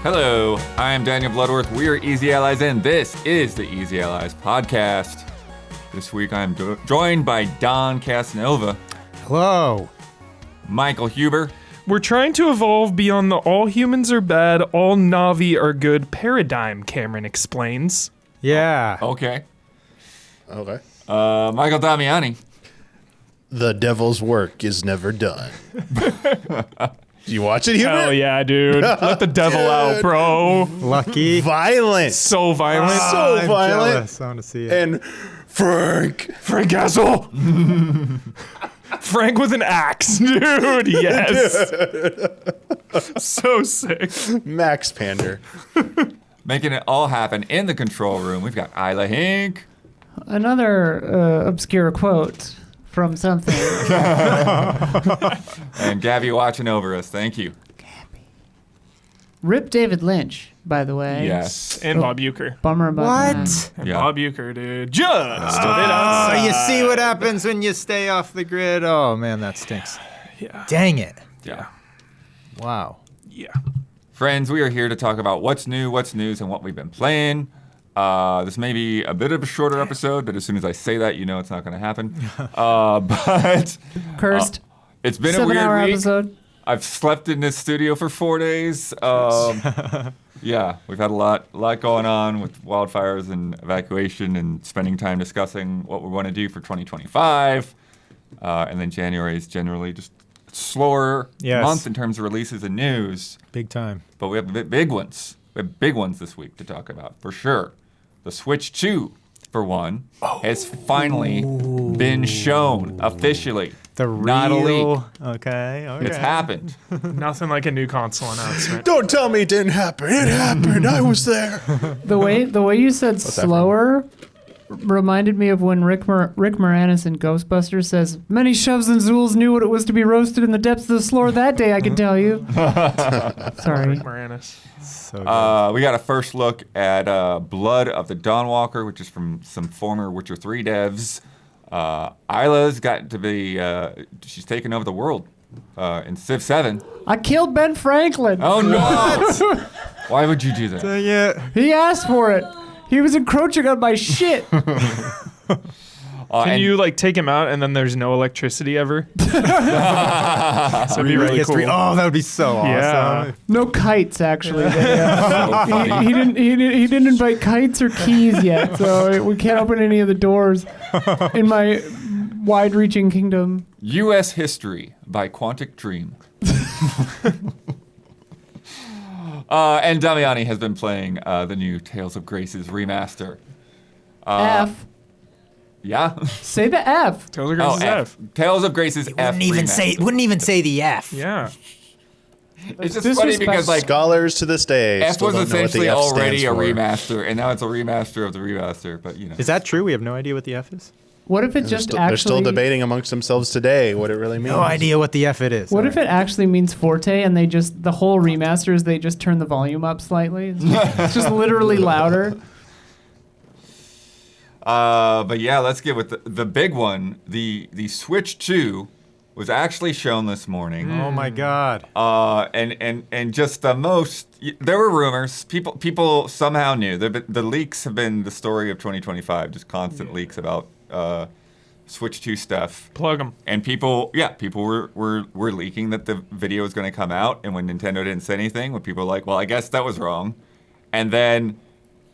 Hello, I am Daniel Bloodworth. We are Easy Allies, and this is the Easy Allies podcast. This week I am joined by Don Casanova. Hello. Michael Huber. We're trying to evolve beyond the all humans are bad, all Na'vi are good paradigm, Cameron explains. Yeah. Okay. Okay. Michael Damiani. The devil's work is never done. You watch it, Hubert? Hell yeah, dude. Let the devil out, bro. Lucky. Violent. So violent. So I'm violent. jealous. I want to see it. And Frank. Frank Castle. Frank with an axe, dude. Yes. So sick. Max Pander. Making it all happen in the control room. We've got Isla Hink. Another obscure quote from something. And Gabby watching over us. Thank you. Rip David Lynch, by the way. Yes. And Bob Uecker. Bummer about that. And Yeah. Bob Uecker, dude. Just did it Oh, outside. you see what happens when you stay off the grid? Oh, man, that stinks. Yeah. Dang it. Yeah. Wow. Yeah. Friends, we are here to talk about what's new, what's news, and what we've been playing. This may be a bit of a shorter episode, but as soon as I say that, you know it's not going to happen. But Cursed. it's been a weird 7-hour week. episode. I've slept in this studio for 4 days. Yeah, we've had a lot going on with wildfires and evacuation and spending time discussing what we want to do for 2025. And then January is generally just a slower month in terms of releases and news. Big time. But we have big ones. We have big ones this week to talk about, for sure. The Switch 2, for one, has finally been shown officially. The real. Not a leak. Okay. It's happened. Nothing like a new console announcement. Don't tell me it didn't happen. It happened. I was there. The way you said slower reminded me of when Rick Moranis in Ghostbusters says, "Many shoves and zools knew what it was to be roasted in the depths of the floor that day, I can tell you." Sorry. Moranis. So good. We got a first look at Blood of the Dawnwalker, which is from some former Witcher 3 devs. Isla's got to be, she's taken over the world in Civ VII. I killed Ben Franklin. Oh, no! Why would you do that? Yeah. He asked for it. He was encroaching on my shit. Can you take him out and then there's no electricity ever? That'd be really cool. Oh, that would be so awesome. Yeah. No kites, actually. So funny. He didn't invite kites or keys yet, so we can't open any of the doors in my wide-reaching kingdom. U.S. History by Quantic Dream. And Damiani has been playing the new Tales of Graces remaster. F. Yeah? Say the F. Tales of Grace's F. Tales of Graces F remaster. Wouldn't even say the F. Yeah. It's just funny because Scholars to this day. F still was don't know what the essentially F already stands a for. remaster, and now it's a remaster of the remaster. But Is that true? We have no idea what the F is? What if it They're just still, actually... they're still debating amongst themselves today what it really means. No idea what the F it is. What if it actually means Forte and they just... The whole remaster is they just turn the volume up slightly? It's just literally louder. But yeah, let's get with the big one. The Switch 2 was actually shown this morning. Oh my God. And just the most. There were rumors. People somehow knew. The leaks have been the story of 2025. Just constant leaks about Switch 2 stuff. Plug them. And people were leaking that the video was going to come out. And when Nintendo didn't say anything, when people were like, well, I guess that was wrong. And then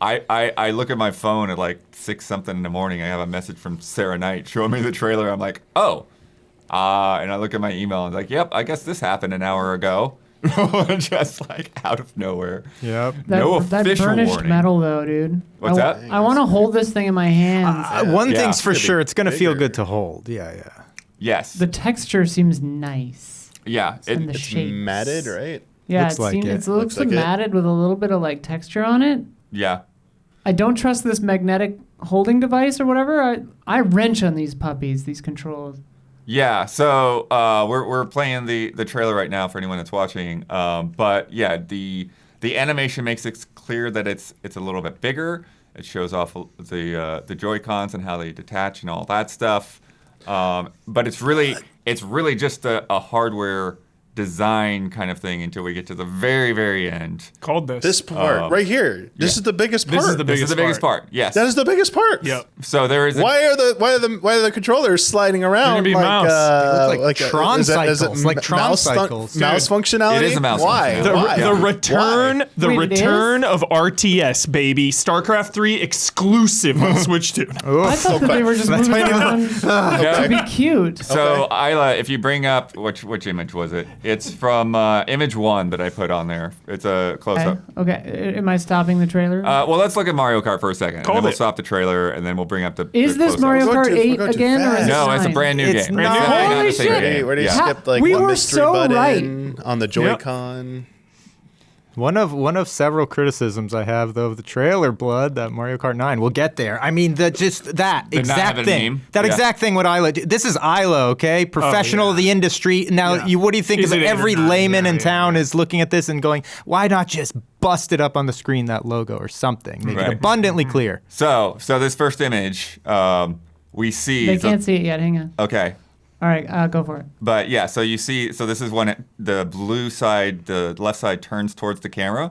I look at my phone at 6 something in the morning. I have a message from Sarah Knight showing me the trailer. I'm like, oh. And I look at my email and I'm like, yep, I guess this happened an hour ago. Just out of nowhere. Yep. No That official burnished warning. metal, though, dude. What's that? I want to hold this thing in my hands. One Yeah. thing's for It's gonna sure, be it's going to feel bigger. good to hold. Yeah. Yes. The texture seems nice. Yeah. And the It's shapes. matted, right? Yeah, Looks like it. it looks Looks like it. matted with a little bit of texture on it. Yeah. I don't trust this magnetic holding device or whatever. I wrench on these puppies, these controls. Yeah, so we're playing the trailer right now for anyone that's watching. But yeah, the animation makes it clear that it's a little bit bigger. It shows off the Joy-Cons and how they detach and all that stuff. But it's really just a hardware design kind of thing until we get to the very, very end. Called this. This part right here. This is the biggest part. This is the This is the biggest part. Yes. That is the biggest part. Yep. So there is. Why are the controllers sliding around Gonna be like mouse. They look like Tron cycles, like Tron mouse cycles. mouse functionality? It is a mouse Why? functionality. The, Why? the return, Why? the Wait, it return of RTS, baby. StarCraft 3 exclusive on Switch 2. I thought that they were just moving around to be cute. So Isla, if you bring up which image was it? It's from image 1 that I put on there. It's a close up. Okay. Am I stopping the trailer? Well, let's look at Mario Kart for a second, and Called then we'll it. stop the trailer, and then we'll bring up the. Is the this close-ups. Mario We're Kart going too- 8 we're going too again, or is fast. it No, it's a 9? brand new It's game. not. It's definitely Holy not the same shit. game. Where do you Yeah. skip like We one were mystery so button on the Joy-Con? One of several criticisms I have though of the trailer, Blood, that Mario Kart 9. We'll get there. I mean, that not exact having a thing. meme? That Yeah. exact thing what Isla do. This is Isla, okay? Professional of the industry. Now, Yeah. what do you think Is of it every 8 or 9? layman in Yeah, town yeah. is looking at this and going, why not just bust it up on the screen, that logo or something? Make it Right. abundantly clear. So this first image, we see. They can't see it yet. Hang on. Okay. All right, go for it. But yeah, so you see, so this is when the blue side, the left side turns towards the camera.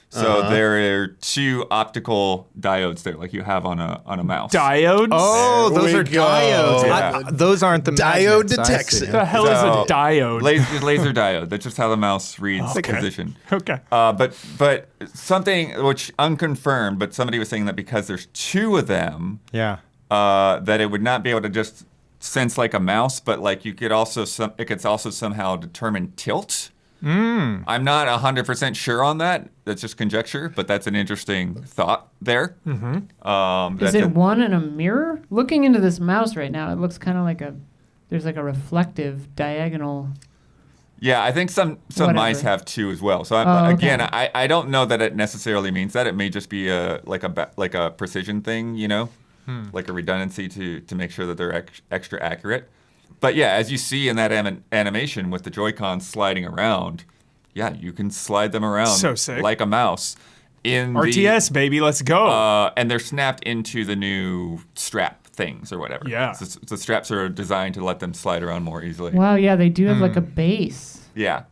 So there are two optical diodes there, like you have on a mouse. Diodes? Oh, There those we are go. diodes. Yeah. Those aren't the Diode magnets, I see. detection. The hell is So, a diode? Laser diode. That's just how the mouse reads Okay. position. Okay. But something which unconfirmed, but somebody was saying that because there's two of them, Yeah. that it would not be able to just sense like a mouse, but like you could also it could also somehow determine tilt. I'm not 100% sure on that. That's just conjecture, but that's an interesting thought there. Is it one in a mirror? Looking into this mouse right now, it looks kind of like there's like a reflective diagonal. Yeah, I think some Whatever. mice have two as well. So Oh, okay. again, I don't know that it necessarily means that. It may just be like a precision thing, you know, like a redundancy to make sure that they're extra accurate. But yeah, as you see in that animation with the Joy-Cons sliding around, yeah, you can slide them around So sick. like a mouse. In RTS, baby, let's go. and they're snapped into the new strap things or whatever. Yeah. So the straps are designed to let them slide around more easily. Wow, yeah, they do have like a base. Yeah.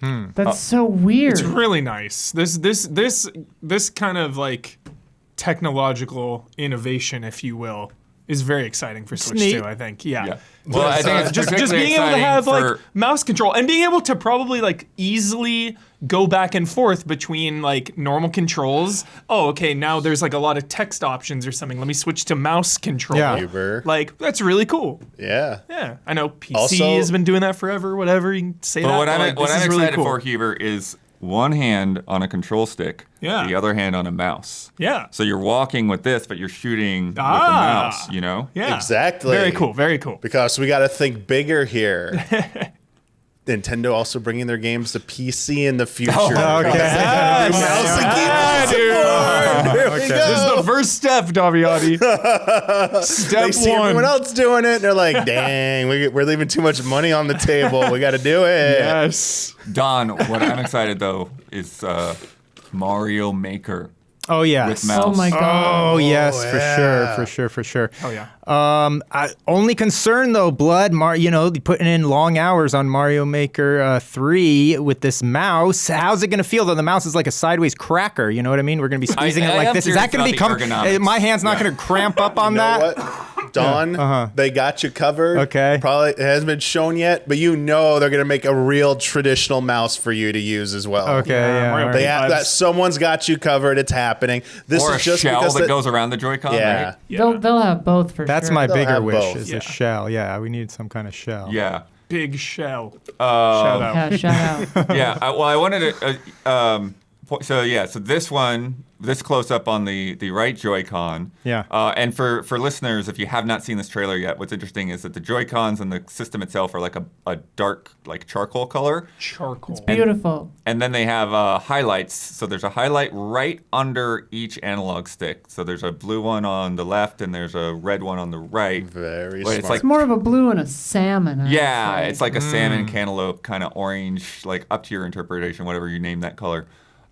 That's so weird. It's really nice. This kind of like technological innovation, if you will, is very exciting for Switch neat. 2, I think. Yeah. Yeah. Well, I think it's just particularly being able to exciting have like for- mouse control and being able to probably like easily go back and forth between like normal controls. Oh, okay, now there's like a lot of text options or something. Let me switch to mouse control. Yeah. Uber. Like that's really cool. Yeah. Yeah, I know PC Also- has been doing that forever. Whatever you can say But that. what I'm, like, what this I'm is really excited cool. for, Huber, is one hand on a control stick, Yeah. the other hand on a mouse. Yeah. So you're walking with this, but you're shooting with the Ah. mouse, you know? Yeah. Exactly. Very cool. Very cool. Because we got to think bigger here. Nintendo also bringing their games to PC in the future. okay. Yes. Mouse and keyboard support. Here we This is go. the first step, Daviati. Step They see one. everyone else doing it. And they're like, dang, we're leaving too much money on the table. We got to do it. Yes. Don, what I'm excited, though, is Mario Maker Oh, yes. with mouse. Oh my god. Oh, yes, yeah. for sure. Oh yeah. Only concern though, Blood, putting in long hours on Mario Maker 3 with this mouse. How's it going to feel though? The mouse is like a sideways cracker. You know what I mean? We're going to be squeezing I it like am this. Is that curious going to about become? the ergonomics. My hand's not Yeah. going to cramp up on You know that. what, Dawn? They got you covered. Okay. Probably it hasn't been shown yet, but you know they're gonna make a real traditional mouse for you to use as well. Okay, yeah. Mario all They right. have that. Someone's got you covered. It's happening. This Or a is just shell because that goes around the Joy-Con, Yeah. right? Yeah. They'll have both for That's sure. my They'll bigger have wish both. is Yeah. a shell. Yeah, we need some kind of shell. Yeah. Big shell. Shout out. Yeah, shout out. Yeah. Well, I wanted to. So this close up on the right Joy-Con. Yeah. And for listeners, if you have not seen this trailer yet, what's interesting is that the Joy-Cons and the system itself are like a dark, like charcoal color. Charcoal. Beautiful. And then they have highlights. So there's a highlight right under each analog stick. So there's a blue one on the left and there's a red one on the right. Very But it's smart. It's more of a blue and a salmon. I'd Yeah, say. it's like a salmon cantaloupe kind of orange, like up to your interpretation, whatever you name that color.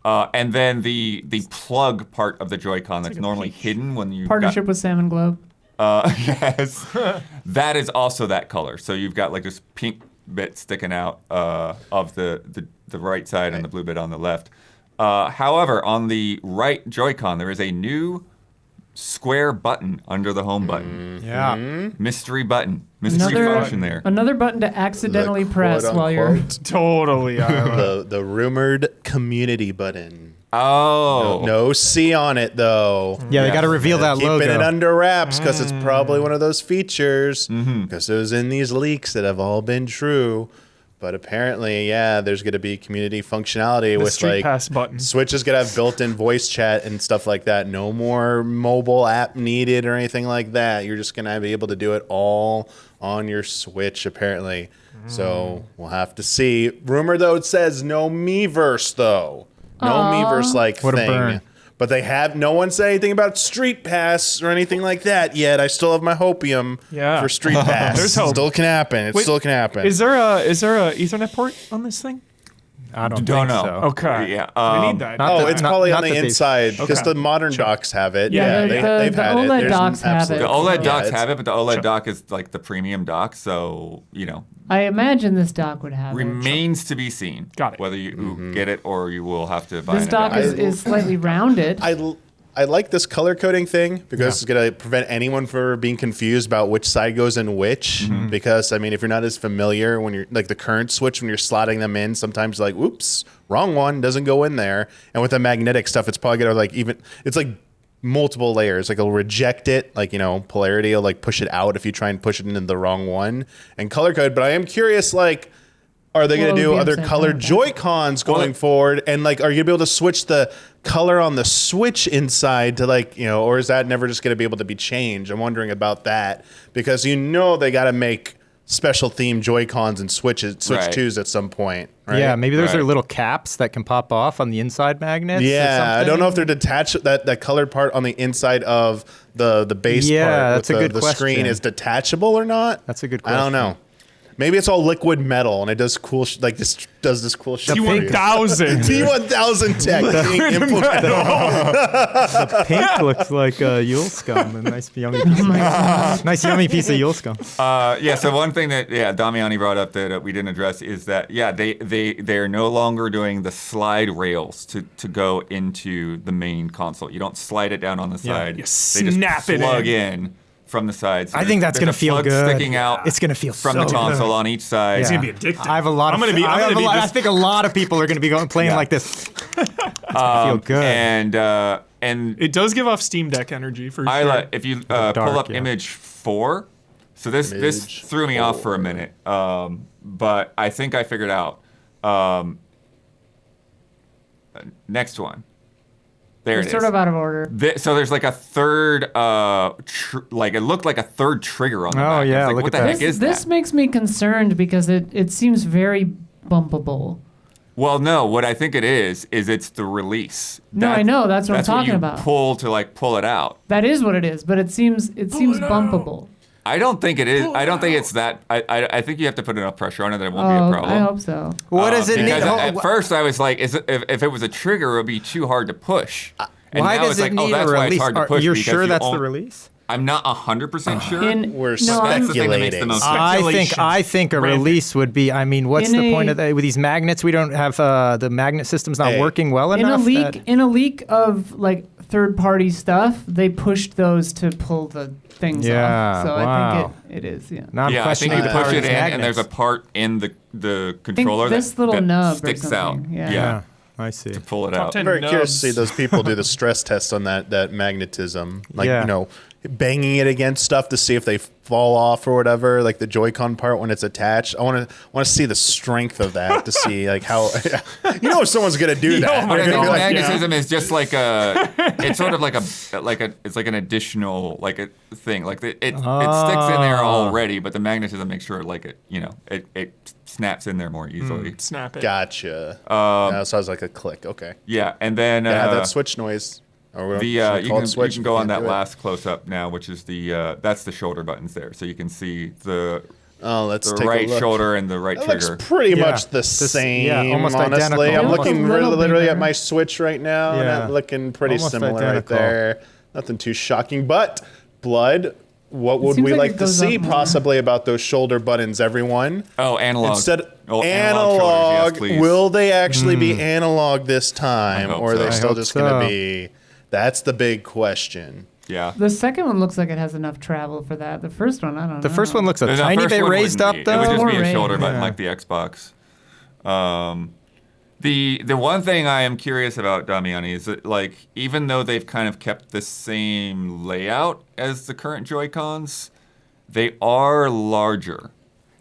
And then the plug part of the Joy-Con that's normally hidden when you Partnership with Salmon Globe. yes, that is also that color. So you've got like this pink bit sticking out of the right side and the blue bit on the left. However, on the right Joy-Con, there is a new square button under the home button. Yeah. Mystery button. Mystery function there. Another button to accidentally press while you're. Totally. The rumored community button. Oh. No C on it though. Yeah, they got to reveal that Keeping logo. it under wraps because it's probably one of those features because it was in these leaks that have all been true. But apparently, yeah, there's going to be community functionality with Street like Pass button. Switch is going to have built-in voice chat and stuff like that. No more mobile app needed or anything like that. You're just going to be able to do it all on your Switch, apparently. So we'll have to see. Rumor though, it says no Miiverse though. No Miiverse like What a thing. burn. But they have no one said anything about Street Pass or anything like that yet. I still have my hopium for Street Pass. There's hope. Still can happen. It Wait, still can happen. Is there a Ethernet port on this thing? I don't Don't think know. so. Okay. Yeah. I need that. not Oh, that- it's not- probably not on the that they- inside because Okay. the modern docks have it. Yeah, the they've had it. OLED There's docks have absolute- it. The OLED docks it's- have it, but the OLED dock is like the premium dock, so I imagine this dock would have it. remains to be seen. Got it. Whether you get it or you will have to buy This an dock adapter. is slightly rounded. I like this color coding thing because it's going to prevent anyone from being confused about which side goes in which. Because, I mean, if you're not as familiar when you're like the current Switch, when you're slotting them in, sometimes you're like, oops, wrong one, doesn't go in there. And with the magnetic stuff, it's probably going to like it's like multiple layers. Like it'll reject it, like, polarity will like push it out if you try and push it into the wrong one. And color code, but I am curious, like, are they going to Well, it do would be other upside colored down. Joy-Cons going forward? And like, are you going to be able to switch the color on the Switch inside to like, or is that never just going to be able to be changed? I'm wondering about that because they got to make special themed Joy-Cons and Switch Right. 2s at some point, right? Yeah, maybe those Right. are little caps that can pop off on the inside magnets. or Yeah, I don't something. know if they're detached. That colored part on the inside of the base Yeah, part that's with a good the screen question. is detachable or not. That's a good I don't question. know. Maybe it's all liquid metal and it does cool like this does this cool shit. T1000. T1000 tech being implemented. Pink looks like Yule scum. A nice yummy piece. Nice yummy piece of Yule scum. So one thing that Damiani brought up that we didn't address is that they are no longer doing the slide rails to go into the main console. You don't slide it down on the side. You They just snap it plug in. in from the sides. I think that's There's gonna a feel plug good. sticking out. It's gonna feel from so the console good. on each side. It's gonna be addictive. I have a lot of. I think a lot of people are going to be playing like this. It's gonna feel good. And It does give off Steam Deck energy for I sure. like if you pull up image 4. So this Image threw me off for a minute, but I think I figured out. Next one. There It's it sort is. of out of order. So there's like a third, like it looked like a third trigger on the Oh, back. I was yeah, like, look what at the that. heck is This that? makes me concerned because it seems very bumpable. Well, no, what I think it is it's the release. No, I know, that's what I'm talking you about. Pull to pull it out. That is what it is, but it seems bumpable. I don't think it is. I don't think it's that. I think you have to put enough pressure on it that it won't be a problem. I hope so. What does it need? Because at first I was like, if it was a trigger, it would be too hard to push. And Why now does it's like, it need that's a why release? it's hard to push. You're because sure you that's the own- release? I'm not 100% sure. We're That's the thing that makes the speculating. most I think a Random. release would be. I mean, what's In the point a- of that? With these magnets, we don't have the magnet system's not Hey. working well In a enough. leak, of like third-party stuff, they pushed those to pull the things Yeah, off. So I wow. think it is. Yeah. Now I'm Yeah, I think questioning you the power push of it these in, magnets. and there's a part in the I think controller this little that nub sticks or out. something. Yeah. Yeah, I see. Pull it Top out. 10 I'm very curious to see nubs. those people do the stress test on that magnetism, like Yeah. banging it against stuff to see if they fall off or whatever, like the Joy-Con part when it's attached. I want to see the strength of that to see like how if someone's gonna do that. But I They're think gonna the be like, magnetism is just like it's sort of like it's like an additional like a thing. Like it sticks in there already, but the magnetism makes sure it snaps in there more easily. Snap it. Gotcha. Yeah, so I was like a click. Okay. Yeah, and then Yeah, that switch noise. Or the should we you call it can switch? go on Can't that do it. last close up now, which is that's the shoulder buttons there, so you can see the Oh, let's the take a right look. shoulder and the right That trigger. looks pretty Yeah. much the same. almost honestly, identical. I'm They look looking a little literally bigger. at my Switch right now, Yeah. and I'm looking pretty Almost similar identical. right there. Nothing too shocking, but Blood. what would seems we like like it to goes see up more. possibly about those shoulder buttons, everyone? Oh, analog. Instead analog shoulders, yes, please. will they actually be analog this time, I hope or are they so. still I just hope going to so. be? That's the big question. Yeah. The second one looks like it has enough travel for that. The first one, I don't know. The first one looks a The tiny first bit one raised wouldn't up, be. It would though. just be a More shoulder raised. button Yeah. like the Xbox. The one thing I am curious about, Damiani, is that like even though they've kind of kept the same layout as the current Joy-Cons, they are larger.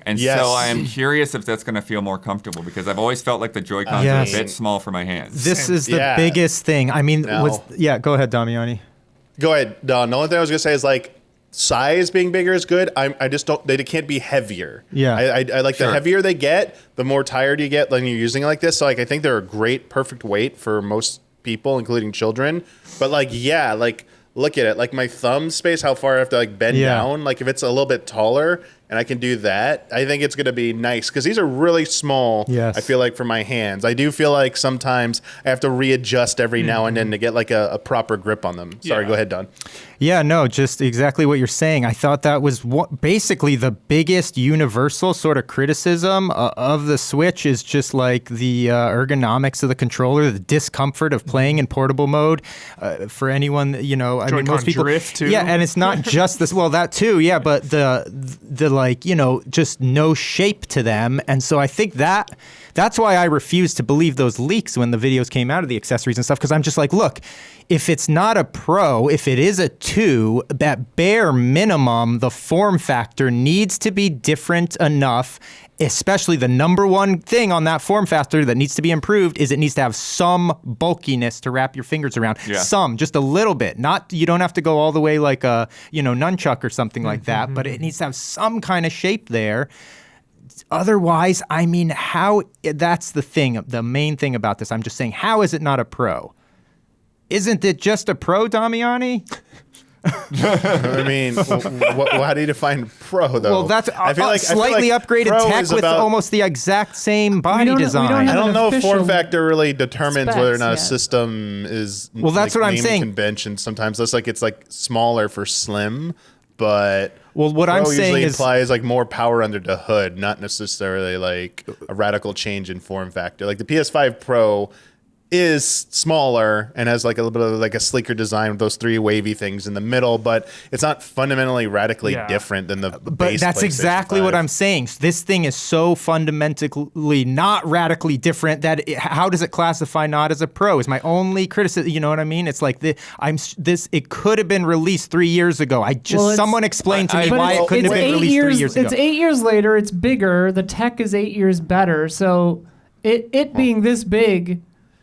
And Yes. so I am curious if that's going to feel more comfortable because I've always felt like the Joy-Cons Yes. are a bit small for my hands. This is the Yeah. biggest thing. I mean, No. go ahead, Damiani. Go ahead, Don. The only thing I was gonna say is like size being bigger is good. I just don't. They can't be heavier. Yeah. I like Sure. the heavier they get, the more tired you get when you're using it like this. So like I think they're a great, perfect weight for most people, including children. But like yeah, like look at it. Like my thumb space, how far I have to like bend Yeah. down. Like if it's a little bit taller and I can do that, I think it's gonna be nice because these are really small. Yes. I feel like for my hands, I do feel like sometimes I have to readjust every now and then to get like a proper grip on them. Sorry, Yeah. go ahead, Don. Yeah, no, just exactly what you're saying. I thought that was basically the biggest universal sort of criticism of the Switch is just like the ergonomics of the controller, the discomfort of playing in portable mode. For anyone, I mean, Joy-Con most people. drift, too. Yeah, and it's not just this. Well, that too, yeah, but the like, just no shape to them, and so I think that's why I refuse to believe those leaks when the videos came out of the accessories and stuff, because I'm just like, look, if it's not a Pro, if it is a 2, at bare minimum, the form factor needs to be different enough, especially the number one thing on that form factor that needs to be improved is it needs to have some bulkiness to wrap your fingers around. Yeah. Some, just a little bit. Not, you don't have to go all the way like a, nunchuck or something like that, but it needs to have some kind of shape there. Otherwise, I mean, that's the thing, the main thing about this. I'm just saying, how is it not a Pro? Isn't it just a Pro, Damiani? I mean, how do you define pro though? Well, that's I feel like slightly upgraded pro tech is with about- almost the exact same body don't- we design. don't I have don't an know if form official factor really determines whether or not a specs yet. system is. Well, that's like, what I'm naming saying. Convention sometimes looks like it's like smaller for slim, but Well, what I'm pro saying usually is- implies like more power under the hood, not necessarily like a radical change in form factor. Like the PS5 Pro is smaller and has like a little bit of like a sleeker design with those 3 wavy things in the middle, but it's not fundamentally radically Yeah. different than the But base that's PlayStation exactly what 5. I'm saying. This thing is so fundamentally not radically different that how does it classify not as a Pro? Is my only criticism. You know what I mean? It's like it could have been released 3 years ago. Well, Someone explained to me But why it's, it couldn't it's have been 8 released years, 3 years ago. It's 8 years later. It's bigger. The tech is 8 years better. So it being this big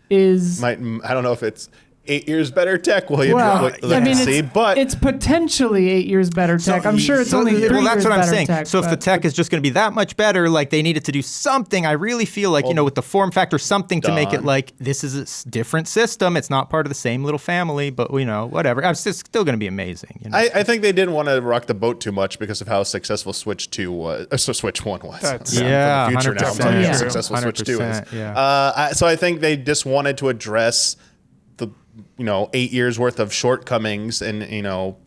is I don't know if it's 8 years better tech. Well, you well. look I mean, and see, but it's potentially 8 years better tech. I'm sure it's only 3 well, that's years what I'm better saying. tech. So if the but- tech is just going to be that much better, like they needed to do something. I really feel like with the form factor, something to make it Don. like this is a different system. It's not part of the same little family, but whatever. It's just still going to be amazing. I think they didn't want to rock the boat too much because of how successful Switch 2 was. So Switch 1 was. That's- Yeah, For the future now. 100%. I'm telling you how Yeah. successful Switch 2 is. 100%, yeah. So I think they just wanted to address the 8 years worth of shortcomings and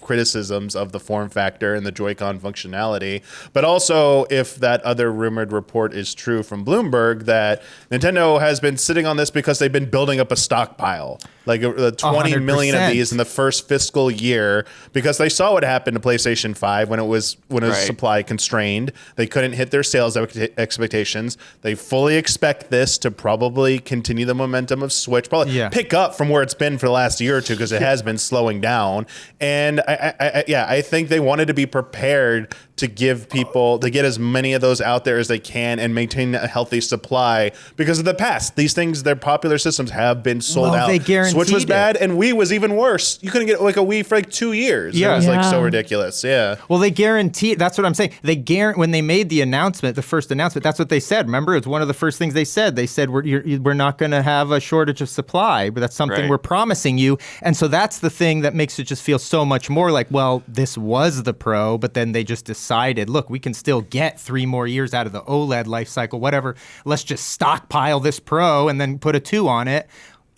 criticisms of the form factor and the Joy-Con functionality, but also if that other rumored report is true from Bloomberg that Nintendo has been sitting on this because they've been building up a stockpile, like 20 million of 100%. these in the first fiscal year, because they saw what happened to PlayStation 5 when it was Right. supply constrained. They couldn't hit their sales expectations. They fully expect this to probably continue the momentum of Switch, probably pick up from where it's been for the last year or two, because it has been slowing down. And I think they wanted to be prepared to give people, to get as many of those out there as they can and maintain a healthy supply, because of the past. These things, their popular systems have been sold Well, out. they guaranteed Switch was it. bad and Wii was even worse. You couldn't get like a Wii for like 2 years. It was like so Yeah. ridiculous. Yeah. Well, they guarantee. That's what I'm saying. They when they made the announcement, the first announcement. That's what they said. Remember, it's one of the first things they said. They said we're not going to have a shortage of supply, but that's something Right. we're promising you. And so that's the thing that makes it just feel so much more like, well, this was the Pro, but then they just decided, look, we can still get 3 more years out of the OLED life cycle, whatever. Let's just stockpile this Pro and then put a 2 on it.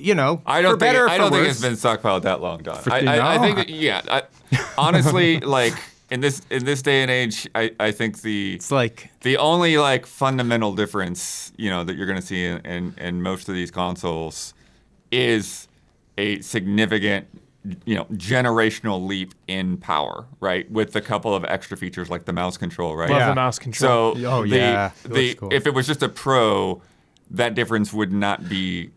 I don't for better or think, I for don't think worse. it's been stockpiled that long, Don. you know? I think honestly, like in this day and age, I think It's like the only like fundamental difference, that you're going to see in most of these consoles is a significant, generational leap in power, right? With a couple of extra features like the mouse control, right? Love the mouse control. So It looks cool. if it was just a Pro, that difference would not be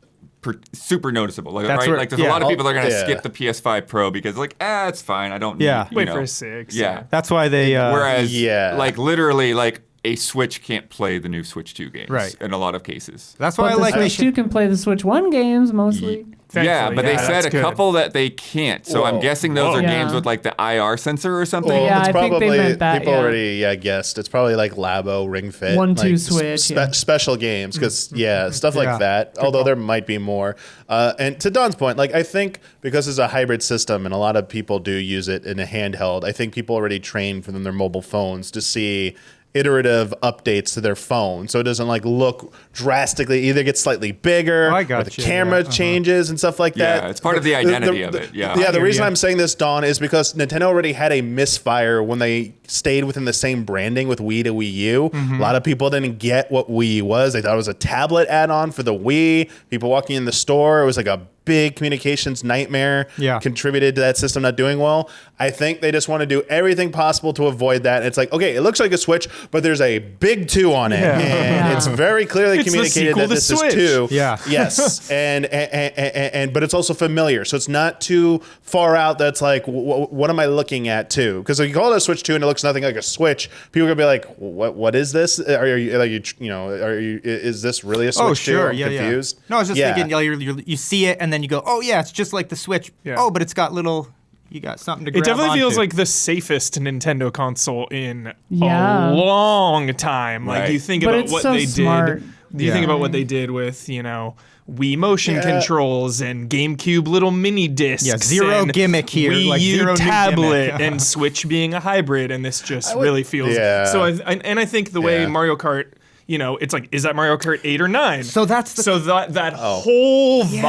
super noticeable, That's right? where- Like there's a lot of people that are going to yeah. skip the PS5 Pro because it's fine. I don't Yeah. need, Wait for a 6. Yeah. that's why they. Whereas, Yeah. like literally, like a Switch can't play the new Switch 2 games, Right. in a lot of cases. that's why But I the like they Switch 2 can play the Switch 1 games mostly. Yeah, Thankfully, but they yeah, said that's a good. couple that they can't. So I'm Whoa. guessing those Whoa. are Yeah. games with like the IR sensor or something. Well, Yeah, it's I think they probably meant that, people yeah. already guessed. It's probably like Labo, Ring Fit, 1-2 like Switch, yeah. special games because stuff Yeah. like that. Although there might be more. And to Don's point, like I think because it's a hybrid system and a lot of people do use it in a handheld, I think people already train from their mobile phones to see iterative updates to their phone, so it doesn't like look drastically. Either get slightly bigger, Oh, I or the gotcha, camera yeah, changes and stuff like that. Yeah, it's part of the identity of it, yeah. Yeah, the hear reason ya. I'm saying this, Dawn, is because Nintendo already had a misfire when they stayed within the same branding with Wii to Wii U. Mm-hmm. A lot of people didn't get what Wii was. They thought it was a tablet add-on for the Wii. People walking in the store, it was like a big communications nightmare. Yeah. Contributed to that system not doing well. I think they just want to do everything possible to avoid that. It's like, okay, it looks like a Switch, but there's a big 2 on it. Yeah. And Yeah. it's very clearly It's the communicated sequel that to this Switch. is 2. Yeah. Yes. And but it's also familiar. So it's not too far out that's like, what am I looking at too? Because if you call it a Switch 2 and it looks nothing like a Switch, people are going to be like, what is this? Are you is this really a Switch 2? Oh, sure. I'm Yeah, confused. yeah. No, I was just Yeah. thinking, you see it, and then you go, oh, yeah, it's just like the Switch. Yeah. Oh, but it's got you got something to grab It definitely feels onto. like the safest Nintendo console in Yeah. a long time. Like Right. you think But about it's what so they smart. did. You think about what they did with, Wii motion Yeah. controls and GameCube little mini discs. Yeah, zero and gimmick here, Wii like U zero new tablet gimmick. and Switch being a hybrid, and this just really feels. yeah. So I think the way Yeah. Mario Kart. It's like, is that Mario Kart 8 or 9? So that's the- so that whole Yeah.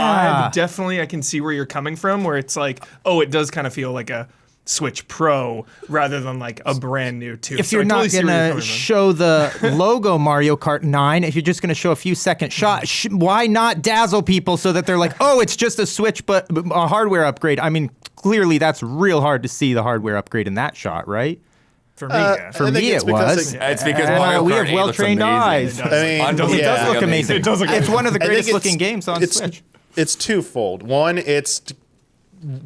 vibe, definitely I can see where you're coming from, where it's like, it does kind of feel like a Switch Pro rather than like a brand new 2. if So you're I totally not see where you're gonna coming from. show the logo Mario Kart 9, if you're just gonna show a few second shot, why not dazzle people so that they're like, oh, it's just a Switch, but a hardware upgrade? I mean, clearly that's real hard to see the hardware upgrade in that shot, right? For me, yeah. For I think me, it's it because was. It's because And, Mario we Kart have 8 looks well-trained amazing. eyes. It does. I mean, It does yeah. look amazing. It does look It's one of the I think greatest it's- looking games on Switch. It's twofold. One, it's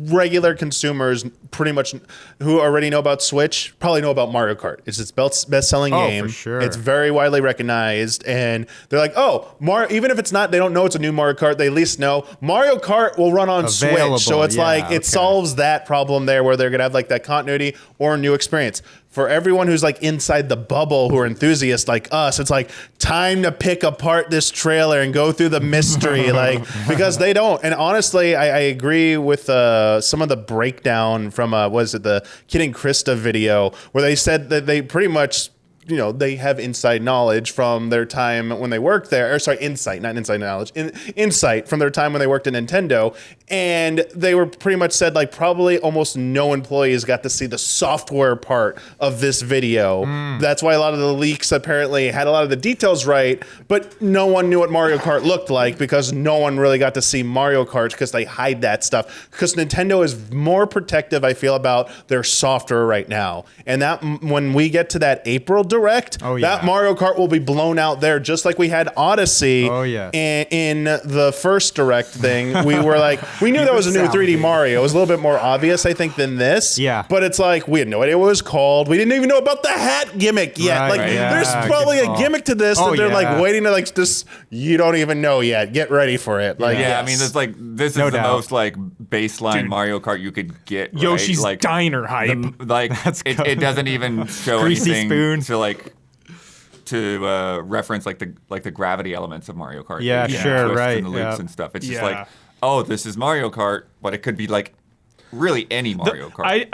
regular consumers pretty much who already know about Switch probably know about Mario Kart. It's its best-selling Oh, game. for sure. It's very widely recognized, and they're like, oh, even if it's not, they don't know it's a new Mario Kart. They at least know Mario Kart will run on Available, Switch. So it's yeah, like okay. it solves that problem there, where they're gonna have like that continuity or a new experience. For everyone who's like inside the bubble, who are enthusiasts like us, it's like time to pick apart this trailer and go through the mystery, like because they don't. And honestly, I agree with some of the breakdown from was it the Kid and Krista video where they said that they pretty much. They have inside knowledge from their time when they worked there. Or sorry, insight, not inside knowledge. Insight from their time when they worked at Nintendo. And they were pretty much said like probably almost no employees got to see the software part of this video. That's why a lot of the leaks apparently had a lot of the details right, but no one knew what Mario Kart looked like because no one really got to see Mario Kart because they hide that stuff. Because Nintendo is more protective, I feel, about their software right now. And that when we get to that April Direct, Oh, yeah. that Mario Kart will be blown out there, just like we had Odyssey. Oh, yes. In the first Direct thing, we were like, we knew that was a new 3D salivating. Mario. It was a little bit more obvious, I think, than this. Yeah. But it's like we had no idea what it was called. We didn't even know about the hat gimmick yet. Right, Like, right. there's Yeah, probably good a call. gimmick to this Oh, that they're yeah. like waiting to like just you don't even know yet. Get ready for it. Like, Yeah, yes. I mean, there's like this No is the doubt. most like baseline Dude. Mario Kart you could get. Right? Yoshi's like, Diner hype. Like it doesn't even show Greasy anything spoon. to reference like the gravity elements of Mario Kart. Yeah, The sure, twists right, And the loops yeah. and stuff. It's just Yeah. like, oh, this is Mario Kart, but it could be like really any Mario Kart.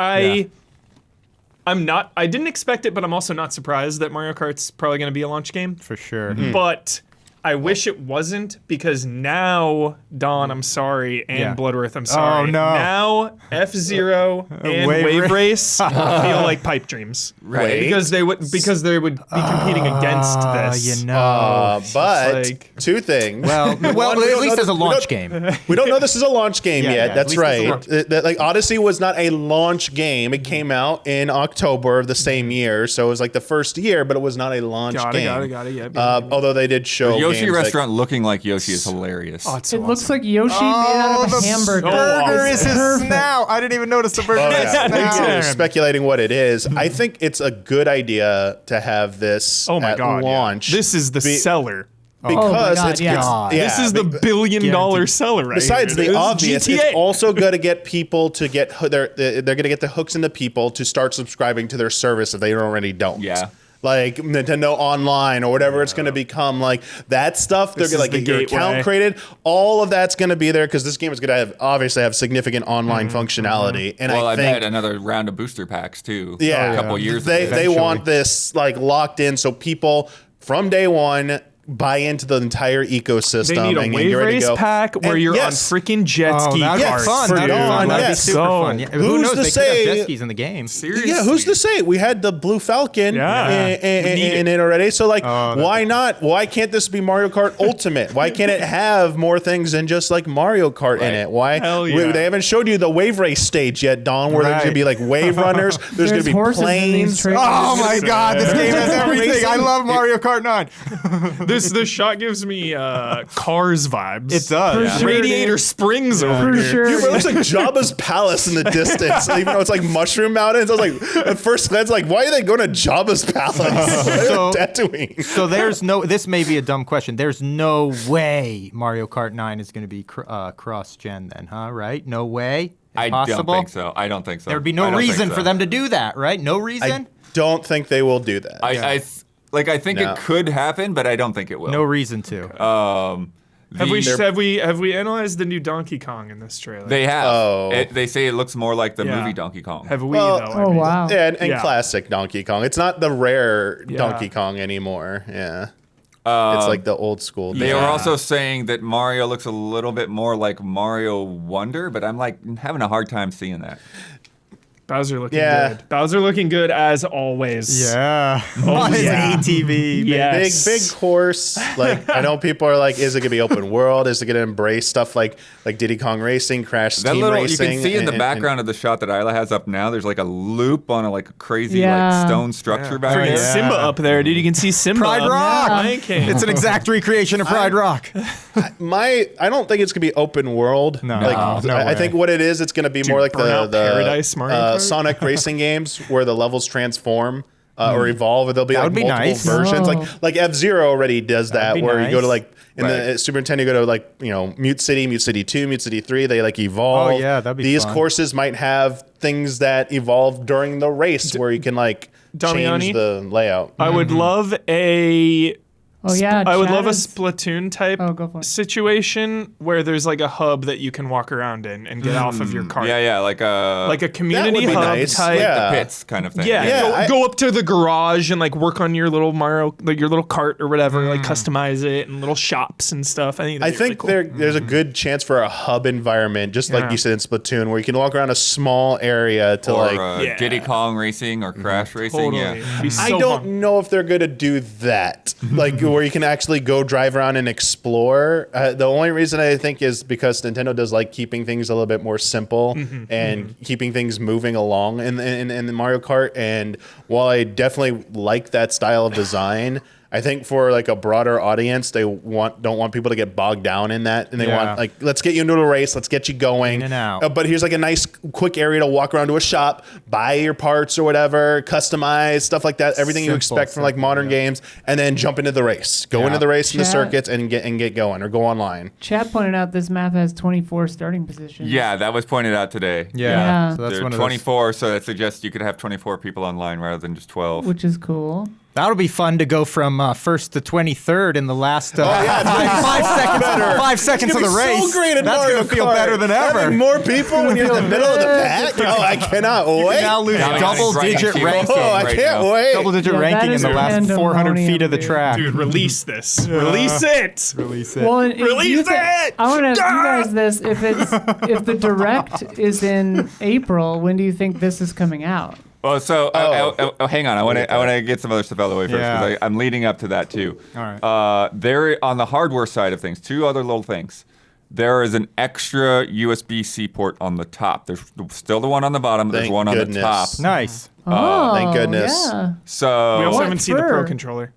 I didn't expect it, but I'm also not surprised that Mario Kart's probably going to be a launch game. For sure. But I wish it wasn't, because now, Dawn, I'm sorry, and Yeah. Bloodworth, I'm sorry. Oh, no. Now, F-Zero and Wave Wave Race feel like pipe dreams. Right. Because they would be competing against this. You know. But like- two things. well, we at don't least know as a we launch don't- game. We don't know this is a launch game Yeah, yet. yeah, That's at least it's a right. launch. Like Odyssey was not a launch game. It came out in October of the same year, so it was like the first year, but it was not a launch game. Got it. Yeah. Although they did show Yoshi games restaurant looking like Yoshi is hilarious. Oh, it's so It looks awesome. like Yoshi made out of a hamburger. burger It's is his perfect. snout. I didn't even notice the burger. Oh, is his yeah. snout. We're speculating what it is. I think it's a good idea to have this Oh my at god! yeah. launch. This is the seller. because God, it's, yeah. it's yeah, This is the be- billion-dollar seller, right? Besides here. the This is obvious, GTA. it's also going to get people to get they're going to get the hooks into people to start subscribing to their service if they already don't. Yeah. Like Nintendo Online or whatever it's going to become, like that stuff. They're This going to is get your the account gateway. created. All of that's going to be there because this game is going to have obviously have significant online functionality. And Well, I think bet another round of booster packs too. yeah, a couple years. They ago. they want this like locked in so people from day one buy into the entire ecosystem. They need a and wave get ready to race go. pack where And you're yes, on freaking jet Oh, ski that'd be Yes, fun. for That'd be Dawn, fun. That'd be yes. super So, fun. Yeah, who's who knows? to They could have say- jet skis in the game. Seriously. Yeah, who's to say? We had the Blue Falcon Yeah. in it already. So, like, why not? Why can't this be Mario Kart Ultimate? Why can't it have more things than just like Mario Kart in it? Why? Hell yeah. They haven't showed you the wave race stage yet, Dawn, where there's Right. going to be like wave runners. There's going to be horses in these planes. trailers. Oh my God! This game has everything. I love Mario Kart 9. This shot gives me Cars vibes. It does. For Yeah. sure, Radiator dude. Springs over For here. sure. Dude, it looks like Jabba's palace in the distance, even though it's like Mushroom Mountains. I was like, at first glance, like, why are they going to Jabba's palace? So- Tatooine. So there's no. This may be a dumb question. There's no way Mario Kart 9 is going to be cross-gen then, huh? Right? No way. I don't Impossible? think so. I don't think so. There'd be I no don't think reason so. for them to do that, right? No reason. Don't think they will do that. I think No. it could happen, but I don't think it will. No reason to. Have we The- have we analyzed the new Donkey Kong in this trailer? They have. Oh. They say it looks more like the Yeah. movie Donkey Kong. have we Well- though? I Oh mean. wow. Yeah, and Yeah. classic Donkey Kong. It's not the rare Yeah. Donkey Kong anymore. Yeah. It's like the old school. They Yeah. were also saying that Mario looks a little bit more like Mario Wonder, but I'm like having a hard time seeing that. Bowser looking Yeah. good. Bowser looking good as always. Yeah. On his yeah. ATV. man. Big, Yes. big horse. Like, I know people are like, is it going to be open world? Is it going to embrace stuff like Diddy Kong Racing, Crash That Team little Racing? you can see in the and- background of the shot that Isla has up now. There's like a loop on a crazy Yeah. like stone structure back Freaking there. Yeah. Simba up there, dude. You can see Simba. Pride up Rock. there. Lion King. It's an exact recreation of Pride Rock. I don't think it's going to be open world. No. Like, No I way. think what it is, it's going to be more like Burnout the Paradise Mario Kart? Sonic racing games where the levels transform. Or evolve. There'll be like would be multiple nice. versions. Oh. Like F-Zero already does that, That'd be where you go to nice. like in the Right. Super Nintendo, you go to like Mute City, Mute City 2, Mute City 3. They like evolve. Oh, yeah, that'd be These fun. courses might have things that evolve during the race, where you can like Damiani? change the layout. I would love a. Oh yeah. I would love a Chad is- Splatoon type Oh, go for it. situation where there's like a hub that you can walk around in and get off of your cart. Yeah, like a Like a community be hub nice. type. Yeah. the pits kind of thing. Yeah, Yeah, go up to the garage and like work on your little Mario, like your little cart or whatever, like customize it and little shops and stuff. I think. I that'd be really think cool. there's a good chance for a hub environment, just like Yeah. you said in Splatoon, where you can walk around a small area to Or like. Yeah. Diddy Kong racing or Crash racing. Totally. Yeah. It'd be I so don't fun. know if they're going to do that, like where you can actually go drive around and explore. The only reason I think is because Nintendo does like keeping things a little bit more simple and keeping things moving along in the Mario Kart. And while I definitely like that style of design, I think for like a broader audience, they don't want people to get bogged down in that, and they Yeah. want like, let's get you into a race, let's get you going. In and out. But here's like a nice quick area to walk around to a shop, buy your parts or whatever, customize stuff like that, everything you Simple, expect from like modern games, and then jump into the race, go Yeah. into the race in the Chat. circuits, and get going or go online. Chat pointed out this map has 24 starting positions. Yeah, that was pointed out today. Yeah. So that's There are one of those. 24, so that suggests you could have 24 people online rather than just 12. Which is cool. That'll be fun to go from 1st to 23rd in the last yeah, 5 seconds of the race. So great at That's Mario gonna feel Kart. better than ever. Having more people when you're in the middle of the pack. Oh, I cannot wait. Now lose Now double-digit he's ranking. Oh, I right can't now. wait. Double-digit Yeah, that ranking in is the last 400 feet of the pandemonium, track. Dude, release this. Release it. Release it. Well, Release it! I want to ask you guys this: if the direct is in April, when do you think this is coming out? Well, so hang on. I want to get some other stuff out of the way first Yeah. because I'm leading up to that too. All right. There on the hardware side of things, two other little things. There is an extra USB-C port on the top. There's still the one on the bottom. There's Thank one on the goodness. top. Nice. Oh, thank goodness. Yeah. So We also What haven't seen the Pro for? controller.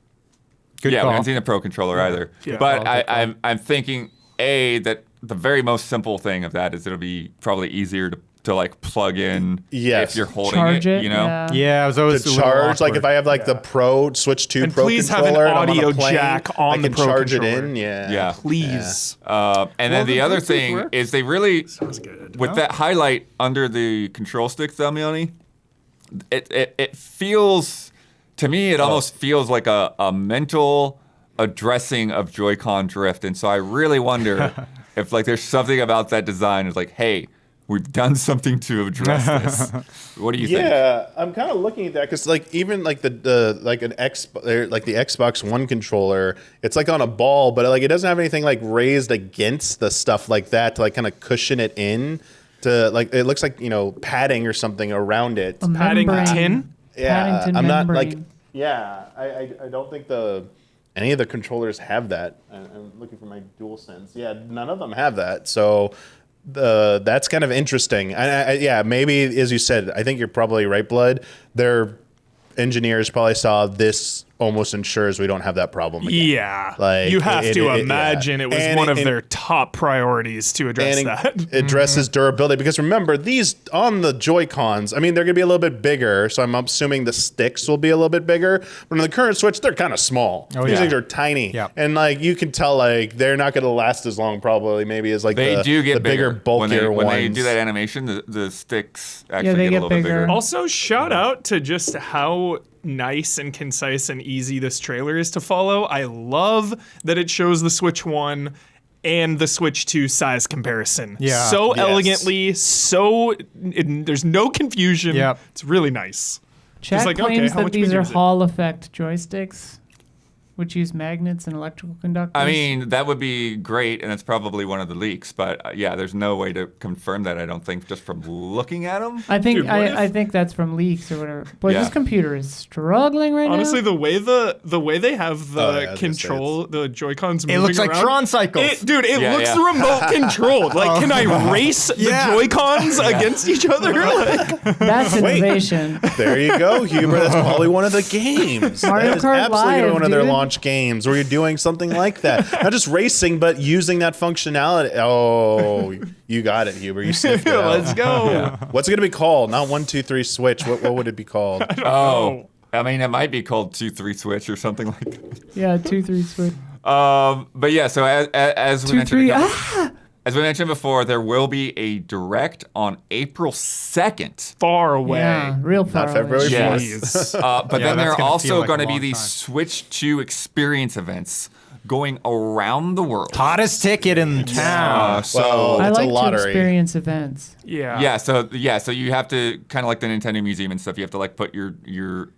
Good yeah, call. we haven't seen the Pro controller either. Yeah. But Good call. I'm thinking that the very most simple thing of that is it'll be probably easier to like plug in Yes. if you're holding Charge it. you know. Yeah. Yeah, it was always To a little charge, like awkward. if I have like the Pro Switch 2 And Pro please have an controller and I'm on a audio plane, jack on I the can Pro charge controller. it in. Yeah. Yeah. Please. And then the other thing is they really, Sounds good. with that highlight under the control stick, Damiani, it feels, to me, it almost feels like a mental addressing of Joy-Con drift. And so I really wonder if like there's something about that design is like, hey, we've done something to address this. What do you think? Yeah, I'm kind of looking at that because like even like the like an like the Xbox One controller, it's like on a ball, but like it doesn't have anything like raised against the stuff like that to like kind of cushion it in. To like it looks like padding or something around it. Padding Membrane. tin? Yeah, Paddington I'm not like membrane. I don't think any of the controllers have that. I'm looking for my DualSense. Yeah, none of them have that. So that's kind of interesting. Yeah, maybe as you said, I think you're probably right, Blood. Their engineers probably saw this almost ensures we don't have that problem again. Yeah. Like, you have to yeah. imagine it was And one of it- their top priorities to address And that. it addresses durability because remember these on the Joy-Cons, I mean they're gonna be a little bit bigger, so I'm assuming the sticks will be a little bit bigger. But on the current Switch, they're kind of small. Oh, These yeah. things are tiny, Yeah. and like you can tell, like they're not gonna last as long probably. Maybe as like They do get the bigger, bulkier when ones. they do that animation. The sticks actually they get a get little bit bigger. bigger. Also, shout out to just how nice and concise and easy this trailer is to follow. I love that it shows the Switch 1 and the Switch 2 size comparison. Yeah. So Yes. elegantly, there's no confusion. Yep. It's really nice. Chat Just like, okay, claims how that much these bigger are is it? Hall effect joysticks, which use magnets and electrical conductors. I mean, that would be great, and it's probably one of the leaks. But yeah, there's no way to confirm that. I don't think just from looking at them. I think Dude, what if- I think that's from leaks or whatever. Boy, Yeah. this computer is struggling right Honestly, now. the way they have the Oh, yeah, I was gonna say control, the Joy-Cons It moving looks like around, Tron cycles. Dude, it Yeah, looks yeah. remote controlled. Like, can I race Yeah. the Joy-Cons against each other? Like, That's Wait. innovation. There you go, Huber. That's probably one of the games. Mario That is Kart absolutely gonna be Live, one of their dude. launch games where you're doing something like that. Not just racing, but using that functionality. Oh, you got it, Huber. You sniffed it out. let's go. What's it going to be called? Not 1, 2, 3 Switch. What would it be called? Oh, I mean, it might be called 2-3 Switch or something like that. Yeah, 2-3 switch. But yeah, so as we 2-3. mentioned, as we mentioned before, there will be a direct on April 2nd. Far away. Yeah, real far. Not February away. 4th. Jeez. But Yeah, then there that's are gonna also feel like going a to be long these time. Switch 2 experience events going around the world. Hottest ticket in town. So I It's a like to lottery. experience events. Yeah. so you have to kind of like the Nintendo Museum and stuff. You have to like put your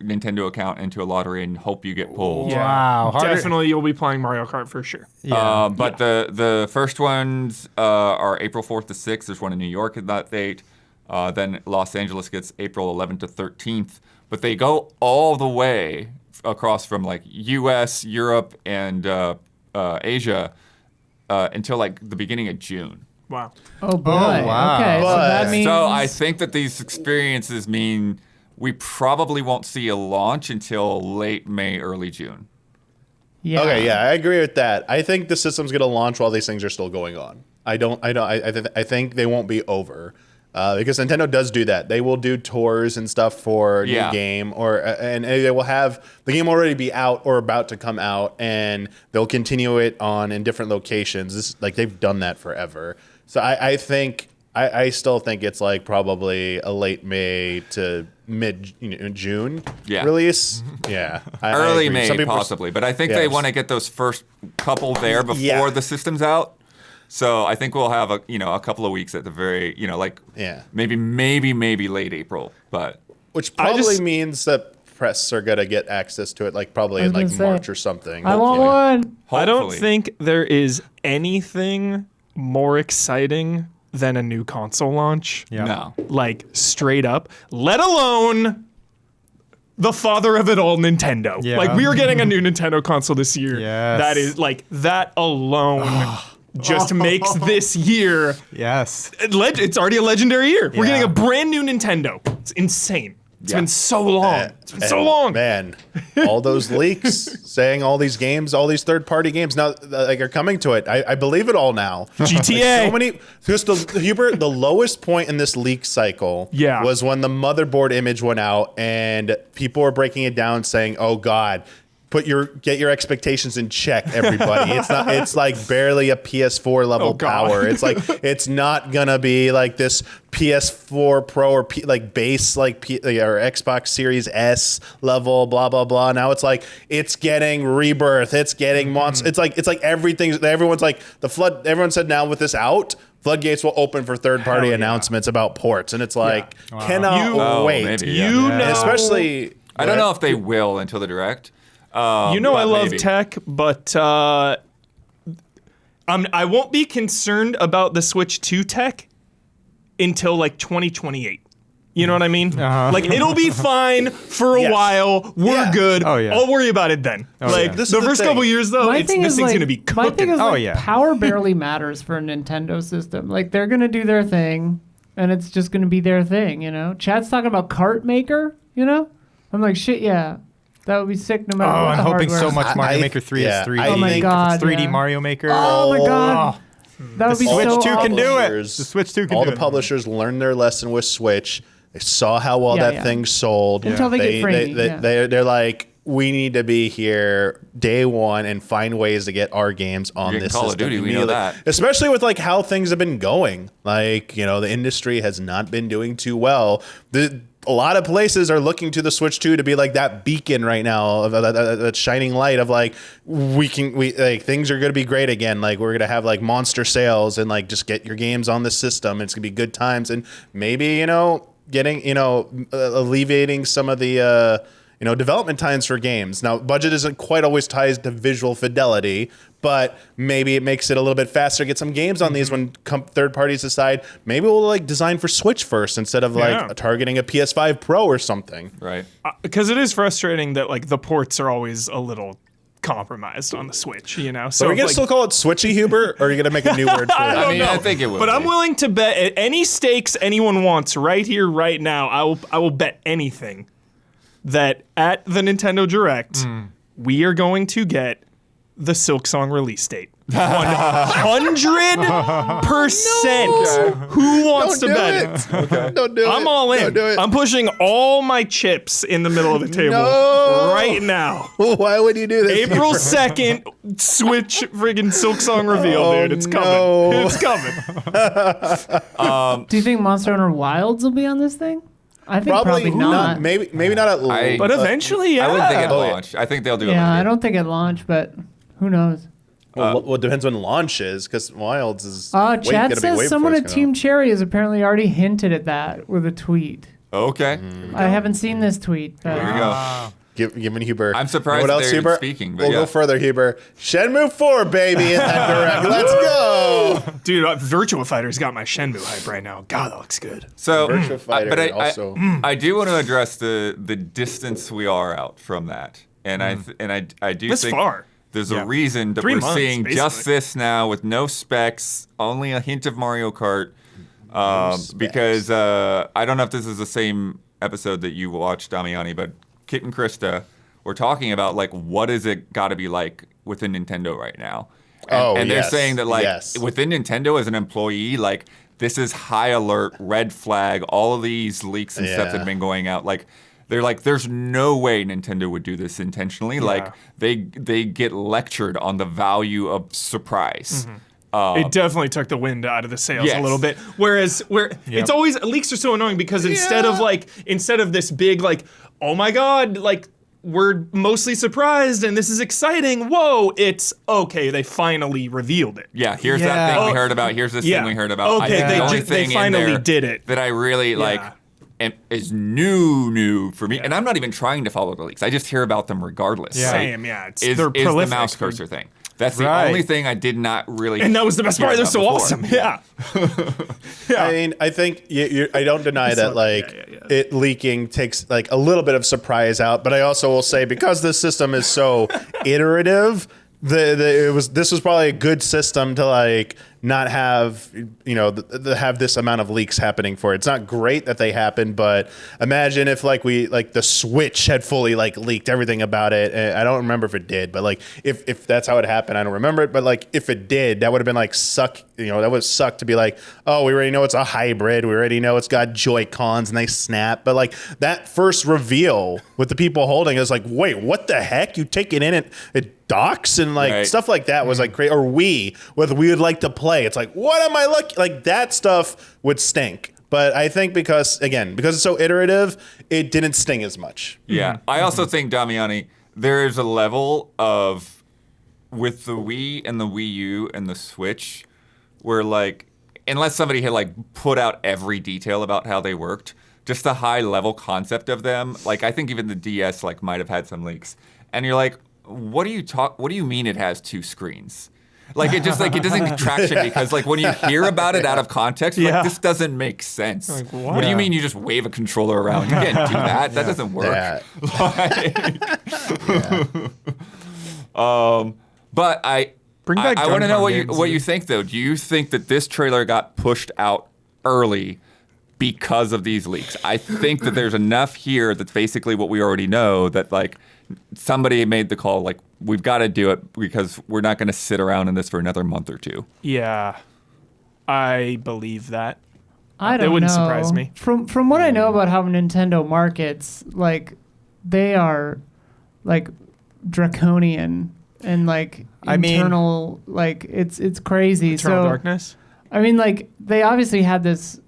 Nintendo account into a lottery and hope you get pulled. Yeah. Wow, harder- Definitely, you'll be playing Mario Kart for sure. Yeah. But the first ones are April 4th to 6th. There's one in New York at that date. Then Los Angeles gets April 11th to 13th. But they go all the way across from like U.S., Europe, and Asia until like the beginning of June. Wow. Oh boy. wow. Okay, so But- that means So I think that these experiences mean we probably won't see a launch until late May, early June. yeah. Okay, yeah, I agree with that. I think the system's going to launch while these things are still going on. I think they won't be over. Because Nintendo does do that. They will do tours and stuff for a Yeah. new game, and they will have the game already be out or about to come out, and they'll continue it on in different locations. Like they've done that forever. So I think I still think it's like probably a late May to mid June release. Yeah, Early agree. May Some people possibly, but I think they want to get those first couple there before the system's out. So I think we'll have a couple of weeks at the very maybe late April, but which probably means that press are gonna get access to it like probably in like March or something. I want one. hopefully. I don't think there is anything more exciting than a new console launch. Yeah. No. Like straight up, let alone the father of it all, Nintendo. Yeah. Like we are getting a new Nintendo console this year. Yes. That is like that alone just makes this year. Yes. It's already a legendary year. We're Yeah. getting a brand new Nintendo. It's insane. It's been so long. It's been so And, long. man. All those leaks saying all these games, all these third-party games now like are coming to it. I believe it all now. GTA. So many. Just Hubert, the lowest point in this leak cycle was when the motherboard image went out and people were breaking it down, saying, "Oh God." Get your expectations in check, everybody. It's like barely a PS4 level power. It's like it's not gonna be like this PS4 Pro or base or Xbox Series S level, blah blah blah. Now it's like it's getting Rebirth, it's getting Monster. It's like everyone's like everyone said now with this out, floodgates will open for third-party announcements about ports, and it's like cannot wait. Maybe, Especially I don't know if they will until the direct. I love tech, but I won't be concerned about the Switch 2 tech until like 2028. You know what I mean? Like it'll be fine for a while. We're good. Oh, yeah. I'll worry about it then. This the is the first thing. couple years though, My this thing thing's is gonna be my thing cooking. is like, yeah. power barely matters for a Nintendo system. Like they're gonna do their thing, and it's just gonna be their thing. You know, Chad's talking about Kart Maker. You know, I'm like shit. Yeah, that would be sick no matter what I'm the hoping hardware so is. much Mario Maker 3 is 3D. Oh my think God, If it's 3D yeah. Mario Maker. Oh my God, that would be Switch so 2 can awesome. do it. publishers- The Switch 2 can all do the it. publishers learned their lesson with Switch. They saw how well that thing sold. Until they get framed, They're like, we need to be here day one and find ways to get our games on You're in this Call of system Duty, we know immediately. that. Especially with like how things have been going. Like, the industry has not been doing too well. A lot of places are looking to the Switch 2 to be like that beacon right now, of that shining light of like things are going to be great again. Like we're going to have like monster sales and like just get your games on the system. It's going to be good times and maybe getting alleviating some of the development times for games. Now budget isn't quite always tied to visual fidelity, but maybe it makes it a little bit faster to get some games on these when third parties decide maybe we'll like design for Switch first instead of like targeting a PS5 Pro or something. Right. Because it is frustrating that like the ports are always a little compromised on the Switch. So are we gonna still call it Switchy, Hubert, or are you gonna make a new word for it? I mean, I think it will. But I'm willing to bet at any stakes anyone wants right here, right now. I will bet anything that at the Nintendo Direct we are going to get the Silksong release date. 100%. Who wants to bet it? Okay. Don't do it. I'm all in. Don't do it. I'm pushing all my chips in the middle of the table right now. Why would you do this? April 2nd, Switch friggin' Silksong reveal, dude. It's coming. no. It's coming. Do you think Monster Hunter Wilds will be on this thing? I think probably not. Maybe not at launch. But eventually, yeah. I wouldn't think at Oh, yeah. launch. I think they'll do it. Yeah, I later. don't think at launch, but who knows? Well, it depends when launch is, because Wilds is. Chad gonna be says way someone before at it's Team gonna- Cherry has apparently already hinted at that with a tweet. Okay. I haven't seen this tweet. But There we go. Give me Huber. I'm surprised What else, they're Huber? speaking, but We'll yeah. go further, Huber. Shenmue 4, baby, in that direct. Let's go. Dude, Virtua Fighter's got my Shenmue hype right now. God, that looks good. So, Virtua Fighter but also. I do want to address the distance we are out from that, and I do This think far. there's a reason that 3 we're months, seeing just basically. this now with no specs, only a hint of Mario Kart, because I don't know if this is the same episode that you watched, Damiani, but Kit and Krista were talking about like what is it got to be like within Nintendo right now, and they're yes, saying that like yes. within Nintendo as an employee, like this is high alert, red flag, all of these leaks and stuff that Yeah. have been going out, like. They're like, there's no way Nintendo would do this intentionally. Like, they get lectured on the value of surprise. It definitely took the wind out of the sails Yes. a little bit. Whereas it's always leaks are so annoying because instead of this big like, oh my god, like we're mostly surprised and this is exciting. Whoa, it's okay. They finally revealed it. Yeah, here's that thing we heard about. Here's this thing we heard about. Okay, I think the only they thing finally in there did it. that I really like and is new for me. And I'm not even trying to follow the leaks. I just hear about them regardless. Yeah. Same, yeah. Is They're the prolific. mouse cursor thing. That's the Right. only thing I did not really. And that was the best part. hear They're so about awesome. before. Yeah. I mean, I think I don't deny that like it leaking takes like a little bit of surprise out, but I also will say because this system is so iterative, this was probably a good system to like not have have this amount of leaks happening for it. It's not great that they happen, but imagine if like the Switch had fully like leaked everything about it. And I don't remember if it did, but like if that's how it happened, I don't remember it. But like if it did, that would have been like suck. That would suck to be like, oh, we already know it's a hybrid. We already know it's got Joy-Cons and they snap. But like that first reveal with the people holding it was like, wait, what the heck? You take it in it docks and like stuff like that was like crazy. Or we would like to play. It's like, what am I looking? Like that stuff would stink. But I think because it's so iterative, it didn't sting as much. Yeah. I also think, Damiani, there is a level of, with the Wii and the Wii U and the Switch, where like, unless somebody had like put out every detail about how they worked, just the high level concept of them, like I think even the DS like might have had some leaks. And you're like, what do you mean it has two screens? Like it just like it doesn't get traction because like when you hear about it out of context, you're like this doesn't make sense. Like, what do you mean you just wave a controller around? You can't do that. That doesn't work. But I want to know what you think though. Do you think that this trailer got pushed out early because of these leaks? I think that there's enough here that's basically what we already know that like somebody made the call like we've got to do it because we're not going to sit around in this for another month or two. Yeah, I believe that. I don't know. It wouldn't surprise me. From what I know about how Nintendo markets, like they are like draconian and like internal, like it's crazy. Eternal so, Darkness. I mean, like they obviously had this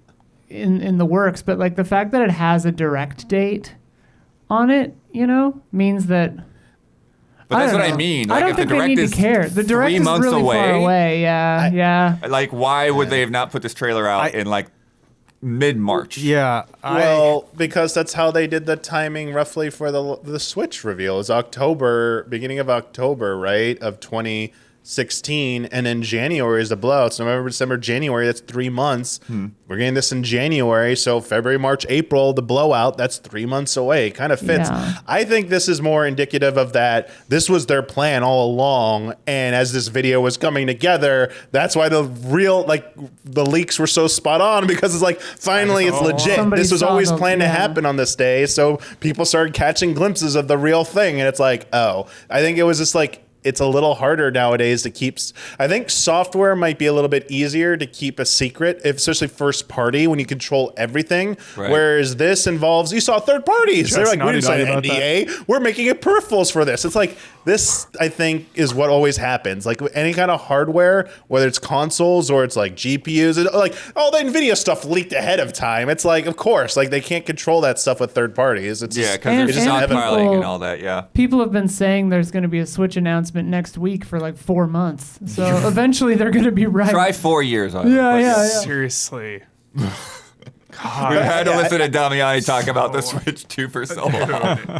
in the works, but like the fact that it has a direct date on it, means that. But that's what I mean. Like, I don't if think the they direct need is to care. The direct 3 is months really far away. Yeah. Like, why would they have not put this trailer out in like mid-March? Yeah. Because that's how they did the timing roughly for the Switch reveal. It was beginning of October, right, of 2016, and then January is the blowout. So November, December, January, that's 3 months. We're getting this in January, so February, March, April, the blowout, that's 3 months away. It kind of fits. Yeah. I think this is more indicative of that this was their plan all along, and as this video was coming together, that's why the leaks were so spot on, because it's like, finally it's legit. Somebody This was saw always the- planned to yeah. happen on this day, so people started catching glimpses of the real thing, and it's like, oh. I think it was just like, it's a little harder nowadays to keep. I think software might be a little bit easier to keep a secret, especially first party when you control everything. Right. Whereas this involves, you saw third parties. They're like, we didn't sign an NDA. We're making it peripherals for this. It's like, this, I think, is what always happens. Like any kind of hardware, whether it's consoles or it's like GPUs, like all the NVIDIA stuff leaked ahead of time. It's like, of course, like they can't control that stuff with third parties. It's Yeah, just, because there's And stockpiling people- and all that. Yeah. People have been saying there's going to be a Switch announcement next week for like 4 months. So eventually they're going to be right. Try 4 years on it. Yeah. Seriously. We've had to listen to Damiani talk about the Switch 2 for so long.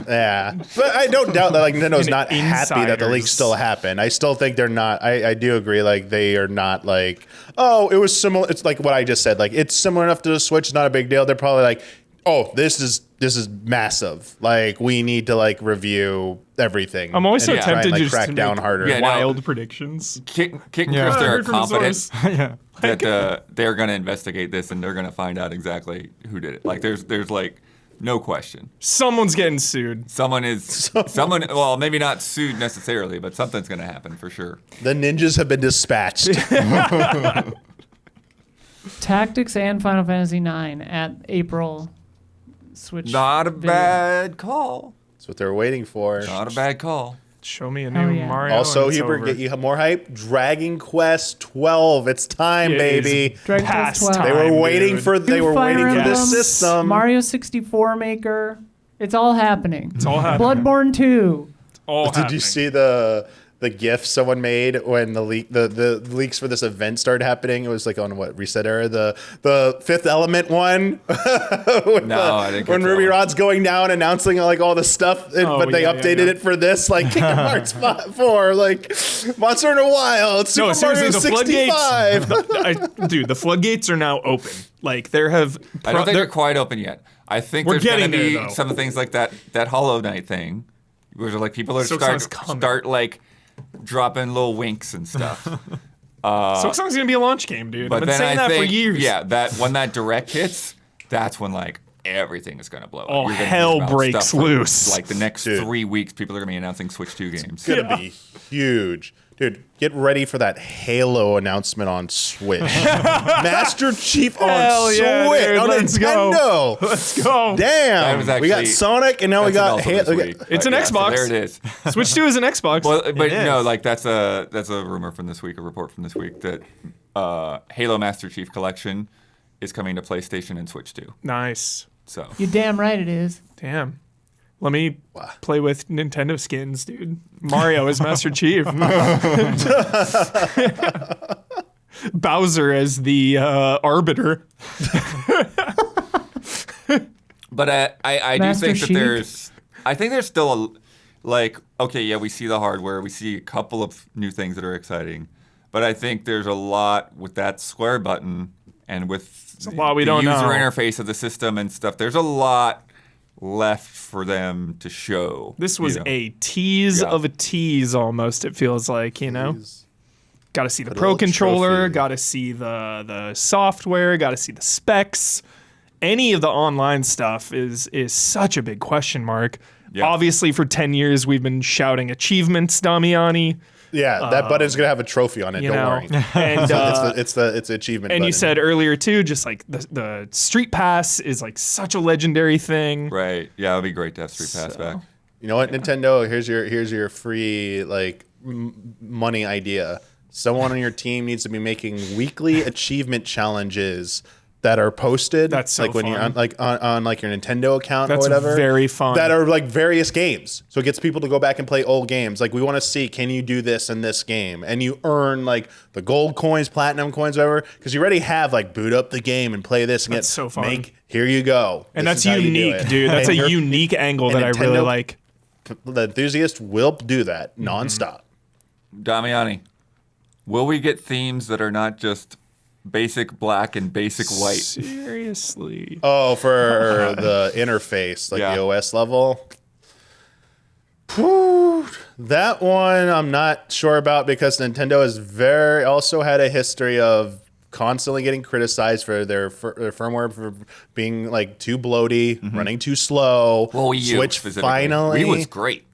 Yeah, but I don't doubt that like Nintendo's not happy that the leaks Insiders. still happen. I still think they're not. I do agree. Like they are not like, oh, it was similar. It's like what I just said. Like it's similar enough to the Switch. Not a big deal. They're probably like, oh, this is massive. Like we need to like review everything. I'm always so and try tempted and, like, just crack to down make harder. Yeah, no. wild predictions. Kit and Yeah. Krista I are heard from the confident source. Yeah. that they're going to investigate this and they're going to find out exactly who did it. Like there's like no question. Someone's getting sued. Someone, well, maybe not sued necessarily, but something's going to happen for sure. The ninjas have been dispatched. Tactics and Final Fantasy IX at April Switch. Not a video. bad call. That's what they're waiting for. Not a bad call. Show me a Hell new yeah. Mario. Also, and it's Hubert, over. get you more hype. Dragon Quest 12. It's time, It is baby. Dragon past Quest 12. They time, were waiting dude. for Fire this Emblem, system. Mario 64 Maker. It's all happening. It's all happening. Bloodborne 2. All Did happening. you see the GIF someone made when the leaks for this event started happening? It was like on what, Reset Era, the Fifth Element one. No, I didn't. When catch that Ruby one. Rod's going down announcing like all the stuff, but they updated it for this, like Kingdom Hearts 4, like Monster in a Wild, Super No, seriously, Mario the 65. floodgates. Dude, the floodgates are now open. Like there have. I don't think they're- they're quite open yet. I think We're there's going to getting be there, though. some things like that Hollow Knight thing, where like people are Silksong's coming. start like dropping little winks and stuff. Silksong's gonna be a launch game, dude. I've But been then saying I that think, for years. yeah, that when that direct hits, that's when like everything is gonna blow up. All You're gonna hell hear about breaks stuff for, loose. Like the next Dude. 3 weeks, people are gonna be announcing Switch 2 games. It's gonna be huge. Dude, get ready for that Halo announcement on Switch. Master Chief on Hell yeah, Switch. dude, On let's go. Nintendo. Let's go. That was Damn. We got actually- Sonic and now we That's got also Halo. this week. It's an Yeah, so Xbox. there it is. Switch 2 is an Xbox. Well, but It no, is. like that's a rumor from this week, a report from this week that Halo Master Chief Collection is coming to PlayStation and Switch 2. Nice. So You damn right it is. Damn. Let me play with Nintendo skins, dude. Mario as Master Chief. Bowser as the arbiter. But I do Master think that Chief. I think there's still a, like, okay, yeah, we see the hardware, we see a couple of new things that are exciting, but I think there's a lot with that square button and with a lot we the don't user know. interface of the system and stuff. There's a lot left for them to show. This was you know? a tease Yeah. of a tease almost, it feels like, you know? Got to see the Put a Pro little controller, trophy. got to see the software, got to see the specs. Any of the online stuff is such a big question mark. Yeah. Obviously, for 10 years, we've been shouting achievements, Damiani. Yeah, that button's gonna have a trophy on it. You Don't know, worry. and It's the achievement. and you button. said earlier too, just like the Street Pass is like such a legendary thing. Right. Yeah, it'd be great to have Street Pass back. You know what, Nintendo? Here's your free like money idea. Someone on your team needs to be making weekly achievement challenges that are posted. That's so like when you're fun. on like your Nintendo account That's or whatever. very fun. That are like various games. So it gets people to go back and play old games. Like we want to see, can you do this in this game? And you earn like the gold coins, platinum coins, whatever. Because you already have like boot up the game and play this and That's so fun. Here you go. And This that's is how you do unique, it. dude. That's And a you're- unique angle and that I really Nintendo- like. The enthusiast will do that Mm-hmm. nonstop. Damiani, will we get themes that are not just basic black and basic white? Seriously. Oh, for the interface, like Yeah. the OS level. Whew. That one I'm not sure about because Nintendo has also had a history of constantly getting criticized for their firmware for being like too bloaty, running too slow. Well, Wii U Switch specifically. finally. Wii was great.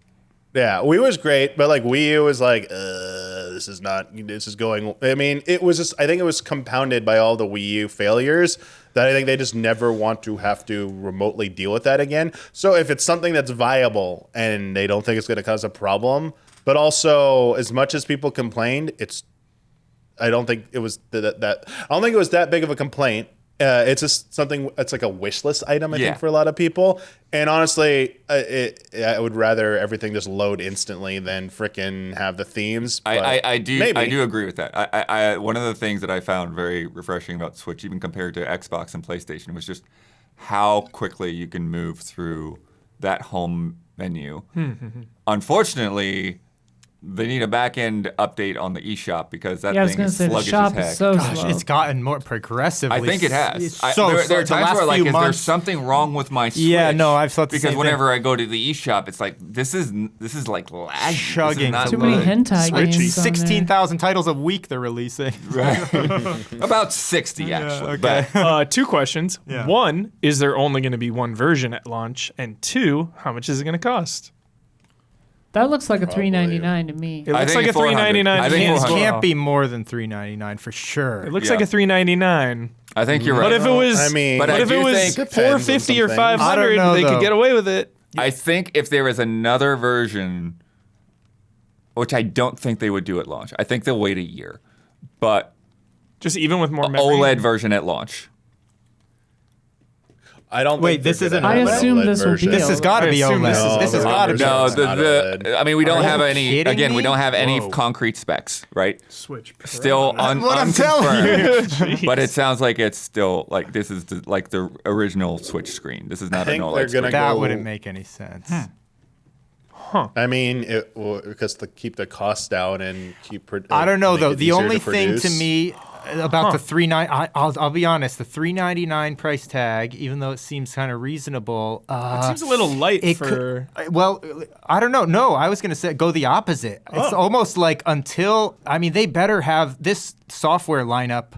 Yeah, Wii was great, but like Wii U was like, this is going. I mean, it was just, I think it was compounded by all the Wii U failures that I think they just never want to have to remotely deal with that again. So if it's something that's viable and they don't think it's going to cause a problem, but also as much as people complained, I don't think it was I don't think it was that big of a complaint. It's just something. It's like a wish list item, I Yeah. think, for a lot of people. And honestly, I would rather everything just load instantly than frickin' have the themes. but I do maybe. agree with that. I one of the things that I found very refreshing about Switch, even compared to Xbox and PlayStation, was just how quickly you can move through that home menu. Unfortunately, they need a back-end update on the eShop because that Yeah, I was thing gonna is say the sluggish shop as heck. is so Gosh, slow. it's gotten more progressively. I think it has. It's There so are slow. The times last where like, few is there months- something wrong with my Switch? Yeah, no, I've thought the because same whenever thing. I go to the eShop, it's like this is like laggy. Chugging This is not Too many good. hentai Switchy. games on there. 16,000 titles a week they're releasing. About 60 actually. okay. But 2 questions. Yeah. 1, is there only going to be one version at launch? And 2, how much is it going to cost? That looks like a $3.99 to me. It looks think like a $3.99. I think to me as 400. well. Can't be more than $3.99 for sure. It looks Yeah. like a $3.99. I think you're right. But if it was, I mean, But I if it do was think- Depends on $4.50 or some things. I don't $500, know, they though. could get away with it. I think if there is another version which I don't think they would do at launch. I think they'll wait a year, but Just even with more memory. OLED version at launch. I don't. Wait, think this they're isn't gonna I have an assume OLED this will be version. This has got to I be assume OLED. This has got to be. No, It's not OLED. I mean, we don't have you any. kidding Again, we me? don't have any Whoa. concrete specs, right? Switch Pro. Still what I'm telling unconfirmed. But it sounds like it's still like this is like the original Switch screen. This is not an think OLED they're screen. gonna That go- wouldn't make any sense. I mean, because to keep the cost down and keep. I don't know make though. it The easier only to thing to produce. me about the I'll be honest. The $399 price tag, even though it seems kind of reasonable, It seems a little light it for. well, I don't know. No, I was gonna say go the opposite. It's almost like they better have this software lineup.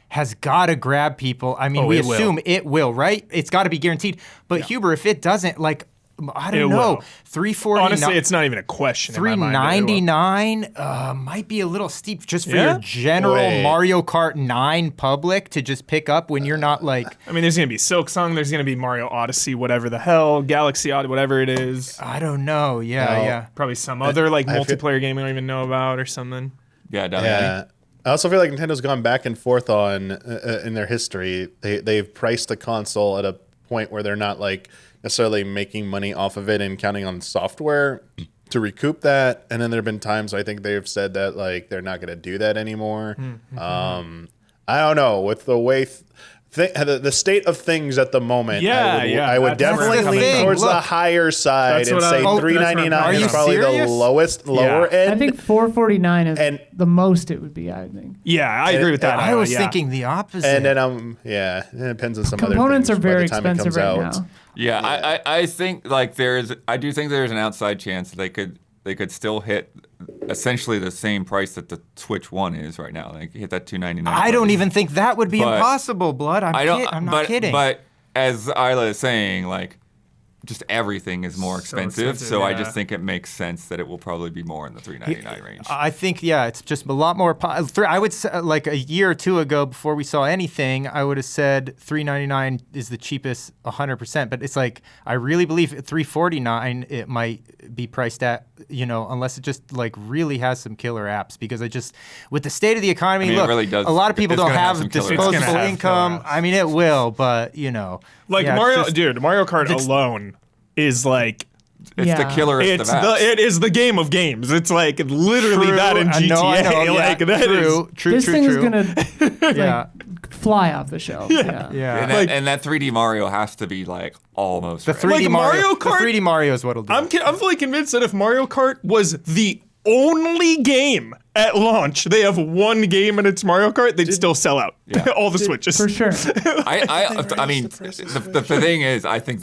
Has got to grab people. I mean, we it will. assume it will, right? It's got to be guaranteed. But Huber, if it doesn't, like, I don't It know, will. $349. Honestly, it's not even a question. in my mind that it will. $399 might be a little steep just for Yeah? your general Wait. Mario Kart 9 public to just pick up when you're not like, I mean, there's gonna be Silksong. There's gonna be Mario Odyssey, whatever the hell, Galaxy Odyssey, whatever it is. I don't know. Yeah, No. yeah. Probably some other like I feel- multiplayer game we don't even know about or something. Yeah, Yeah. I also feel like Nintendo's gone back and forth on in their history. They've priced the console at a point where they're not like necessarily making money off of it and counting on software to recoup that. And then there have been times I think they've said that like they're not going to do that anymore. I don't know with the way. The state of things at the moment, Yeah, I would that's where definitely it's coming lean from. towards the Look, higher side that's and what say I'm- $399 Are is you probably serious? the lower end. I think $449 is And- the most it would be. I think Yeah, I agree with that. I was yeah. thinking the opposite. And then it depends on some components other are things by very the time it expensive comes right out. now. Yeah, I think like I do think there's an outside chance they could still hit essentially the same price that the Switch One is right now. Like hit that $299. I don't even think that would be But- impossible, Blood. I'm not but, kidding. But as Isla is saying, like just everything is more So expensive. expensive, So I yeah. just think it makes sense that it will probably be more in the $399 range. I think, yeah, it's just a lot more. I would say, like a year or two ago, before we saw anything, I would have said $399 is the cheapest 100%. But it's like, I really believe at $349 it might be priced at, unless it just like really has some killer apps. Because with the state of the economy, I mean, it look, really does- a lot of people it's don't gonna have have some killer apps. It's disposable gonna have income. killer apps. I mean, it will, but Like yeah, Mario, it's just- dude, Mario Kart alone is like It's the Yeah. killerest of apps. it is the game of games. It's like literally True. that in I GTA. know, yeah, Like that is. true, This thing is true. gonna Yeah, fly off the shelf. Yeah. yeah. And that 3D Mario has to be like almost The right. 3D Like Mario, Mario Kart- the 3D Mario is what'll do. I'm fully convinced that if Mario Kart was the only game at launch, they have one game and it's Mario Kart, they'd still sell out all the Switches. For sure. I mean, the thing is, I think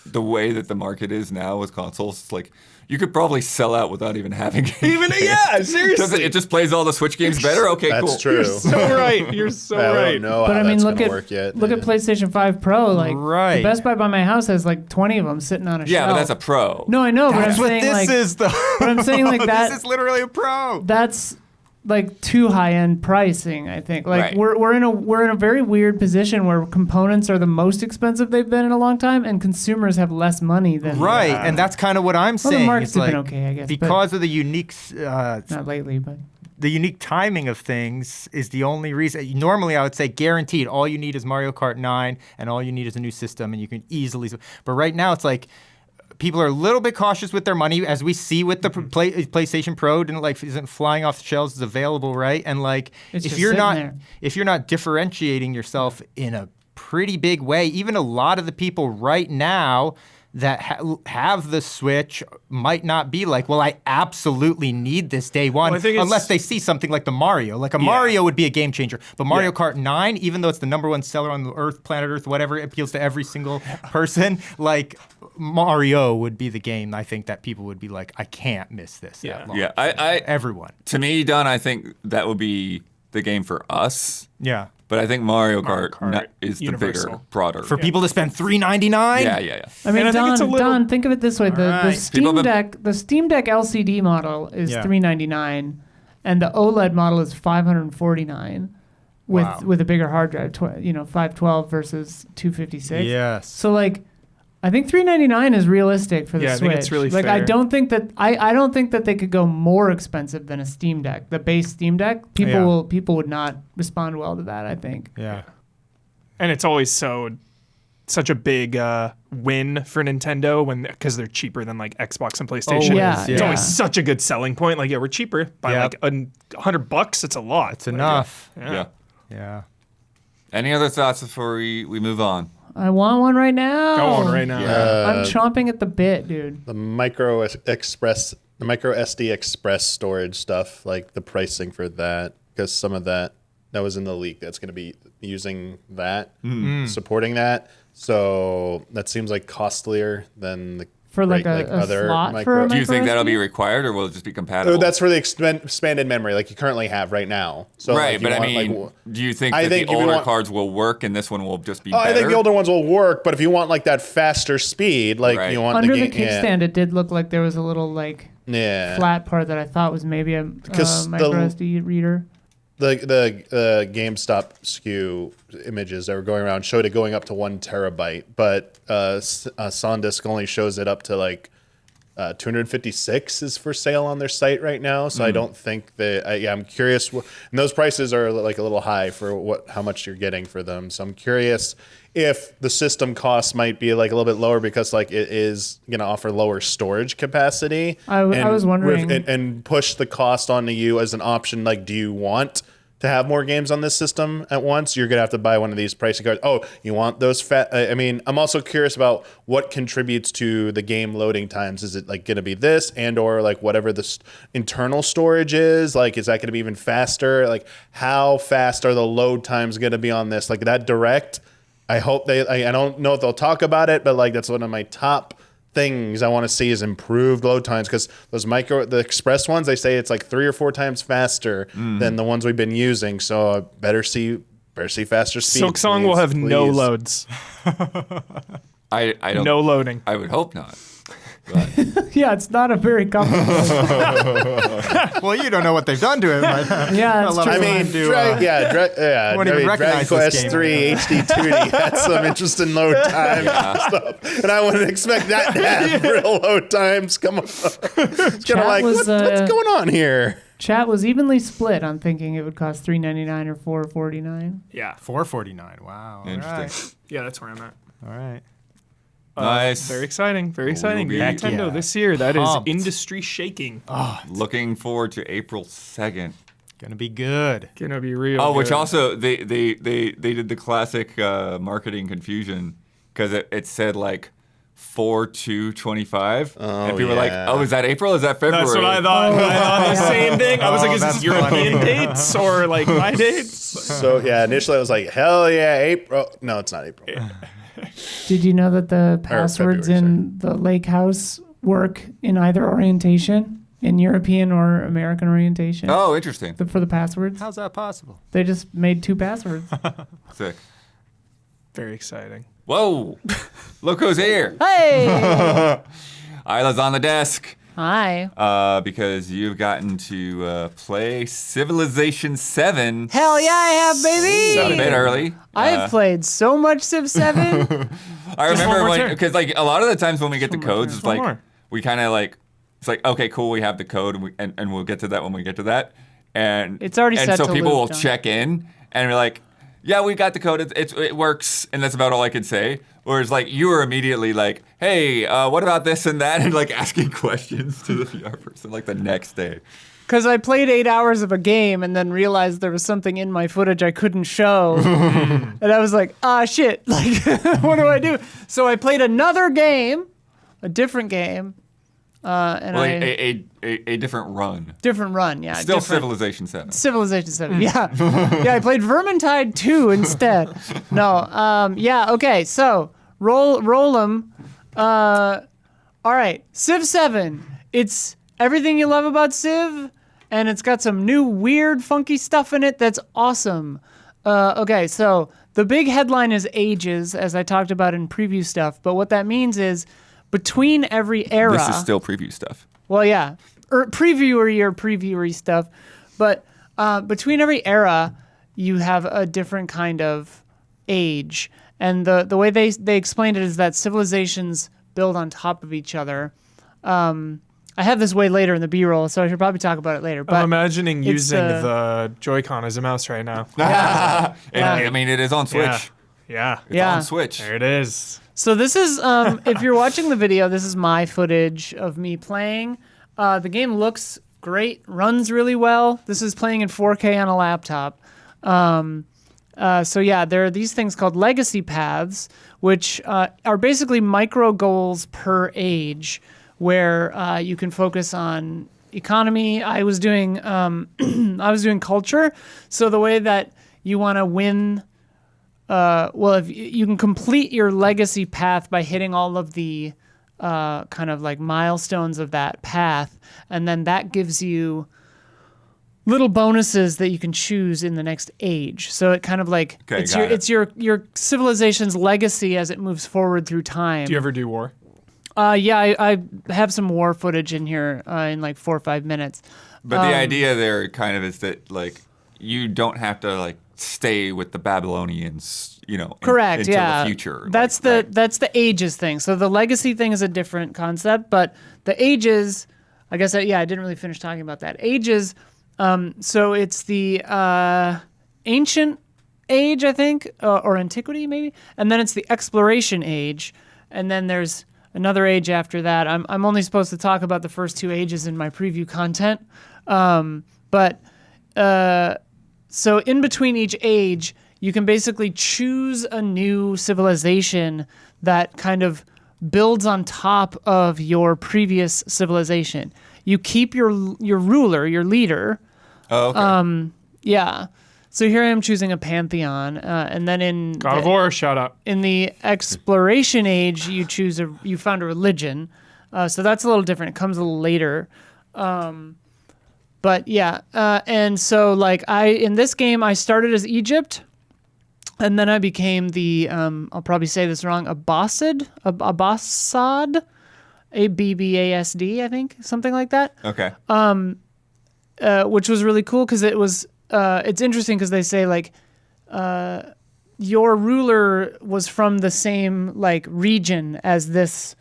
the way that the market is now with consoles, it's like you could probably sell out without even having games. Seriously. It just plays all the Switch games better? Okay, That's cool. true. So right. You're so I right. don't know But how I mean, that's look gonna at work yet. look at PlayStation 5 Pro. Like Right. the Best Buy by my house has like 20 of them sitting on a Yeah, shelf. but that's a pro. No, I know, but That's I'm what saying this like is, though. but I'm saying, like, that- This is literally a pro. that's like too high end pricing. I think like Right. we're in a very weird position where components are the most expensive they've been in a long time, and consumers have less money than Right, and that's kind of what I'm Well, the saying. markets It's have been like, okay, I guess, but- because of the unique, not lately, but the unique timing of things is the only reason. Normally, I would say guaranteed. All you need is Mario Kart 9, and all you need is a new system, and you can easily. But right now, it's like people are a little bit cautious with their money, as we see with the PlayStation Pro. Didn't like isn't flying off the shelves, is available, right? And like It's if just you're sitting not there. if you're not differentiating yourself in a pretty big way, even a lot of the people right now that have the Switch might not be like, well, I absolutely need this day one, Well, I think it's- unless they see something like the Mario. Like a Mario would be a game changer. But Mario Kart 9, even though it's the #1 seller on the Earth, planet Earth, whatever, it appeals to every single person, like Mario would be the game, I think, that people would be like, I can't miss this that long. Yeah, Everyone. to me, Don, I think that would be the game for us. Yeah. But I think Mario Mario Kart Kart is the Universal. bigger, broader. For people to spend $3.99? yeah. I mean, And I think it's a little- Don, think of it this way: the right. Steam Deck, the Steam Deck LCD model is Yeah. $399, and the OLED model is $549, with Wow. with a bigger hard drive, 512 versus 256. Yes. So like, I think $399 is realistic for the Yeah, I Switch. think it's really like fair. I don't think that they could go more expensive than a Steam Deck. The base Steam Deck, people would not respond well to that, I think. Yeah. And it's always such a big win for Nintendo because they're cheaper than like Xbox and PlayStation. Yeah, It's yeah. always such a good selling point. Like, yeah, we're cheaper by Yep. like $100. It's a lot. It's enough. Yeah. Yeah. Any other thoughts before we move on? I want one right now. Go on right now. I'm chomping at the bit, dude. The micro SD Express storage stuff, like the pricing for that, because some of that was in the leak. That's going to be using that, supporting that. So that seems like costlier than the For like a other slot micro. for a Do you think micro that'll SD? be required, or will it just be compatible? That's for the expanded memory, like you currently have right now. So like, right, you but I want, mean, like, do you think I that think the if you older want- cards will work and this one will just be Oh, better? I think the older ones will work, but if you want like that faster speed, like Right. you want Under the game- kickstand, it did look like there was a little like yeah. flat part that I thought was maybe a Because micro the- SD reader. The GameStop SKU images that were going around showed it going up to 1 terabyte, but SanDisk only shows it up to like 256 is for sale on their site right now. So I don't think that. I'm curious. And those prices are like a little high for how much you're getting for them. So I'm curious if the system cost might be like a little bit lower because like it is going to offer lower storage capacity. I was wondering. And push the cost onto you as an option. Like, do you want to have more games on this system at once? You're going to have to buy one of these pricey cards. Oh, you want those fat? I mean, I'm also curious about what contributes to the game loading times. Is it like going to be this and or like whatever the internal storage is? Like, is that going to be even faster? Like, how fast are the load times going to be on this? Like that direct? I hope I don't know if they'll talk about it, but like that's one of my top things I want to see is improved load times because the express ones, they say it's like 3 or 4 times faster than the ones we've been using. So I better see faster speed. Silksong will have no please. loads. I don't. No loading. I would hope not. But Yeah, it's not a very complicated. Well, you don't know what they've done to it. But Yeah, it's a lot of true. I mean, time to, Dragon won't even Quest recognize this game. 3 HD 2D had some interesting load time stuff, and I wouldn't expect that to have real load times. Come on, it's kind of Chat like was, what's going on here? Chat was evenly split on thinking it would cost $399 or $449. Yeah. $449. Wow. All Interesting. right. Yeah, that's where I'm at. All right. Nice. Very exciting. Very exciting. be- New Heck Nintendo yeah. this year. That is Pumped. industry shaking. Looking forward to April 2nd. Gonna be good. Gonna be real. Oh, which good. also they did the classic marketing confusion because it said like 4/2/25, and people were like, yeah. "Oh, is that April? Is that February?" That's what I thought. I thought the same thing. I was Oh, like, is that's this European funny. dates or like my dates? So yeah, initially I was like, hell yeah, April. No, it's not April. Did you know that the passwords February, in the lake house work in either orientation, in European or American orientation? Oh, interesting. For the passwords? How's that possible? They just made 2 passwords. Sick. Very exciting. Whoa! Look who's here. Hey! Isla's on the desk Hi. because you've gotten to play Civilization VII. Hell yeah, I have, baby! A bit early. I've played so much Civ 7. I one remember more when, turn. because like a lot of the times when we get the codes, it's One like more. we kind of like it's like okay, cool, we have the code, and we'll get to that when we get to that. And It's already and set so to people loop, will John. check in and we're like, yeah, we got the code, it works, and that's about all I can say. Whereas like you were immediately like, hey, what about this and that, and like asking questions to the VR person like the next day. Because I played 8 hours of a game and then realized there was something in my footage I couldn't show. And I was like, shit. Like, what do I do? So I played another game, a different game. And Well, I a different run. different run, yeah. Still different. Civilization 7. Civilization 7, yeah. Yeah, I played Vermintide 2 instead. No, yeah, okay, so roll them. All right, Civ 7. It's everything you love about Civ, and it's got some new weird, funky stuff in it that's awesome. Okay, so the big headline is ages, as I talked about in preview stuff, but what that means is between every era... This is still preview stuff. Well, yeah, previewery stuff, but between every era, you have a different kind of age. And the way they explained it is that civilizations build on top of each other. I have this way later in the B-roll, so I should probably talk about it later. But I'm imagining it's, using the Joy-Con as a mouse right now. I mean, it is on Switch. Yeah. It's on Switch. There it is. So this is, if you're watching the video, this is my footage of me playing. The game looks great, runs really well. This is playing in 4K on a laptop. So yeah, there are these things called legacy paths, which are basically micro goals per age, where you can focus on economy. I was doing culture. So the way that you want to win, if you can complete your legacy path by hitting all of the kind of like milestones of that path, and then that gives you little bonuses that you can choose in the next age. So it kind of like it's your civilization's legacy as it moves forward through time. Do you ever do war? Yeah, I have some war footage in here in like 4 or 5 minutes. But the idea there kind of is that like you don't have to like stay with the Babylonians, Correct. until Yeah. the future. That's that's the ages thing. So the legacy thing is a different concept, but the ages, I guess, I didn't really finish talking about that. Ages. So it's the ancient age, I think, or antiquity maybe, and then it's the exploration age, and then there's another age after that. I'm only supposed to talk about the first 2 ages in my preview content, so in between each age, you can basically choose a new civilization that kind of builds on top of your previous civilization. You keep your ruler, your leader. Oh, okay. Yeah. So here I am choosing a pantheon, and then in God of War, shout out. in the exploration age, you found a religion. So that's a little different. It comes a little later. But yeah, and so like in this game, I started as Egypt, and then I became the I'll probably say this wrong, Abbasid, Abbasd, I think, something like that. Okay. Which was really cool because it's interesting because they say like your ruler was from the same like region as this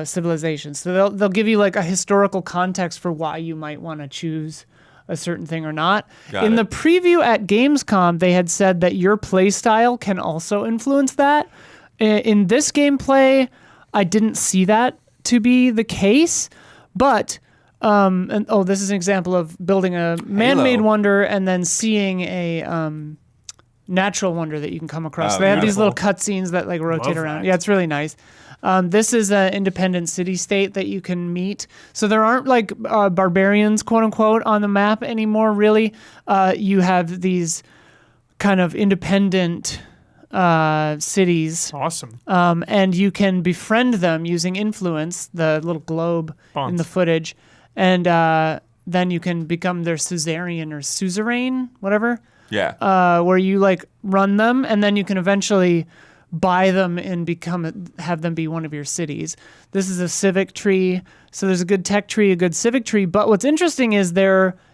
civilization, so they'll give you like a historical context for why you might want to choose a certain thing or not. In the preview at Gamescom, they had said that your play style can also influence that. In this gameplay, I didn't see that to be the case, but this is an example of building a man-made wonder and then seeing a natural wonder that you can come across. They have these little cutscenes that like rotate around. That. Yeah, it's really nice. This is an independent city-state that you can meet. So there aren't like barbarians, quote-unquote, on the map anymore, really. You have these kind of independent cities. Awesome. And you can befriend them using influence, the little globe in the footage. And then you can become their suzerain or suzerain, whatever. Yeah. Where you like run them, and then you can eventually buy them and have them be one of your cities. This is a civic tree. So there's a good tech tree, a good civic tree. But what's interesting is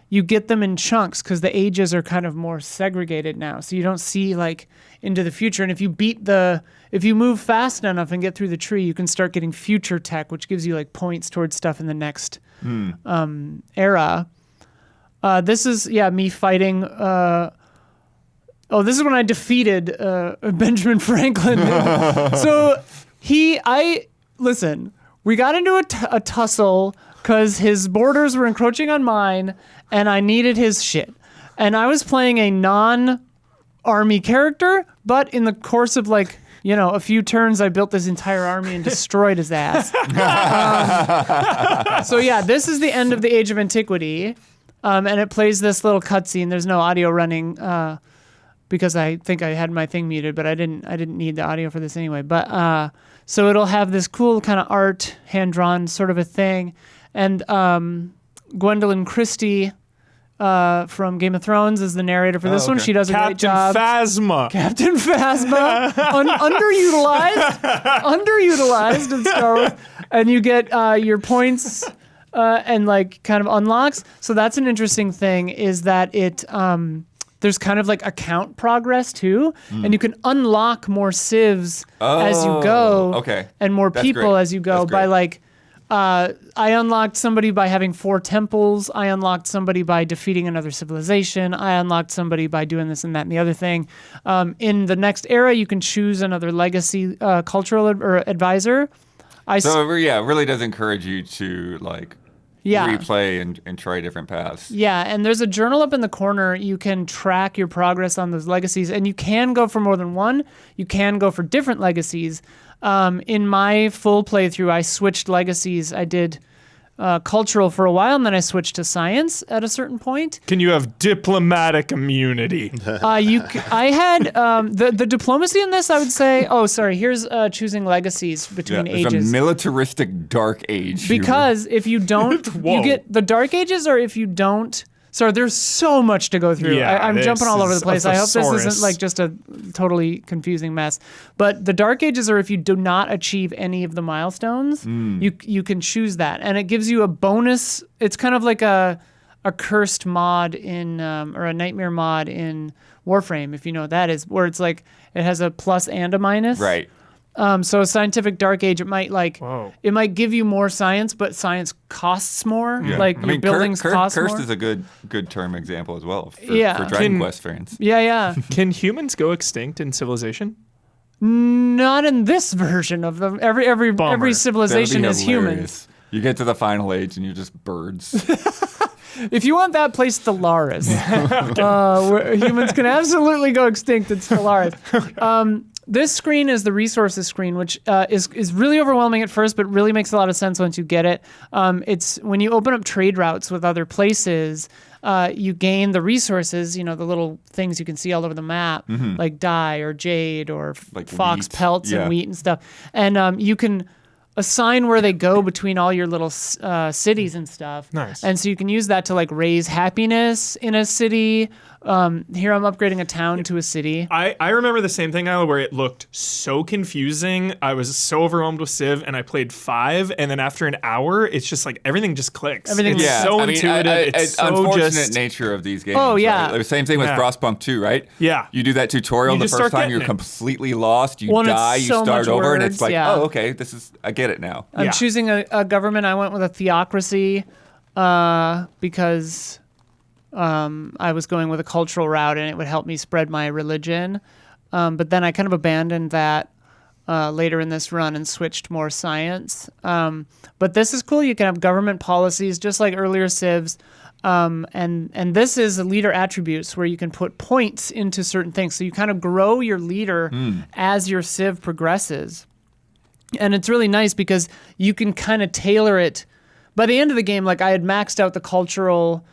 you get them in chunks because the ages are kind of more segregated now. So you don't see like into the future. And if you move fast enough and get through the tree, you can start getting future tech, which gives you like points towards stuff in the next era. This is me fighting. This is when I defeated Benjamin Franklin. So listen, we got into a tussle because his borders were encroaching on mine, and I needed his shit. And I was playing a non-army character, but in the course of like, a few turns, I built this entire army and destroyed his ass. So yeah, this is the end of the Age of Antiquity, and it plays this little cutscene. There's no audio running because I think I had my thing muted, but I didn't need the audio for this anyway. But so it'll have this cool kind of art, hand-drawn sort of a thing, and Gwendolyn Christie from Game of Thrones is the narrator for this one. She does a great job. Captain Phasma, underutilized in Star Wars, and you get your points and like kind of unlocks. So that's an interesting thing, is that it there's kind of like account progress too, and you can unlock more civs as you go, okay. and more That's people great. as you go That's by great. like. I unlocked somebody by having 4 temples. I unlocked somebody by defeating another civilization. I unlocked somebody by doing this and that and the other thing. In the next era, you can choose another legacy cultural or advisor. So it really does encourage you to like replay and try different paths. Yeah, and there's a journal up in the corner. You can track your progress on those legacies, and you can go for more than one. You can go for different legacies. In my full playthrough, I switched legacies. I did cultural for a while, and then I switched to science at a certain point. Can you have diplomatic immunity? I had the diplomacy in this. I would say. Oh, sorry. Here's choosing legacies between It's ages. a militaristic dark age. Because if you don't, you get the dark ages, or if you don't. Sorry, there's so much to go through. Yeah, I'm this jumping all over is the place. a I hope this thesaurus. isn't like just a totally confusing mess. But the dark ages are if you do not achieve any of the milestones, you can choose that, and it gives you a bonus. It's kind of like a cursed mod in or a nightmare mod in Warframe, if you know what that is, where it's like it has a plus and a minus. Right. So a scientific dark age, it might it might give you more science, but science costs more. Yeah. Like your buildings cost cursed more. is a good term example as well for Yeah. Dragon Quest fans. Yeah. Can humans go extinct in Civilization? Not in this version of them. Every Bummer. civilization That'd is be humans. hilarious. You get to the final age and you're just birds. If you want that, place Stellaris. Where humans can absolutely go extinct in Stellaris. This screen is the resources screen, which is really overwhelming at first, but really makes a lot of sense once you get it. It's when you open up trade routes with other places, you gain the resources, the little things you can see all over the map, like dye or jade or Like fox wheat. pelts Yeah. and wheat and stuff. And you can assign where they go between all your little cities and stuff. Nice. And so you can use that to like raise happiness in a city. Here I'm upgrading a town to a city. I remember the same thing, Isla, where it looked so confusing. I was so overwhelmed with Civ, and I played 5, and then after an hour, it's just like everything just clicks. Everything it's Yeah. so intuitive. It's so unfortunate just nature of these games. Oh, yeah. Right? The same thing with Yeah. Frostpunk 2, right? Yeah. You do that tutorial You the just first start time, getting you're it. completely lost. You Well, and it's die, you so start much over, and words, it's like, yeah. oh, okay, I get it now. I'm Yeah. choosing a government. I went with a theocracy because I was going with a cultural route and it would help me spread my religion. But then I kind of abandoned that later in this run and switched more science. But this is cool. You can have government policies just like earlier civs. And this is leader attributes where you can put points into certain things. So you kind of grow your leader as your civ progresses. And it's really nice because you can kind of tailor it. By the end of the game, like I had maxed out the cultural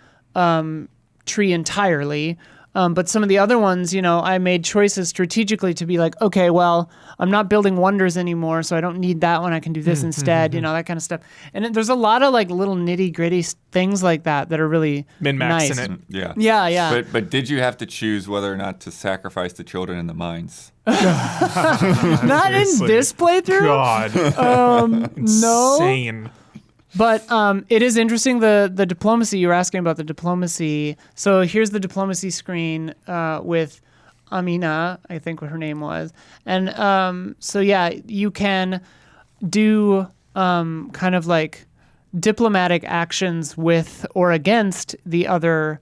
tree entirely. But some of the other ones, I made choices strategically to be like, okay, well, I'm not building wonders anymore, so I don't need that one. I can do this instead, that kind of stuff. And there's a lot of like little nitty gritty things like that are really min-max nice. in it. Yeah. Yeah. But did you have to choose whether or not to sacrifice the children in the mines? Not in Seriously. this playthrough. God. No. Insane. But it is interesting, the diplomacy. You were asking about the diplomacy. So here's the diplomacy screen with Amina, I think what her name was. And so, yeah, you can do kind of like diplomatic actions with or against the other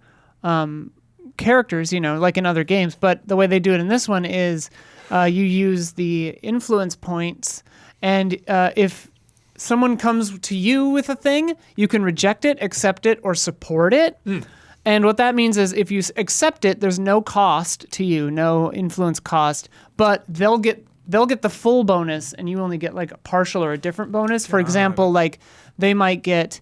characters, like in other games. But the way they do it in this one is you use the influence points. And if someone comes to you with a thing, you can reject it, accept it, or support it. And what that means is if you accept it, there's no cost to you, no influence cost, but they'll get the full bonus and you only get like a partial or a different bonus. For example, like they might get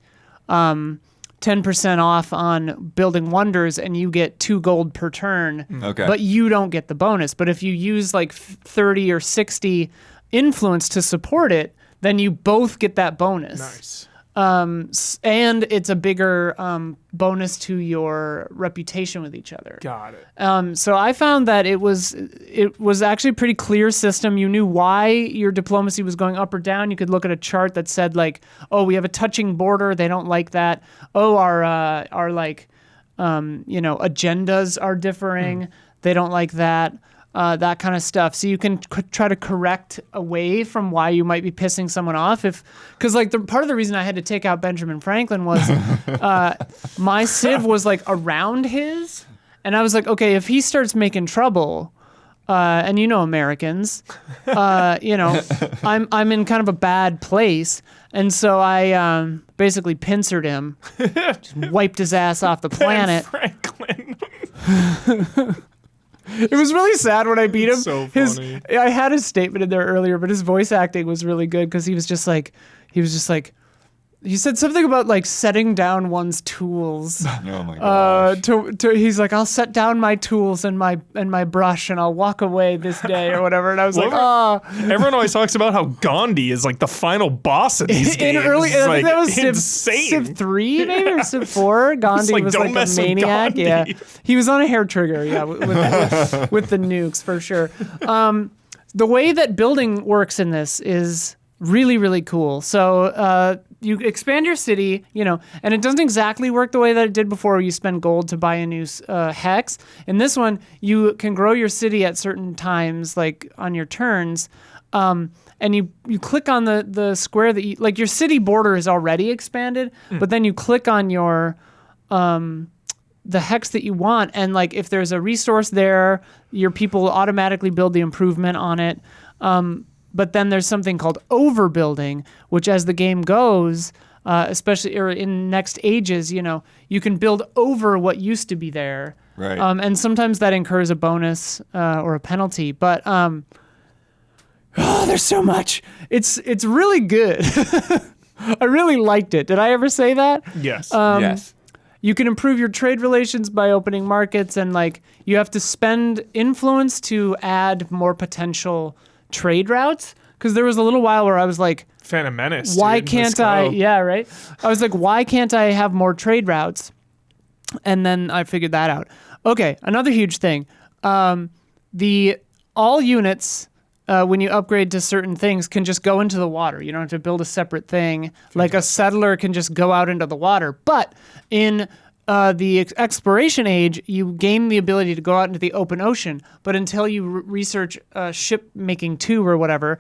10% off on building wonders and you get 2 gold per turn, Okay. but you don't get the bonus. But if you use like 30 or 60 influence to support it, then you both get that bonus. Nice. And it's a bigger bonus to your reputation with each other. Got it. So I found that it was actually a pretty clear system. You knew why your diplomacy was going up or down. You could look at a chart that said like, oh, we have a touching border. They don't like that. Oh, our like agendas are differing. They don't like that. That kind of stuff. So you can try to correct away from why you might be pissing someone off. Because like part of the reason I had to take out Benjamin Franklin was my Civ was like around his, and I was like, okay, if he starts making trouble, and Americans, I'm in kind of a bad place, and so I basically pincered him, just wiped his ass off the planet. Franklin. It was really sad when I beat him. So funny. I had his statement in there earlier, but his voice acting was really good because he said something about like setting down one's tools. Oh my gosh. He's like, I'll set down my tools and my brush and I'll walk away this day or whatever. And I was Everyone always talks about how Gandhi is like the final boss of these games. I think that was insane. Civ 3 maybe or Civ 4. Gandhi was don't like mess a with maniac. Gandhi. Yeah, he was on a hair trigger. Yeah, with the nukes for sure. The way that building works in this is really, really cool. So you expand your city, and it doesn't exactly work the way that it did before, where you spend gold to buy a new hex. In this one, you can grow your city at certain times, like on your turns, and you click on the square that like your city border is already expanded, but then you click on your the hex that you want, and like if there's a resource there, your people will automatically build the improvement on it. But then there's something called overbuilding, which as the game goes, especially in next ages, you can build over what used to be there. Right. And sometimes that incurs a bonus or a penalty. But there's so much. It's really good. I really liked it. Did I ever say that? Yes. Yes. You can improve your trade relations by opening markets, and like you have to spend influence to add more potential trade routes, because there was a little while where I was like, Phantom Menace. why dude, can't let's go. I? Yeah, right. I was like, why can't I have more trade routes? And then I figured that out. Okay, another huge thing. The all units, when you upgrade to certain things, can just go into the water. You don't have to build a separate thing. Like a settler can just go out into the water. But in the exploration age, you gain the ability to go out into the open ocean, but until you research ship making 2 or whatever,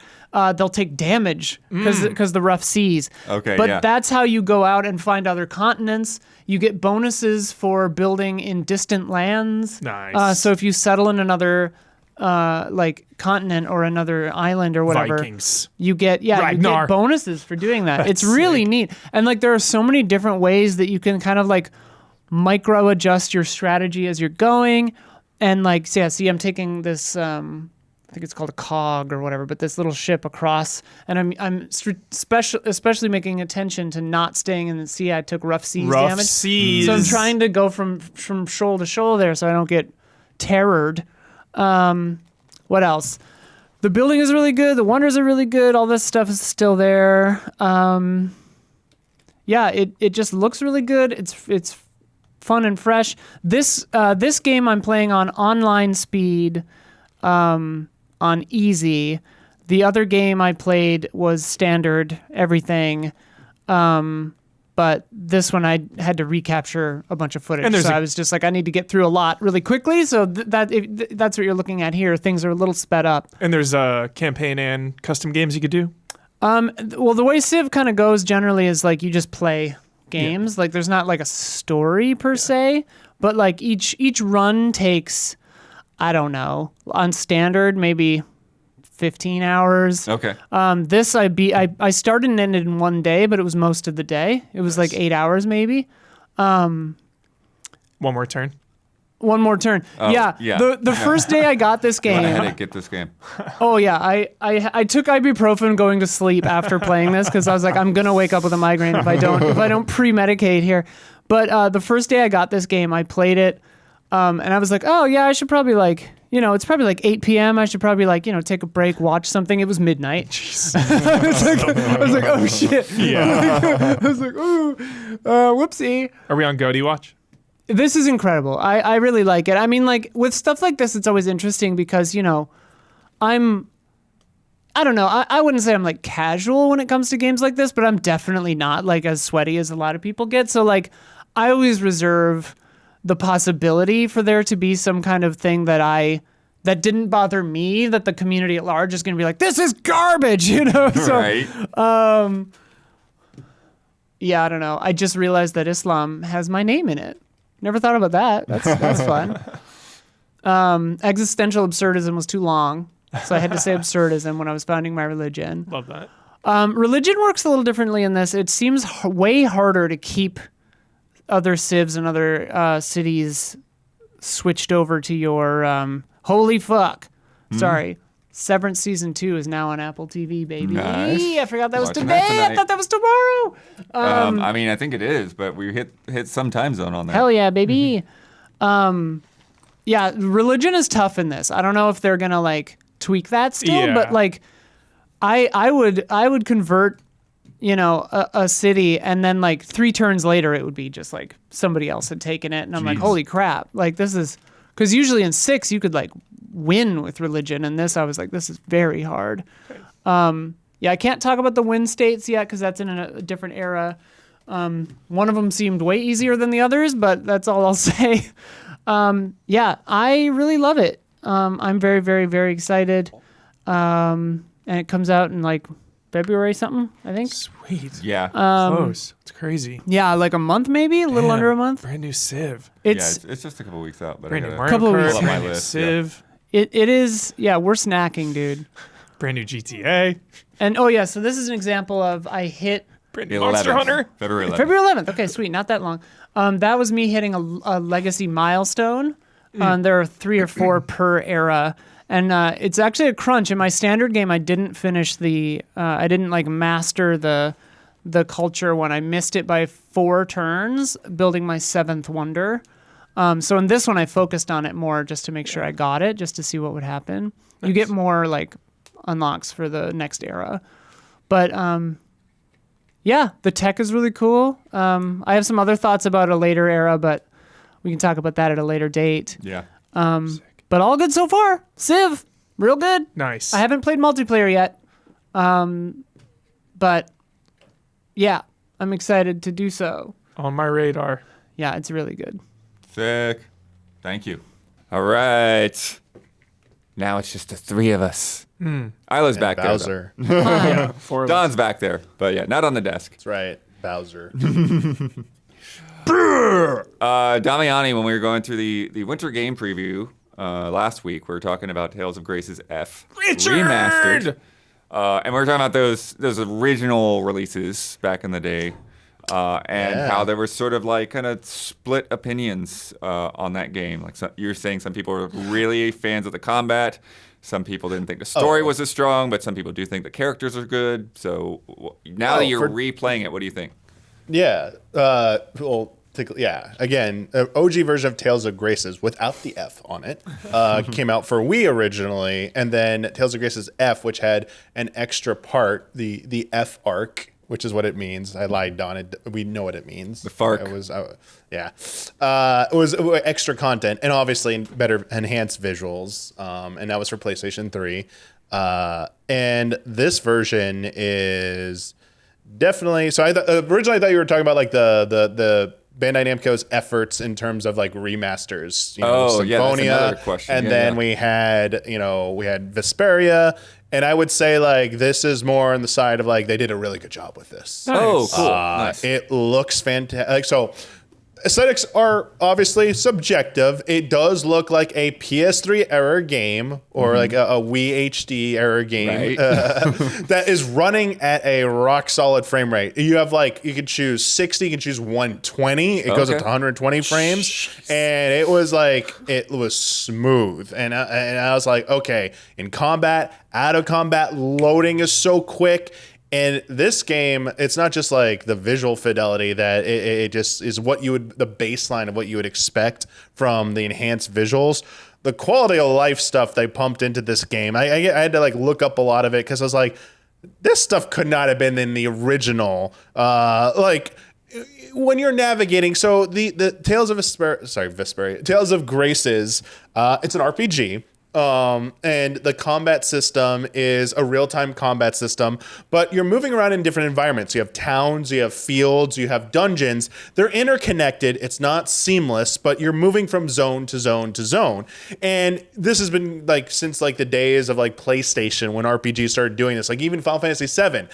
they'll take damage because the rough seas. Okay, but yeah. that's how you go out and find other continents. You get bonuses for building in distant lands. Nice. So if you settle in another like continent or another island or whatever, Vikings. you get Ragnar. bonuses for doing that. It's That's really sick. neat. And like there are so many different ways that you can kind of like micro adjust your strategy as you're going. And like, see, I'm taking this, I think it's called a cog or whatever, but this little ship across, and I'm especially making attention to not staying in the sea. I took rough seas damage. Seas. So I'm trying to go from shoal to shoal there so I don't get terrored. What else? The building is really good. The wonders are really good. All this stuff is still there. Yeah, it just looks really good. It's fun and fresh. This game I'm playing on online speed, on easy. The other game I played was standard everything. But this one I had to recapture a bunch of footage. And I was just like, I need to get through a lot really quickly. So that's what you're looking at here. Things are a little sped up. And there's campaign and custom games you could do. Well, the way Civ kind of goes generally is like you just play games. Like there's not like a story per se, but like each run takes, I don't know, on standard maybe 15 hours. Okay. This I started and ended in one day, but it was most of the day. It was like 8 hours maybe. One more turn. One more turn. Oh, yeah. yeah. The first day I got this I had game. to get this game. Oh yeah, I took ibuprofen going to sleep after playing this because I was like, I'm gonna wake up with a migraine if I don't pre-medicate here. But the first day I got this game, I played it, and I was like, oh yeah, I should probably like, it's probably like 8 p.m. I should probably like, take a break, watch something. It was midnight. I was like, oh shit. Yeah. I was like, ooh, whoopsie. Are we on Goaty Watch? This is incredible. I really like it. I mean, like, with stuff like this, it's always interesting because, I don't know. I wouldn't say I'm, like, casual when it comes to games like this, but I'm definitely not, like, as sweaty as a lot of people get. So, like, I always reserve the possibility for there to be some kind of thing that didn't bother me, that the community at large is going to be like, this is garbage, you know? So, Right. yeah, I don't know. I just realized that Islam has my name in it. Never thought about that. That's fun. Existential absurdism was too long, so I had to say absurdism when I was founding my religion. Love that. Religion works a little differently in this. It seems way harder to keep other civs and other cities switched over to your holy fuck. Sorry. Severance Season 2 is now on Apple TV, baby. Nice. I forgot that was Watching today. that tonight. I thought that was tomorrow. I mean, I think it is, but we hit some time zone on that. Hell yeah, baby. Yeah, religion is tough in this. I don't know if they're gonna like tweak that still, Yeah. but like I would convert, you know, a city, and then like 3 turns later it would be just like somebody else had taken it, and I'm like, Jeez. holy crap. Like this is, because usually in 6 you could like win with religion, and this I was like, this is very hard. Yeah, I can't talk about the win states yet because that's in a different era. One of them seemed way easier than the others, but that's all I'll say. Yeah, I really love it. I'm very, very, very excited. And it comes out in like February something, I think. Sweet. Yeah. Close. It's crazy. Yeah, like a month maybe, a little Damn, under a month. Brand new Civ. It's it's just a couple weeks out, but Brand I new gotta Mario Couple of Kart. weeks. Brand new List, yeah. Civ. it is, yeah, we're snacking, dude. Brand new GTA. And oh yeah, so this is an example of I hit Brand new Monster 11th, Hunter. February 11th. February 11th. Okay, sweet. Not that long. That was me hitting a legacy milestone. There are 3 or 4 per era. And it's actually a crunch. In my standard game, I didn't finish I didn't like master the culture one. I missed it by 4 turns, building my 7th wonder. So in this one, I focused on it more just to make sure I got it, just to see what would happen. Nice. You get more like unlocks for the next era. But yeah, the tech is really cool. I have some other thoughts about a later era, but we can talk about that at a later date. Yeah. But all good so far. Civ, real good. Nice. I haven't played multiplayer yet. But yeah, I'm excited to do so. On my radar. Yeah, it's really good. Sick. Thank you. All right. Now it's just the 3 of us. Isla's back Bowser. there. Yeah, 4 of us. Don's back there, but yeah, not on the desk. That's right. Bowser. Damiani, when we were going through the winter game preview last week, we were talking about Tales of Grace's F Remastered. And we were talking about those original releases back in the day. And how there were sort of like kind of split opinions on that game. Like you're saying some people were really fans of the combat. Some people didn't think the story was as strong, but some people do think the characters are good. So now that you're replaying it, what do you think? Yeah. Again, OG version of Tales of Grace's without the F on it came out for Wii originally, and then Tales of Grace's F, which had an extra part, the F arc, which is what it means. I lied, Don. We know what it means. The FARC. It was, it was extra content and obviously better enhanced visuals, and that was for PlayStation 3. And this version is definitely. So originally I thought you were talking about like the Bandai Namco's efforts in terms of like remasters. You know, Symphonia, that's another question. And then we had Vesperia. And I would say like this is more on the side of like they did a really good job with this. Nice. Oh, cool. Nice. It looks fantastic. So aesthetics are obviously subjective. It does look like a PS3 era game or like a Wii HD era game that is running at a rock solid frame rate. You have like, you can choose 60, you can choose 120. It goes up to 120 frames. And it was smooth. And I was like, okay, in combat, out of combat, loading is so quick. And this game, it's not just like the visual fidelity that it just is the baseline of what you would expect from the enhanced visuals. The quality of life stuff they pumped into this game, I had to like look up a lot of it because I was like, this stuff could not have been in the original. Like when you're navigating, so the Tales of Vesperia, Tales of Grace's, it's an RPG. And the combat system is a real-time combat system, but you're moving around in different environments. You have towns, you have fields, you have dungeons. They're interconnected. It's not seamless, but you're moving from zone to zone to zone. And this has been like since like the days of like PlayStation when RPGs started doing this. Like even Final Fantasy VII.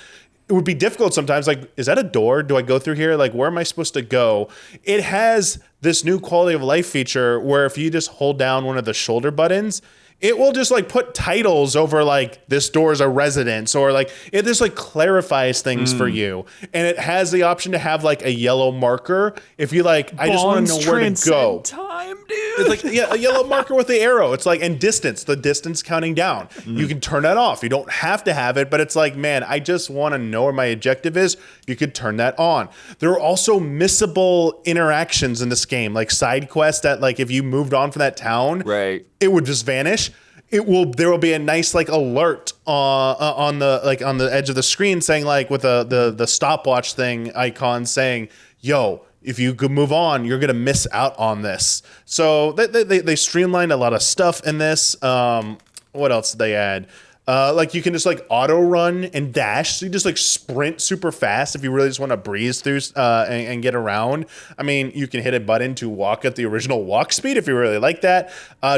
It would be difficult sometimes. Like, is that a door? Do I go through here? Like, where am I supposed to go? It has this new quality of life feature where if you just hold down one of the shoulder buttons, it will just like put titles over like this door is a residence, or like it just like clarifies things for you. And it has the option to have like a yellow marker if you like, I just want to know where to go. Time, dude. It's like, yeah, a yellow marker with the arrow. It's like, and distance, the distance counting down. You can turn that off. You don't have to have it, but it's like, man, I just want to know where my objective is. You could turn that on. There are also missable interactions in this game, like side quests that like if you moved on from that town, Right. it would just vanish. There will be a nice like alert on the edge of the screen saying like with the stopwatch thing icon saying, yo, if you could move on, you're gonna miss out on this. So they streamlined a lot of stuff in this. What else did they add? Like you can just like auto run and dash. So you just like sprint super fast if you really just want to breeze through and get around. I mean, you can hit a button to walk at the original walk speed if you really like that.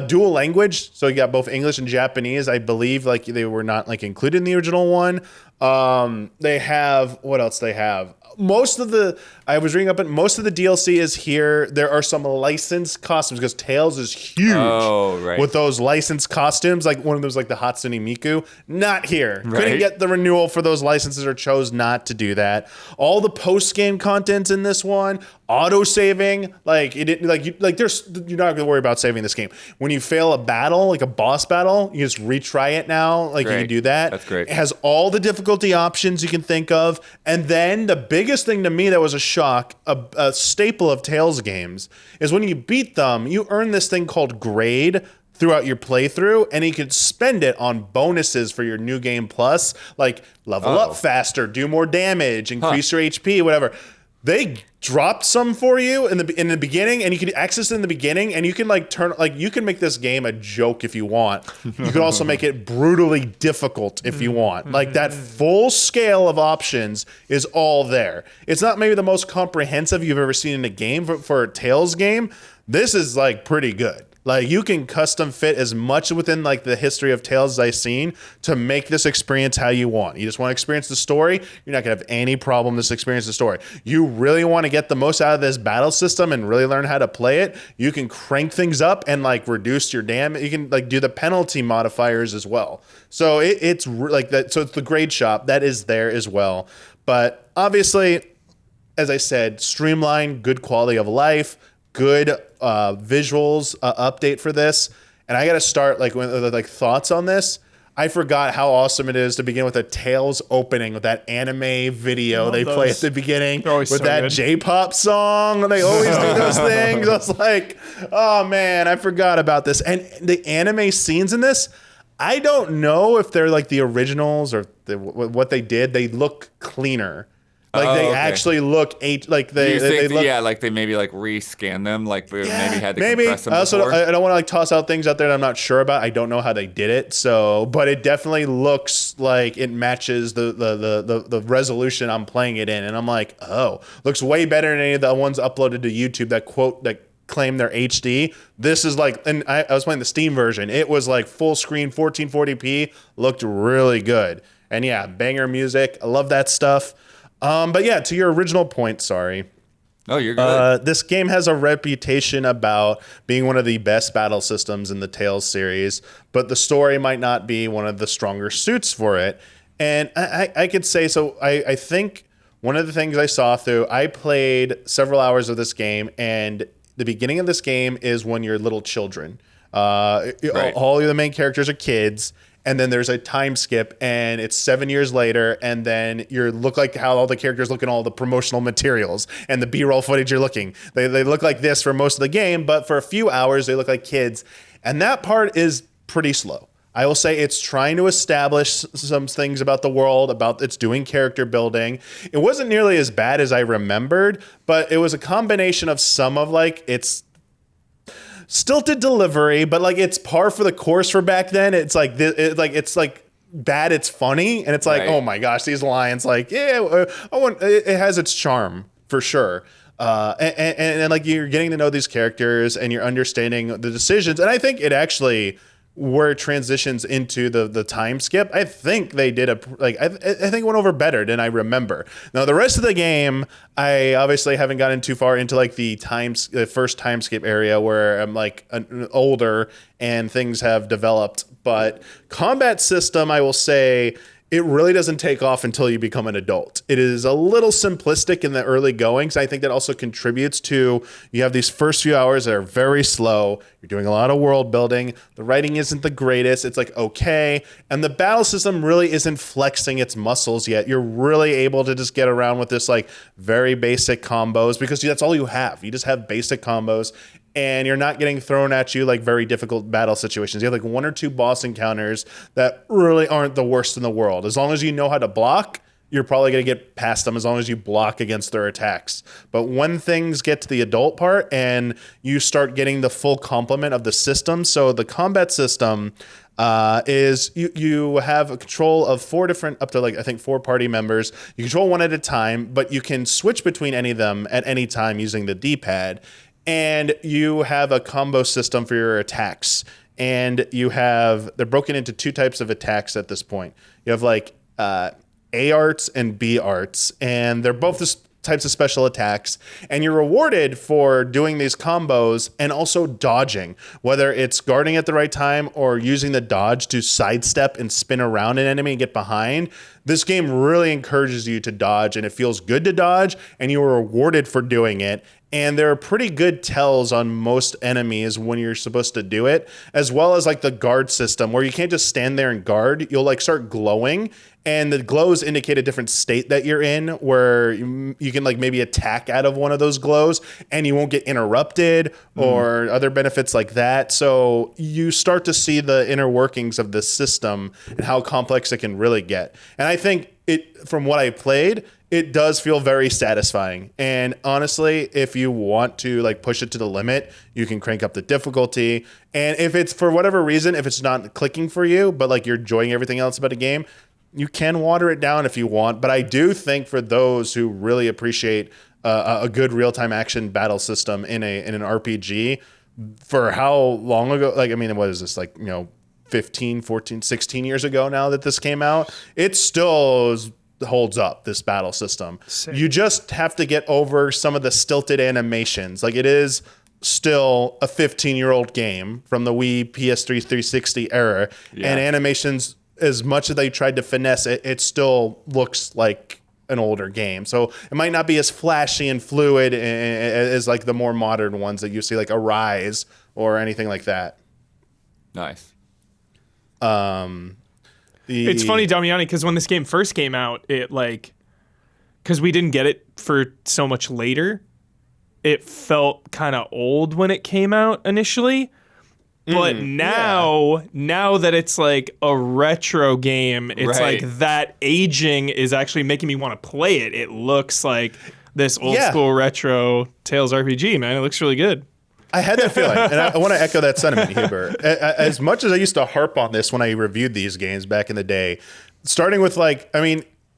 Dual language. So you got both English and Japanese. I believe like they were not like included in the original one. They have, what else they have? I was reading up it. Most of the DLC is here. There are some licensed costumes because Tails is huge. Oh, right. With those licensed costumes, like one of those, like the Hatsune Miku, not here. Right. Couldn't get the renewal for those licenses or chose not to do that. All the post game content's in this one. Auto saving, like it didn't you're not gonna worry about saving this game. When you fail a battle, like a boss battle, you just retry it now. Like you Great. can do that. That's great. It has all the difficulty options you can think of. And then the biggest thing to me that was a shock, a staple of Tales games, is when you beat them, you earn this thing called grade throughout your playthrough, and you can spend it on bonuses for your new game plus, like level up faster, do more damage, increase your HP, whatever. They dropped some for you in the beginning, and you can access it in the beginning, and you can like you can make this game a joke if you want. You can also make it brutally difficult if you want. Like that full scale of options is all there. It's not maybe the most comprehensive you've ever seen in a game for a Tales game. This is like pretty good. Like you can custom fit as much within like the history of Tales as I've seen to make this experience how you want. You just want to experience the story, you're not gonna have any problem just experience the story. You really want to get the most out of this battle system and really learn how to play it, you can crank things up and like reduce your damage. You can like do the penalty modifiers as well. So it's like that. So it's the grade shop that is there as well. But obviously, as I said, streamlined, good quality of life, good visuals update for this. And I got to start like with like thoughts on this. I forgot how awesome it is to begin with a Tales opening with that anime video they play at the beginning with so that good. J-pop song. They always do those things. I was like, oh man, I forgot about this. And the anime scenes in this, I don't know if they're like the originals or what they did. They look cleaner. Like they actually look like they look, like they maybe like rescan them, like maybe had to maybe. compress them Also, before. I don't want to like toss out things out there that I'm not sure about. I don't know how they did it, so but it definitely looks like it matches the resolution I'm playing it in, and I'm like, oh, looks way better than any of the ones uploaded to YouTube that claim they're HD. This is like, and I was playing the Steam version. It was like full screen 1440p, looked really good, and yeah, banger music. I love that stuff. But yeah, to your original point, sorry. Oh, you're good. This game has a reputation about being one of the best battle systems in the Tales series, but the story might not be one of the stronger suits for it. And I could say, so I think one of the things I saw through, I played several hours of this game, and the beginning of this game is when you're little children. Right. All of the main characters are kids. And then there's a time skip, and it's 7 years later, and then you look like how all the characters look in all the promotional materials and the B-roll footage you're looking. They look like this for most of the game, but for a few hours, they look like kids. And that part is pretty slow. I will say it's trying to establish some things about the world, about it's doing character building. It wasn't nearly as bad as I remembered, but it was a combination of some of like its stilted delivery, but like it's par for the course for back then. It's like it's like bad, it's funny, and it's like, Right. oh my gosh, these lines, like, yeah, it has its charm for sure. And like you're getting to know these characters and you're understanding the decisions. And I think it actually, where it transitions into the time skip, I think they did I think it went over better than I remember. Now the rest of the game, I obviously haven't gotten too far into like the first time skip area where I'm like older and things have developed. But combat system, I will say, it really doesn't take off until you become an adult. It is a little simplistic in the early goings. I think that also contributes to, you have these first few hours that are very slow. You're doing a lot of world building. The writing isn't the greatest. It's like, okay. And the battle system really isn't flexing its muscles yet. You're really able to just get around with this like very basic combos because that's all you have. You just have basic combos. And you're not getting thrown at you like very difficult battle situations. You have like 1 or 2 boss encounters that really aren't the worst in the world. As long as you know how to block, you're probably going to get past them as long as you block against their attacks. But when things get to the adult part and you start getting the full complement of the system, so the combat system is you have a control of 4 different, up to like I think 4 party members. You control one at a time, but you can switch between any of them at any time using the D-pad. And you have a combo system for your attacks. And they're broken into 2 types of attacks at this point. You have like A arts and B arts. And they're both types of special attacks. And you're rewarded for doing these combos and also dodging. Whether it's guarding at the right time or using the dodge to sidestep and spin around an enemy and get behind. This game really encourages you to dodge. And it feels good to dodge. And you are rewarded for doing it. And there are pretty good tells on most enemies when you're supposed to do it, as well as like the guard system where you can't just stand there and guard. You'll like start glowing, and the glows indicate a different state that you're in where you can like maybe attack out of one of those glows and you won't get interrupted or other benefits like that. So you start to see the inner workings of this system and how complex it can really get. And I think from what I played, it does feel very satisfying. And honestly, if you want to like push it to the limit, you can crank up the difficulty. And if it's for whatever reason, if it's not clicking for you, but like you're enjoying everything else about a game, you can water it down if you want. But I do think for those who really appreciate a good real-time action battle system in an RPG, for how long ago, like, I mean, what is this, like, 15, 14, 16 years ago now that this came out, it still holds up, this battle system. Sick. You just have to get over some of the stilted animations. Like, it is still a 15-year-old game from the Wii PS3 360 era, and animations, as much as they tried to finesse it, it still looks like an older game. So it might not be as flashy and fluid as like the more modern ones that you see, like Arise or anything like that. Nice. It's funny, Damiani, because when this game first came out, because we didn't get it for so much later, it felt kind of old when it came out initially. But now that it's like a retro game, it's Right. like that aging is actually making me want to play it. It looks like this old school retro Tales RPG, man. It looks really good. I had that feeling, and I want to echo that sentiment, Huber. As much as I used to harp on this when I reviewed these games back in the day, starting with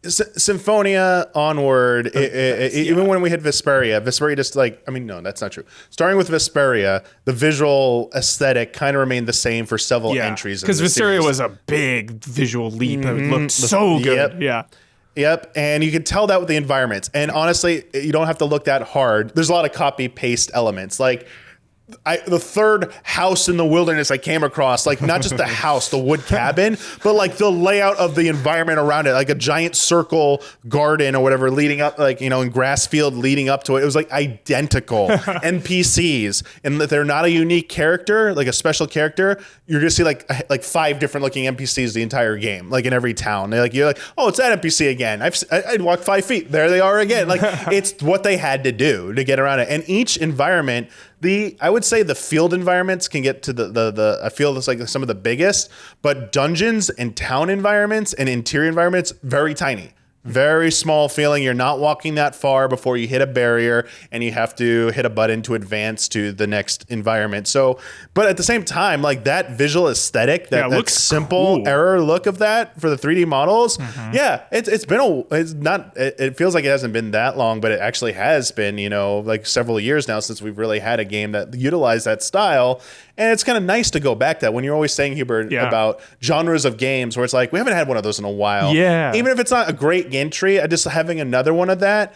Symphonia onward, even when we hit Vesperia just no, that's not true. Starting with Vesperia, the visual aesthetic kind of remained the same for several entries. Because Vesperia was a big visual leap. It looked so good. Yep, and you can tell that with the environments. And honestly, you don't have to look that hard. There's a lot of copy-paste elements. Like, the third house in the wilderness I came across, like not just the house, the wood cabin, but like the layout of the environment around it, like a giant circle garden or whatever leading up, like, in grass field leading up to it. It was like identical NPCs, and that they're not a unique character, like a special character. You're gonna see like 5 different looking NPCs the entire game, like in every town. You're like, oh, it's that NPC again. I'd walk 5 feet. There they are again. Like, it's what they had to do to get around it. And each environment, I would say the field environments can get to the I feel it's like some of the biggest, but dungeons and town environments and interior environments, very tiny. Very small feeling. You're not walking that far before you hit a barrier and you have to hit a button to advance to the next environment. So, but at the same time, like that visual aesthetic, that looks simple cool. error look of that for the 3D models. Yeah, it feels like it hasn't been that long, but it actually has been, like several years now since we've really had a game that utilized that style. And it's kind of nice to go back to that when you're always saying, Hubert, about genres of games where it's like, we haven't had one of those in a while. Yeah. Even if it's not a great entry, just having another one of that,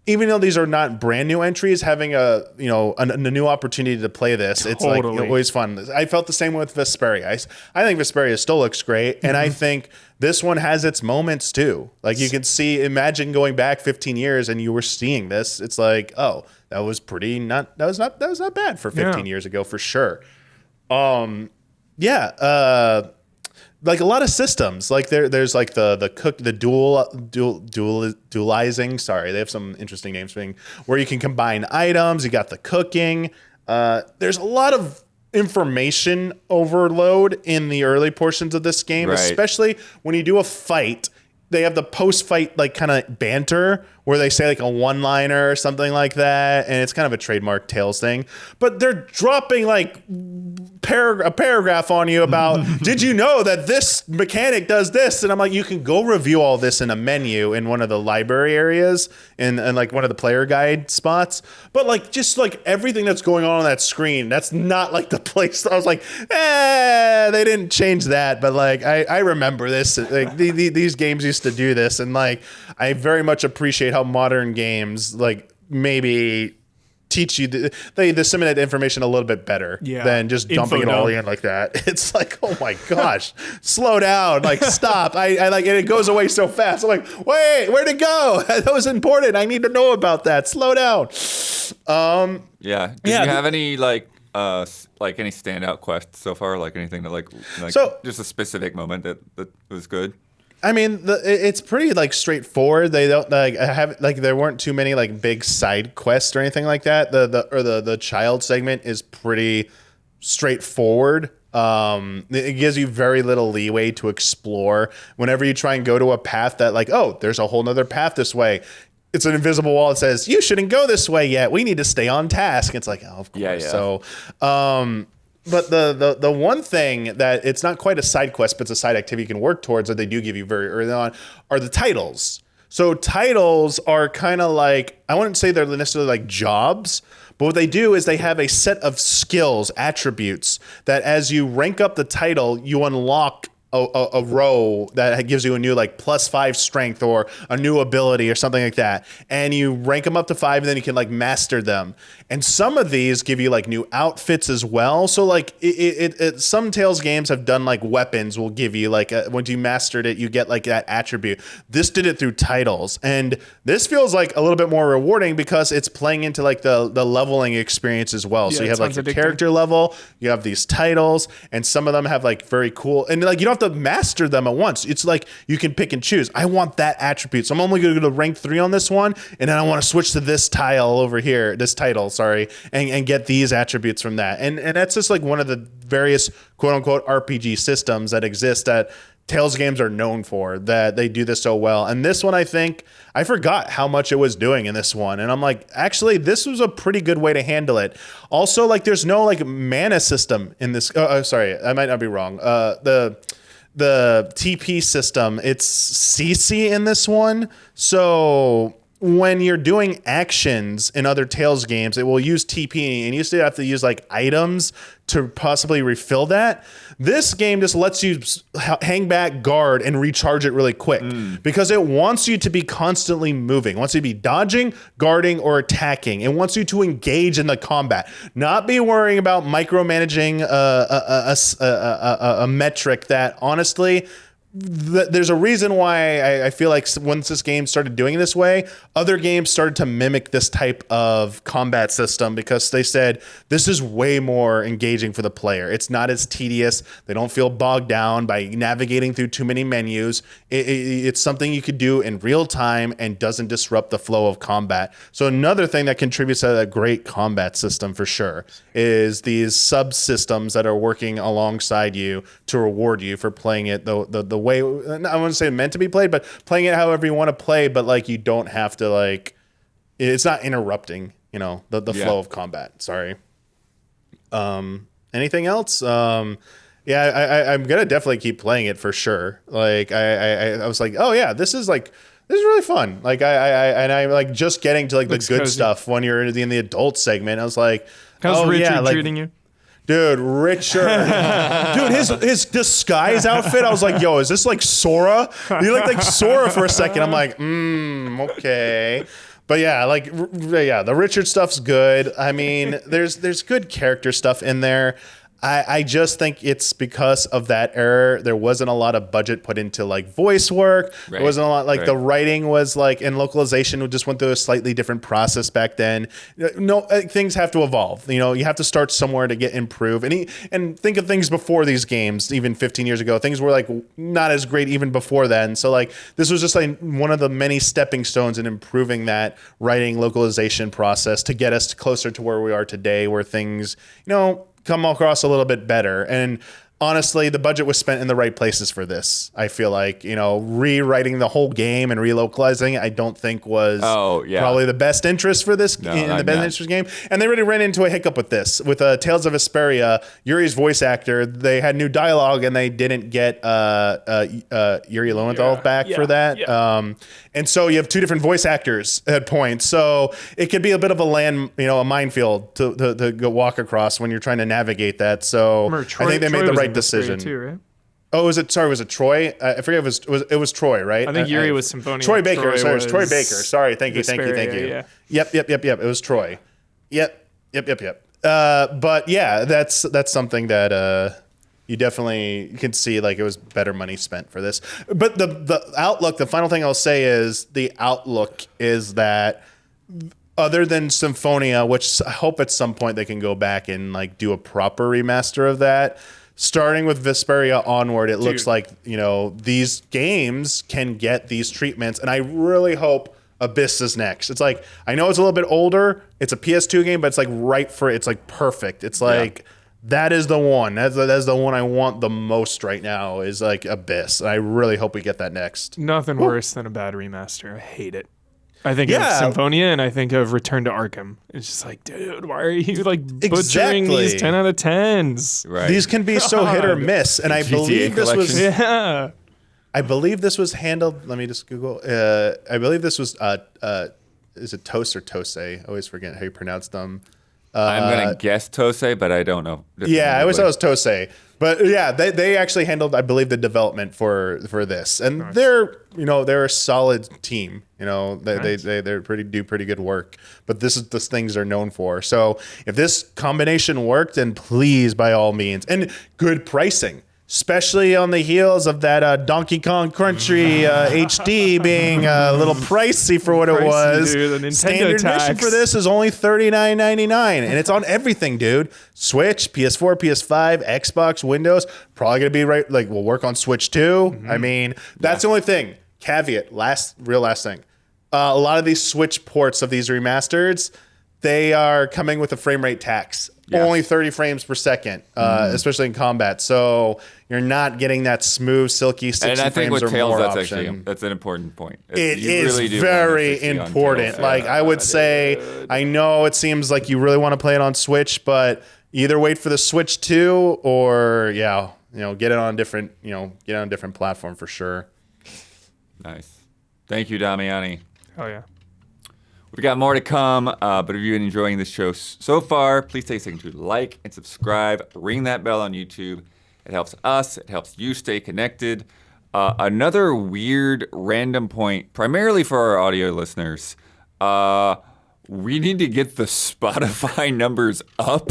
even though these are not brand new entries, having a new opportunity to play this, it's like always fun. I felt the same with Vesperia. I think Vesperia still looks great, and I think this one has its moments too. Like you can see, imagine going back 15 years and you were seeing this. It's like, oh, that was not bad for 15 years ago for sure. Like a lot of systems, like there's like the dualizing. Sorry, they have some interesting names where you can combine items. You got the cooking. There's a lot of information overload in the early portions of this game, especially when you do a fight. They have the post-fight like kind of banter where they say like a one-liner or something like that, and it's kind of a trademark Tales thing. But they're dropping like a paragraph on you about, did you know that this mechanic does this? And I'm like, you can go review all this in a menu in one of the library areas and like one of the player guide spots. But like just like everything that's going on that screen, that's not like the place. I was like, they didn't change that. But like I remember this. Like these games used to do this, and like I very much appreciate how modern games like maybe teach you they disseminate information a little bit better than just dumping it all in like that. It's like, oh my gosh, slow down, like stop. I like, and it goes away so fast. I'm like, wait, where'd it go? That was important. I need to know about that. Slow down. Did you have any like any standout quests so far? Like anything that like so, just a specific moment that was good? I mean, it's pretty like straightforward. They don't there weren't too many like big side quests or anything like that. The child segment is pretty straightforward. It gives you very little leeway to explore. Whenever you try and go to a path that like, oh, there's a whole nother path this way. It's an invisible wall that says, you shouldn't go this way yet. We need to stay on task. It's like, oh, of course. Yeah. So, but the one thing that it's not quite a side quest, but it's a side activity you can work towards that they do give you very early on are the titles. So titles are kind of like, I wouldn't say they're necessarily like jobs, but what they do is they have a set of skills, attributes that as you rank up the title, you unlock a row that gives you a new like +5 strength or a new ability or something like that, and you rank them up to 5, and then you can like master them. And some of these give you like new outfits as well. So like some Tales games have done like weapons will give you like once you mastered it, you get like that attribute. This did it through titles, and this feels like a little bit more rewarding because it's playing into like the leveling experience as well. So you have like your character level, you have these titles, and some of them have like very cool, and like you don't have to master them at once. It's like you can pick and choose. I want that attribute, so I'm only going to go to rank 3 on this one, and then I want to switch to this title, and get these attributes from that. And that's just like one of the various quote unquote RPG systems that exist that Tales games are known for, that they do this so well. And this one, I think I forgot how much it was doing in this one, and I'm like, actually this was a pretty good way to handle it. Also, like there's no like mana system in this. Sorry, I might not be wrong. The TP system, it's CC in this one. So when you're doing actions in other Tales games, it will use TP, and you still have to use like items to possibly refill that. This game just lets you hang back, guard, and recharge it really quick because it wants you to be constantly moving. It wants you to be dodging, guarding, or attacking. It wants you to engage in the combat, not be worrying about micromanaging a metric that honestly, there's a reason why I feel like once this game started doing it this way, other games started to mimic this type of combat system because they said this is way more engaging for the player. It's not as tedious. They don't feel bogged down by navigating through too many menus. It's something you could do in real time and doesn't disrupt the flow of combat. So another thing that contributes to a great combat system for sure is these subsystems that are working alongside you to reward you for playing it the way, I wouldn't say meant to be played, but playing it however you want to play, but like you don't have to like, it's not interrupting, the flow of combat. Sorry. Anything else? I'm gonna definitely keep playing it for sure. Like I was like, oh yeah, this is really fun. Like I'm like just getting to like the good stuff when you're in the adult segment. I was like, how's Richard treating you? Dude, Richard. Dude, his disguise outfit, I was like, yo, is this like Sora? You look like Sora for a second. I'm like, okay. But yeah, the Richard stuff's good. I mean, there's good character stuff in there. I just think it's because of that error. There wasn't a lot of budget put into like voice work. Right. There wasn't a lot the writing was like, and localization just went through a slightly different process back then. No, things have to evolve. You have to start somewhere to get improve. And think of things before these games, even 15 years ago, things were like not as great even before then. So like this was just like one of the many stepping stones in improving that writing localization process to get us closer to where we are today, where things, come across a little bit better. And honestly, the budget was spent in the right places for this. I feel like, rewriting the whole game and relocalizing, I don't think was probably the best interest for this interest game. And they really ran into a hiccup with this. With Tales of Vesperia, Yuri's voice actor, they had new dialogue and they didn't get Yuri Lowenthal back for that. Yeah. And so you have two different voice actors at points. So it could be a bit of a minefield to go walk across when you're trying to navigate that. So I think they made the right decision. Too, right? Oh, was it Troy? I forget it was Troy, right? I think Yuri was Symphonia. Troy Baker. It was Troy Baker. Sorry. Thank you. Yeah. Yep. It was Troy. Yep. But yeah, that's something that you definitely can see like it was better money spent for this. But the outlook, the final thing I'll say is the outlook is that other than Symphonia, which I hope at some point they can go back and like do a proper remaster of that. Starting with Vesperia onward, it looks like, these games can get these treatments. And I really hope Abyss is next. It's like, I know it's a little bit older. It's a PS2 game, but it's like it's like perfect. It's like, that is the one. That's the one I want the most right now is like Abyss. And I really hope we get that next. Nothing worse than a bad remaster. I hate it. I think of Symphonia and I think of Return to Arkham. It's just like, dude, why are you like butchering these 10 out of 10s? Right. These can be so hit or miss. And I believe this was I believe this was handled. Let me just Google. I believe this was is it Tose or Tose? I always forget how you pronounce them. I'm gonna guess Tose, but I don't know. I always thought it was Tose. But yeah, they actually handled, I believe, the development for this, and nice. They're a solid team. Nice. They do pretty good work. But this is the things they're known for. So if this combination worked, then please, by all means, and good pricing. Especially on the heels of that Donkey Kong Country HD being a little pricey for what it was. Dude, the Nintendo Standard tax. edition for this is only $39.99, and it's on everything, dude. Switch, PS4, PS5, Xbox, Windows. Probably gonna be right. Like we'll work on Switch too. Mm-hmm. I mean, that's the only thing. Caveat. Last thing. A lot of these Switch ports of these remasters, they are coming with a frame rate tax. Yeah. Only 30 frames per second, especially in combat. So you're not getting that smooth, silky 60 frames or more. And I think with Tails, that's an important point. It is really very important. Like I would say, I know it seems like you really want to play it on Switch, but either wait for the Switch 2 or get it on a different platform for sure. Nice. Thank you, Damiani. Oh yeah. We've got more to come, but if you've been enjoying this show so far, please take a second to like and subscribe. Ring that bell on YouTube. It helps us. It helps you stay connected. Another weird random point, primarily for our audio listeners, we need to get the Spotify numbers up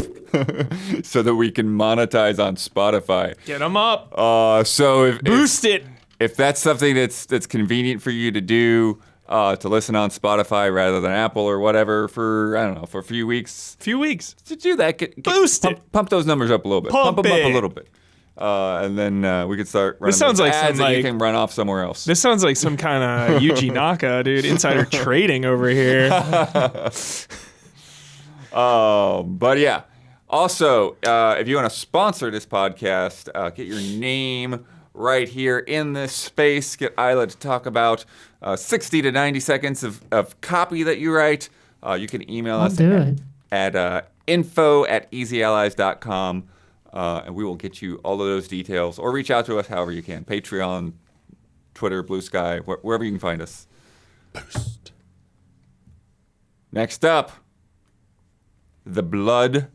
so that we can monetize on Spotify. Get them up. Boost it. If that's something that's convenient for you to do, to listen on Spotify rather than Apple or whatever for a few weeks. To do that, boost it. Pump those numbers up a little bit. Pump them up a little bit. And then we could start running ads and you can run off somewhere else. This sounds like some kind of Yuji Naka, dude. Insider trading over here. But yeah. Also, if you want to sponsor this podcast, get your name right here in this space. Get Isla to talk about 60 to 90 seconds of copy that you write. You can email us at info@easyallies.com, and we will get you all of those details, or reach out to us however you can. Patreon, Twitter, Blue Sky, wherever you can find us. Boost. Next up, The Blood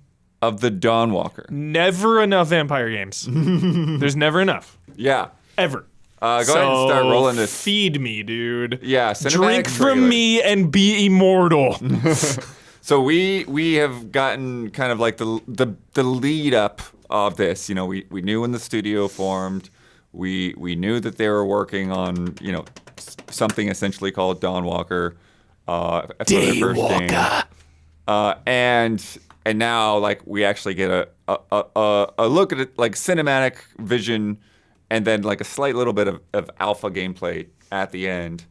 of the Dawnwalker. Never enough vampire games. There's never enough. Yeah. Ever. Go ahead and start rolling this. Feed me, dude. Yeah, cinematic Drink from trailer. me and be immortal. So we have gotten kind of like the lead up of this. You know, we knew when the studio formed. We knew that they were working on, you know, something essentially called Dawnwalker. For their first game. And now, like, we actually get a look at it, like, cinematic vision, and then, like, a slight little bit of alpha gameplay at the end.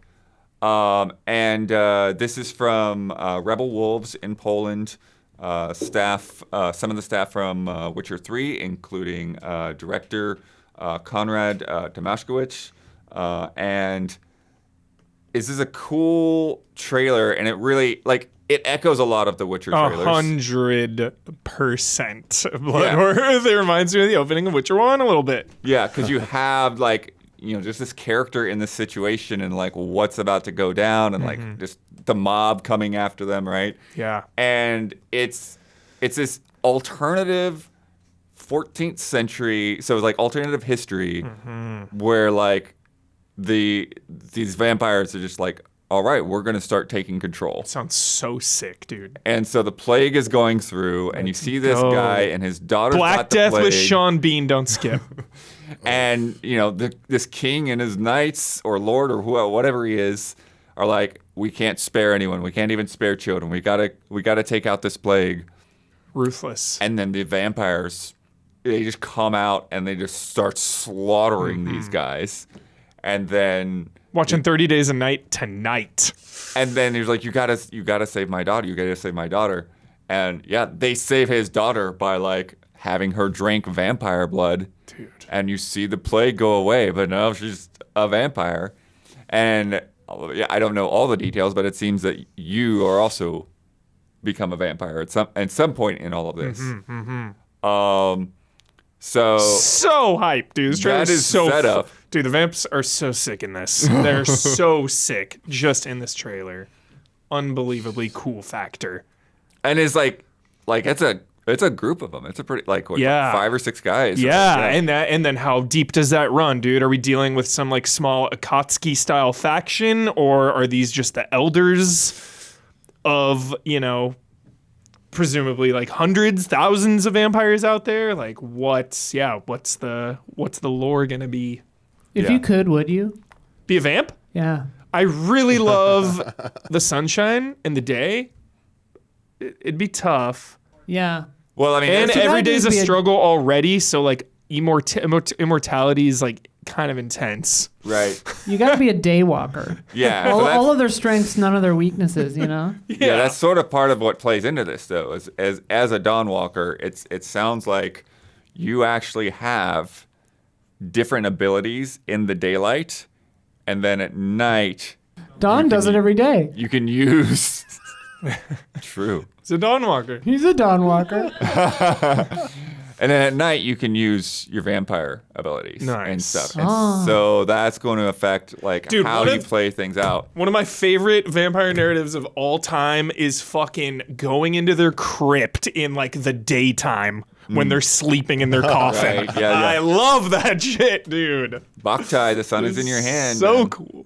This is from Rebel Wolves in Poland, staff, some of the staff from Witcher 3, including director Konrad Tomaszkiewicz. And this is a cool trailer, and it really, like, it echoes a lot of the Witcher trailers. 100% Bloodworth. It reminds me of the opening of Witcher 1 a little bit. Yeah, because you have, like, you know, just this character in this situation and, like, what's about to go down and, like, just the mob coming after them, right? Yeah. And it's this alternative 14th century, so it's like alternative history where, like, these vampires are just like, all right, we're going to start taking control. Sounds so sick, dude. And so the plague is going through, and you see this guy and his daughter's Black got the Death plague. with Sean Bean, don't skip. And, you know, this king and his knights or lord or whatever he is are like, we can't spare anyone. We can't even spare children. We gotta take out this plague. Ruthless. And then the vampires, they just come out and they just start slaughtering these guys. And then Watching 30 Days a Night tonight. And then he's like, you gotta save my daughter. You gotta save my daughter. And yeah, they save his daughter by, like, having her drink vampire blood. Dude. And you see the plague go away, but no, she's a vampire. And yeah, I don't know all the details, but it seems that you are also become a vampire at some point in all of this. So hyped, dude. This trailer that is so set up. Dude, the vamps are so sick in this. They're so sick just in this trailer. Unbelievably cool factor. And it's like it's a group of them. It's a pretty, like, what, Yeah. 5 or 6 guys. Yeah, Like that. and then how deep does that run, dude? Are we dealing with some, like, small Akatsuki style faction, or are these just the elders of, you know, presumably, like, hundreds, thousands of vampires out there? Like, what's the lore gonna be? If Yeah. you could, would you? Be a vamp? Yeah. I really love the sunshine and the day. It'd be tough. Yeah. Well, I mean, And it's- every day's a be a- struggle already, so, like, immortality is, like, kind of intense. right. You got to be a daywalker. Yeah. so all, that's- all of their strengths, none of their weaknesses, you know? Yeah, that's sort of part of what plays into this, though. As a Dawnwalker, it sounds like you actually have different abilities in the daylight, and then at night Don does it every day. you can use. True. It's a Dawnwalker. He's a Dawnwalker. And then at night you can use your vampire abilities and Nice. stuff. And so that's going to affect, like, Dude, how what you if- play things out. One of my favorite vampire narratives of all time is fucking going into their crypt in, like, the daytime when they're sleeping in their coffin. Right, yeah. I love that shit, dude. Boktai, the sun is in your hand. So man. cool.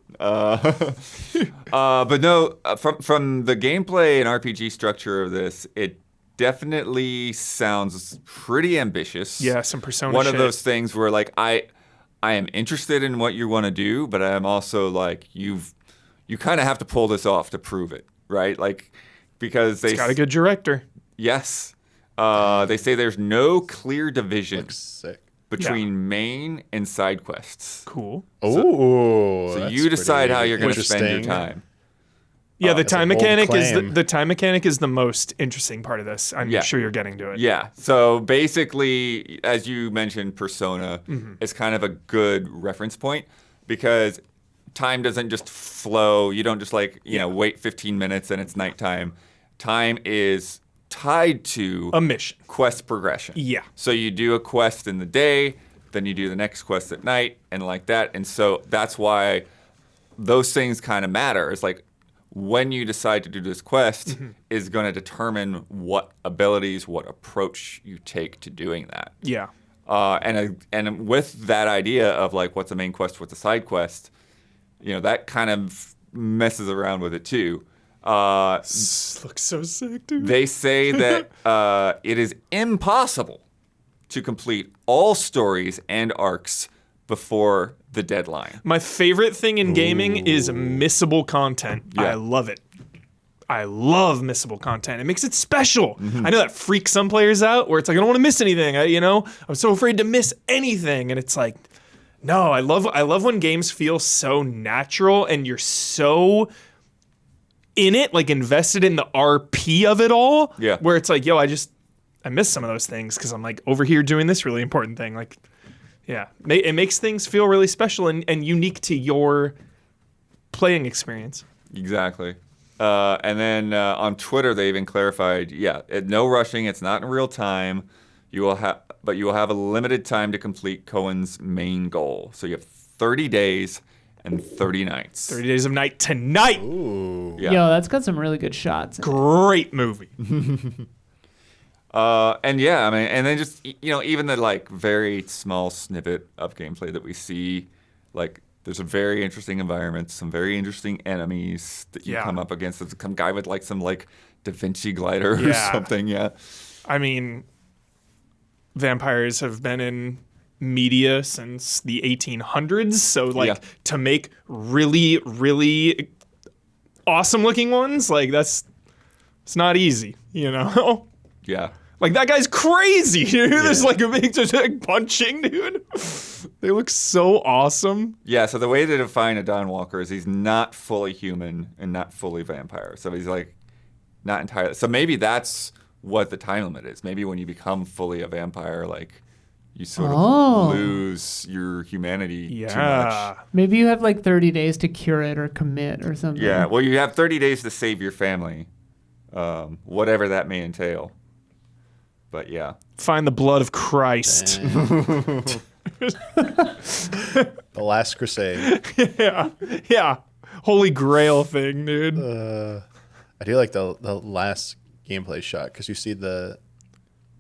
But no, from the gameplay and RPG structure of this, it definitely sounds pretty ambitious. Yeah, some Persona One shit. of those things where, like, I am interested in what you want to do, but I'm also like, you kind of have to pull this off to prove it, right? Like, because they It's got a good director. yes, they say there's no clear division Looks sick. between main and side quests. Cool. Oh, So you decide how you're going to spend your time. Yeah, the That's a time bold mechanic claim. the time mechanic is the most interesting part of this. I'm Yeah. sure you're getting to it. Yeah. So basically, as you mentioned, Persona is kind of a good reference point because time doesn't just flow. You don't just wait 15 minutes and it's nighttime. Time is tied to A mission. quest progression. Yeah. So you do a quest in the day, then you do the next quest at night, and like that. And so that's why those things kind of matter. It's like when you decide to do this quest is going to determine what abilities, what approach you take to doing that. Yeah. And with that idea of like what's the main quest, what's the side quest, that kind of messes around with it too. This looks so sick, dude. They say that it is impossible to complete all stories and arcs before the deadline. My favorite thing in gaming is missable content. Yeah. I love it. I love missable content. It makes it special. I know that freaks some players out where it's like, I don't want to miss anything. I'm so afraid to miss anything. And it's like, no, I love when games feel so natural and you're so in it, like invested in the RP of it all. Yeah. Where it's like, yo, I miss some of those things because I'm like over here doing this really important thing. Like, yeah, it makes things feel really special and unique to your playing experience. Exactly. And then on Twitter, they even clarified, no rushing. It's not in real time. You will have a limited time to complete Cohen's main goal. So you have 30 days and 30 nights. 30 Days of Night tonight. Ooh. Yeah. Yo, that's got some really good shots. Great movie. And yeah, I mean, and then just even the like very small snippet of gameplay that we see, like there's a very interesting environment, some very interesting enemies that you Yeah. come up against. There's some guy with like some like Da Vinci glider or Yeah. something. Yeah. I mean, vampires have been in media since the 1800s. So like Yeah. to make really, really awesome looking ones, like it's not easy, Yeah. Like that guy's crazy, dude. There's like a big just like punching, dude. They look so awesome. Yeah, so the way to define a Dawnwalker is he's not fully human and not fully vampire. So he's like not entirely. So maybe that's what the time limit is. Maybe when you become fully a vampire, like you sort Oh. of lose your humanity too Yeah. much. Maybe you have like 30 days to cure it or commit or something. Yeah, well, you have 30 days to save your family, whatever that may entail. But yeah. Find the blood of Christ. The Last Crusade. Yeah. Holy Grail thing, dude. I do like the last gameplay shot because you see the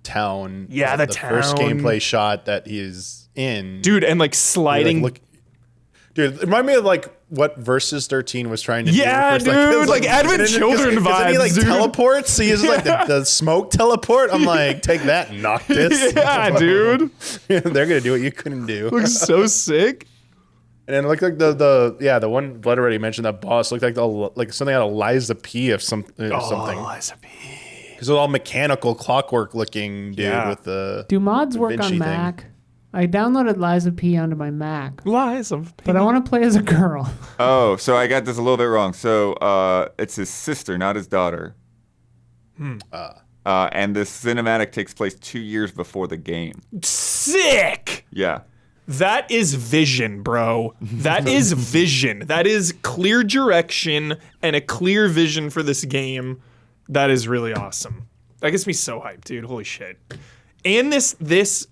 town. Yeah, the first town. gameplay shot that he's in. Dude, and like You're sliding. like, dude, it reminded me of like what Versus 13 was trying to do. Yeah, first, dude, it was, like Advent and then- Children then he like vibes, dude. teleports. He uses like the smoke teleport. I'm like, take that, Noctis. Yeah, dude. They're gonna do what you couldn't do. Looks so sick. And then it looked like the one Blood already mentioned, that boss looked like something out of Liza P of something. Liza P. Because it was all mechanical, clockwork looking, dude. Yeah. With the Do mods Da work Vinci on thing. Mac? I downloaded Liza P onto my Mac, Liza P. but I want to play as a girl. Oh, so I got this a little bit wrong. So it's his sister, not his daughter. And this cinematic takes place 2 years before the game. Sick. Yeah. That is vision, bro. That is vision. That is clear direction and a clear vision for this game. That is really awesome. That gets me so hyped, dude. Holy shit. And this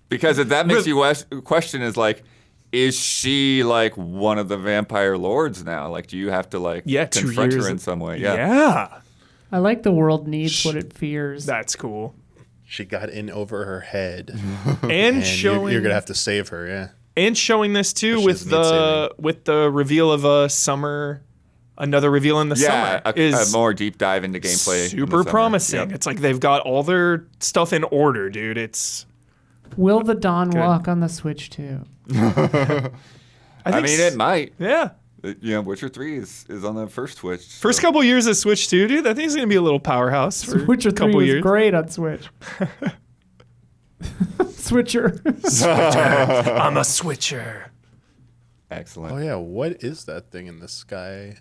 Because that makes you question is like, is she like one of the vampire lords now? Like, do you have to like 2 confront years her in some way? Yeah. I like the world needs what it fears. That's cool. she got in over her head, And, and showing you're gonna have to save her. Yeah. and showing this too She with doesn't need the reveal of a summer, another reveal in the Yeah, summer a is more deep dive into gameplay. in the super summer. promising. Yep. It's like they've got all their stuff in order, dude. It's Will the Dawn walk on the Switch too? I mean, it might. Yeah. Witcher 3 is on the first Switch. First couple years of Switch 2, dude, I think it's gonna be a little powerhouse for Witcher a 3 couple was years. great on Switch. Switcher. I'm a switcher. Excellent. Oh yeah. What is that thing in the sky?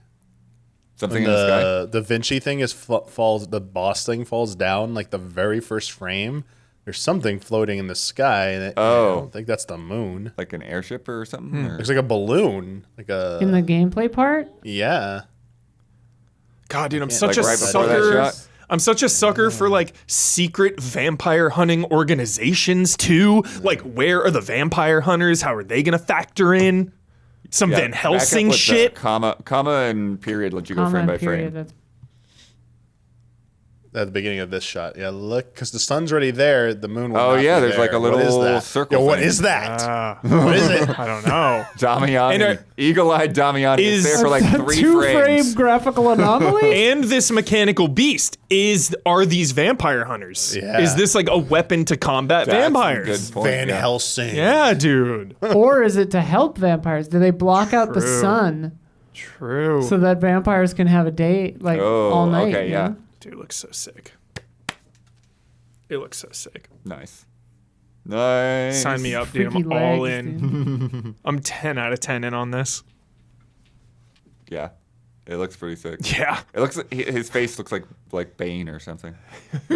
Something When in the sky. the Vinci thing is falls, the boss thing falls down like the very first frame. There's something floating in the sky. And I don't think that's the moon. Like an airship or something? Or? Looks like a balloon. Like a In the gameplay part? yeah. God, dude, I'm can't- such Like a right before that sucker. shot? I'm such a sucker for like secret vampire hunting organizations too. Like, where are the vampire hunters? How are they gonna factor in? Some Yeah, Van back up Helsing with the shit. comma and period let you go Comma frame and by period. frame. That's At the beginning of this shot. Yeah, look, because the sun's already there. The moon will Oh, not yeah, be there's there. like a What is little that? circle Yo, what thing. is that? Ah, What is it? I don't know. Damiani, And eagle-eyed Damiani is there for like 3 two-frame frames. graphical anomaly? And this mechanical beast are these vampire hunters? Yeah. Is this like a weapon to combat That's a vampires? good point, Van yeah. Helsing. Yeah, dude. Or is it to help vampires? Do they block out the True. sun True. so that vampires can have a date like Oh, all night? okay, you yeah. know? Dude, it looks so sick. It looks so sick. Nice. Nice. Sign me up, dude. Freaky I'm all legs, in. dude. I'm 10 out of 10 in on this. Yeah. It looks pretty sick. Yeah. It looks like his face looks like Bane or something.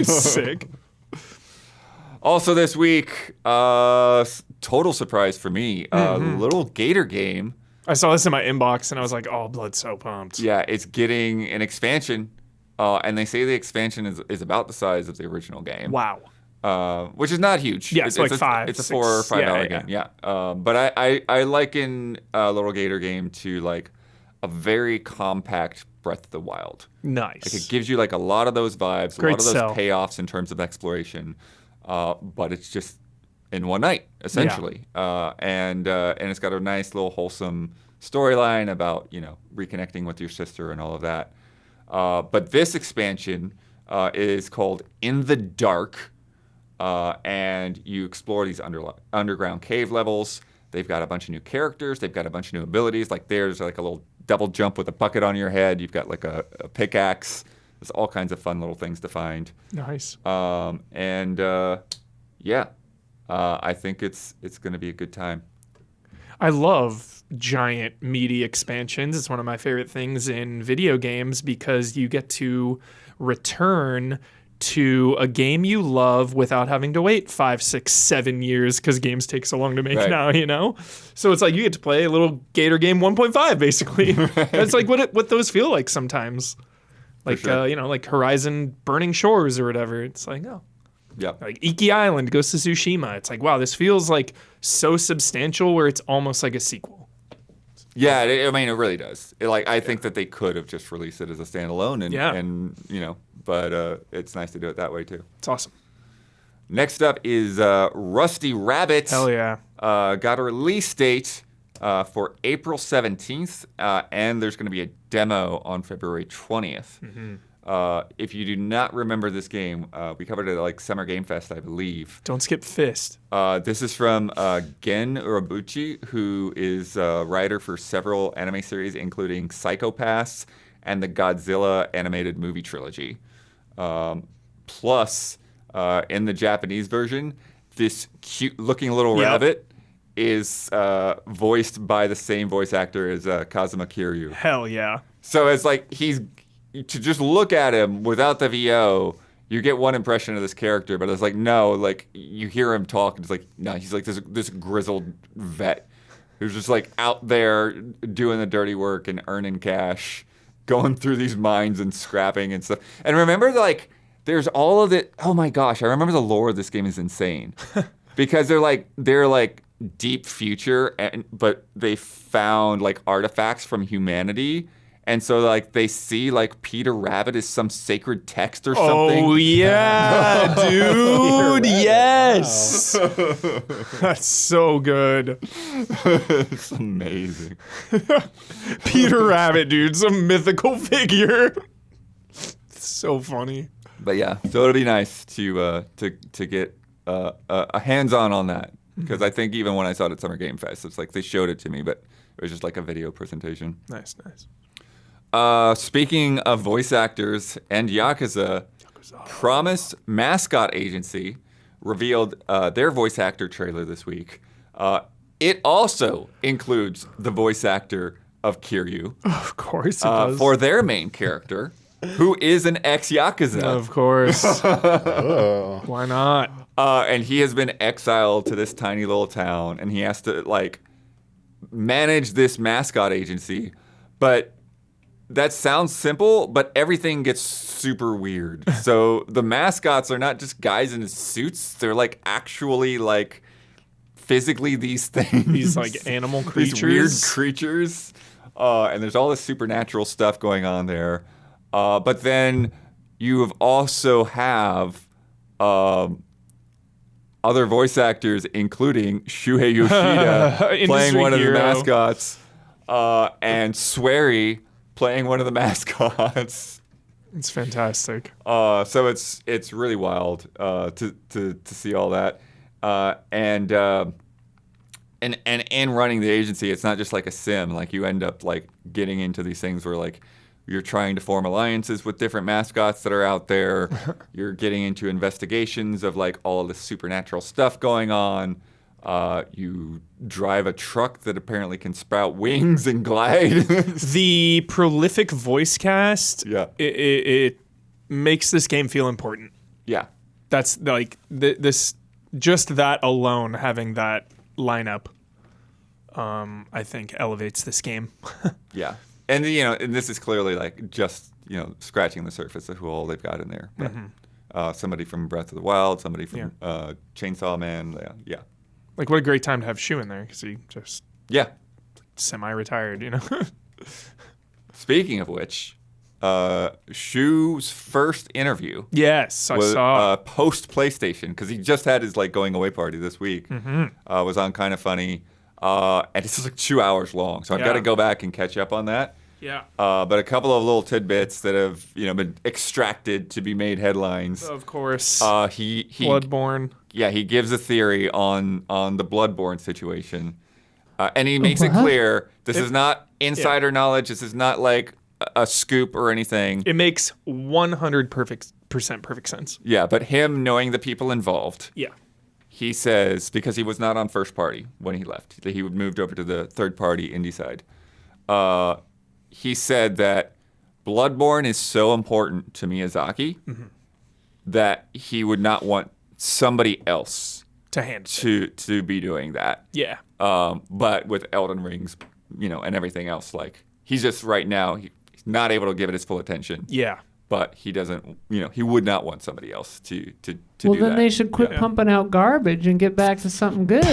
Sick. Also this week, total surprise for me, little Gator game. I saw this in my inbox and I was like, oh, blood's so pumped. Yeah, it's getting an expansion. And they say the expansion is about the size of the original game. Wow. Which is not huge. Yeah, it's like five, It's a 6, $4 or $5 yeah. game. Yeah. But I liken Little Gator game to like a very compact Breath of the Wild. Nice. Like it gives you like a lot of those vibes, Great a lot of those sell. payoffs in terms of exploration. But it's just in one night essentially. And it's got a nice little wholesome storyline about reconnecting with your sister and all of that. But this expansion is called In the Dark, and you explore these underground cave levels. They've got a bunch of new characters. They've got a bunch of new abilities. Like there's like a little double jump with a bucket on your head. You've got like a pickaxe. There's all kinds of fun little things to find. Nice. I think it's going to be a good time. I love giant, meaty expansions. It's one of my favorite things in video games because you get to return to a game you love without having to wait 5, 6, 7 years because games take so long to make Right. now, So it's like you get to play a little Gator game 1.5, basically. That's like what those feel like sometimes. Like, sure. like Horizon Burning Shores or whatever. It's like, oh. Yep. Like Iki Island, Ghost of Tsushima. It's like, wow, this feels like so substantial where it's almost like a sequel. Yeah, it really does. I think that they could have just released it as a standalone, but it's nice to do it that way too. It's awesome. Next up is Rusty Rabbit. Hell yeah. Got a release date for April 17th, and there's going to be a demo on February 20th. If you do not remember this game, we covered it at Summer Game Fest, I believe. Don't skip Fist. This is from Gen Urobuchi, who is a writer for several anime series, including Psycho-Pass and the Godzilla animated movie trilogy. Plus, in the Japanese version, this cute-looking little Yep. rabbit is voiced by the same voice actor as Kazuma Kiryu. Hell yeah. So it's like to just look at him without the VO, you get one impression of this character, but it's like, no, like you hear him talk, and it's like, no, he's like this grizzled vet who's just like out there doing the dirty work and earning cash, going through these mines and scrapping and stuff. And remember, there's all of it. Oh my gosh, I remember the lore of this game is insane because they're like deep future, but they found artifacts from humanity. And so, they see, Peter Rabbit is some sacred text or something. Oh, yeah, dude. Yes. That's so good. It's amazing. Peter Rabbit, dude. Some mythical figure. It's so funny. But yeah, so it'll be nice to get a hands-on that. Because I think even when I saw it at Summer Game Fest, it's like they showed it to me, but it was just like a video presentation. Nice, nice. Speaking of voice actors and Yakuza, Promise Mascot Agency revealed their voice actor trailer this week. It also includes the voice actor of Kiryu Of course it does. for their main character, who is an ex-Yakuza. Of course. Why not? And he has been exiled to this tiny little town, and he has to like manage this mascot agency. But that sounds simple, but everything gets super weird. So the mascots are not just guys in suits; they're like actually like physically these things. These like animal creatures. These weird creatures. And there's all this supernatural stuff going on there. But then you also have other voice actors, including Shuhei Yoshida playing one of the mascots, and Swery playing one of the mascots. It's fantastic. So it's really wild to see all that, and running the agency, it's not just like a sim. Like you end up like getting into these things where like you're trying to form alliances with different mascots that are out there. You're getting into investigations of like all of this supernatural stuff going on. You drive a truck that apparently can sprout wings and glide. The prolific voice cast, Yeah. it makes this game feel important. Yeah. That's like this. Just that alone, having that lineup, I think elevates this game. Yeah. And and this is clearly like just scratching the surface of who all they've got in there. But, somebody from Breath of the Wild, somebody from Chainsaw Man. Yeah. Like what a great time to have Shu in there because he just Yeah. semi-retired. Speaking of which, Shu's first interview Yes, I was saw. post PlayStation, because he just had his like going away party this week. Was on Kind of Funny, and it's like 2 hours long, so I've got to Yeah. go back and catch up on that. Yeah. But a couple of little tidbits that have been extracted to be made headlines. Of course. He Bloodborne. Yeah, he gives a theory on the Bloodborne situation, and he makes it What? clear this is not insider knowledge. This is not like a scoop or anything. It makes 100% perfect sense. Yeah, but him knowing the people involved, Yeah. he says, because he was not on first party when he left, that he moved over to the third party indie side. He said that Bloodborne is so important to Miyazaki that he would not want somebody else To hand. it. to be doing that. Yeah. But with Elden Rings, and everything else, like he's just right now he's not able to give it his full attention. Yeah. But he doesn't, he would not want somebody else to do Well, that. then they should quit pumping out garbage and get back to something good,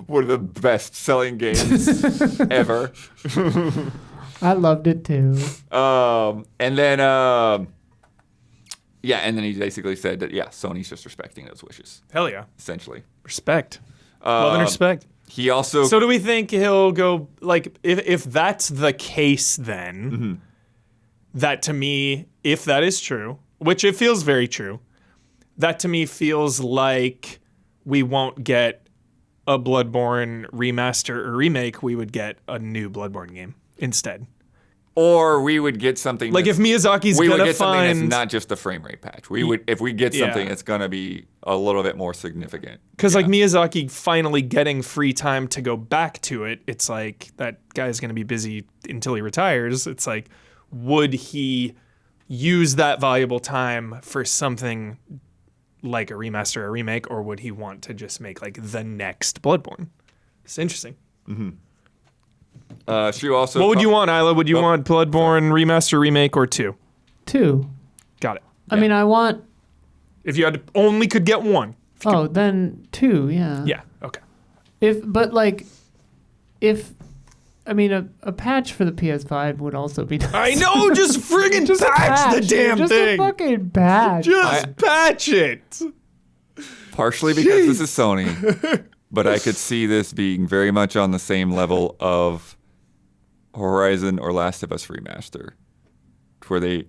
One of the best-selling games ever. I loved it too. And then he basically said that Sony's just respecting those wishes, Hell yeah. essentially. Respect. Love and respect. He also So do we think he'll go, like, if that's the case then, that to me, if that is true, which it feels very true, that to me feels like we won't get a Bloodborne remaster or remake, we would get a new Bloodborne game instead. or we would get something Like if Miyazaki's we would gonna get something that's find, not just a frame rate patch. If we get something that's gonna be a little bit more significant. because like Miyazaki finally getting free time to go back to it, it's like that guy's gonna be busy until he retires. It's like, would he use that valuable time for something like a remaster or remake, or would he want to just make like the next Bloodborne? It's interesting. She also What would you want, Isla? Would you want Bloodborne remaster, remake, or 2? 2. Got it. I mean, I want. If you only could get one. Oh, then 2. Yeah. Yeah. Okay. A patch for the PS5 would also be nice. I know. Just friggin' Just a patch the damn just thing. a fucking patch. Just patch it. partially because this is Sony, but I could see this being very much on the same level of Horizon or Last of Us Remaster, where they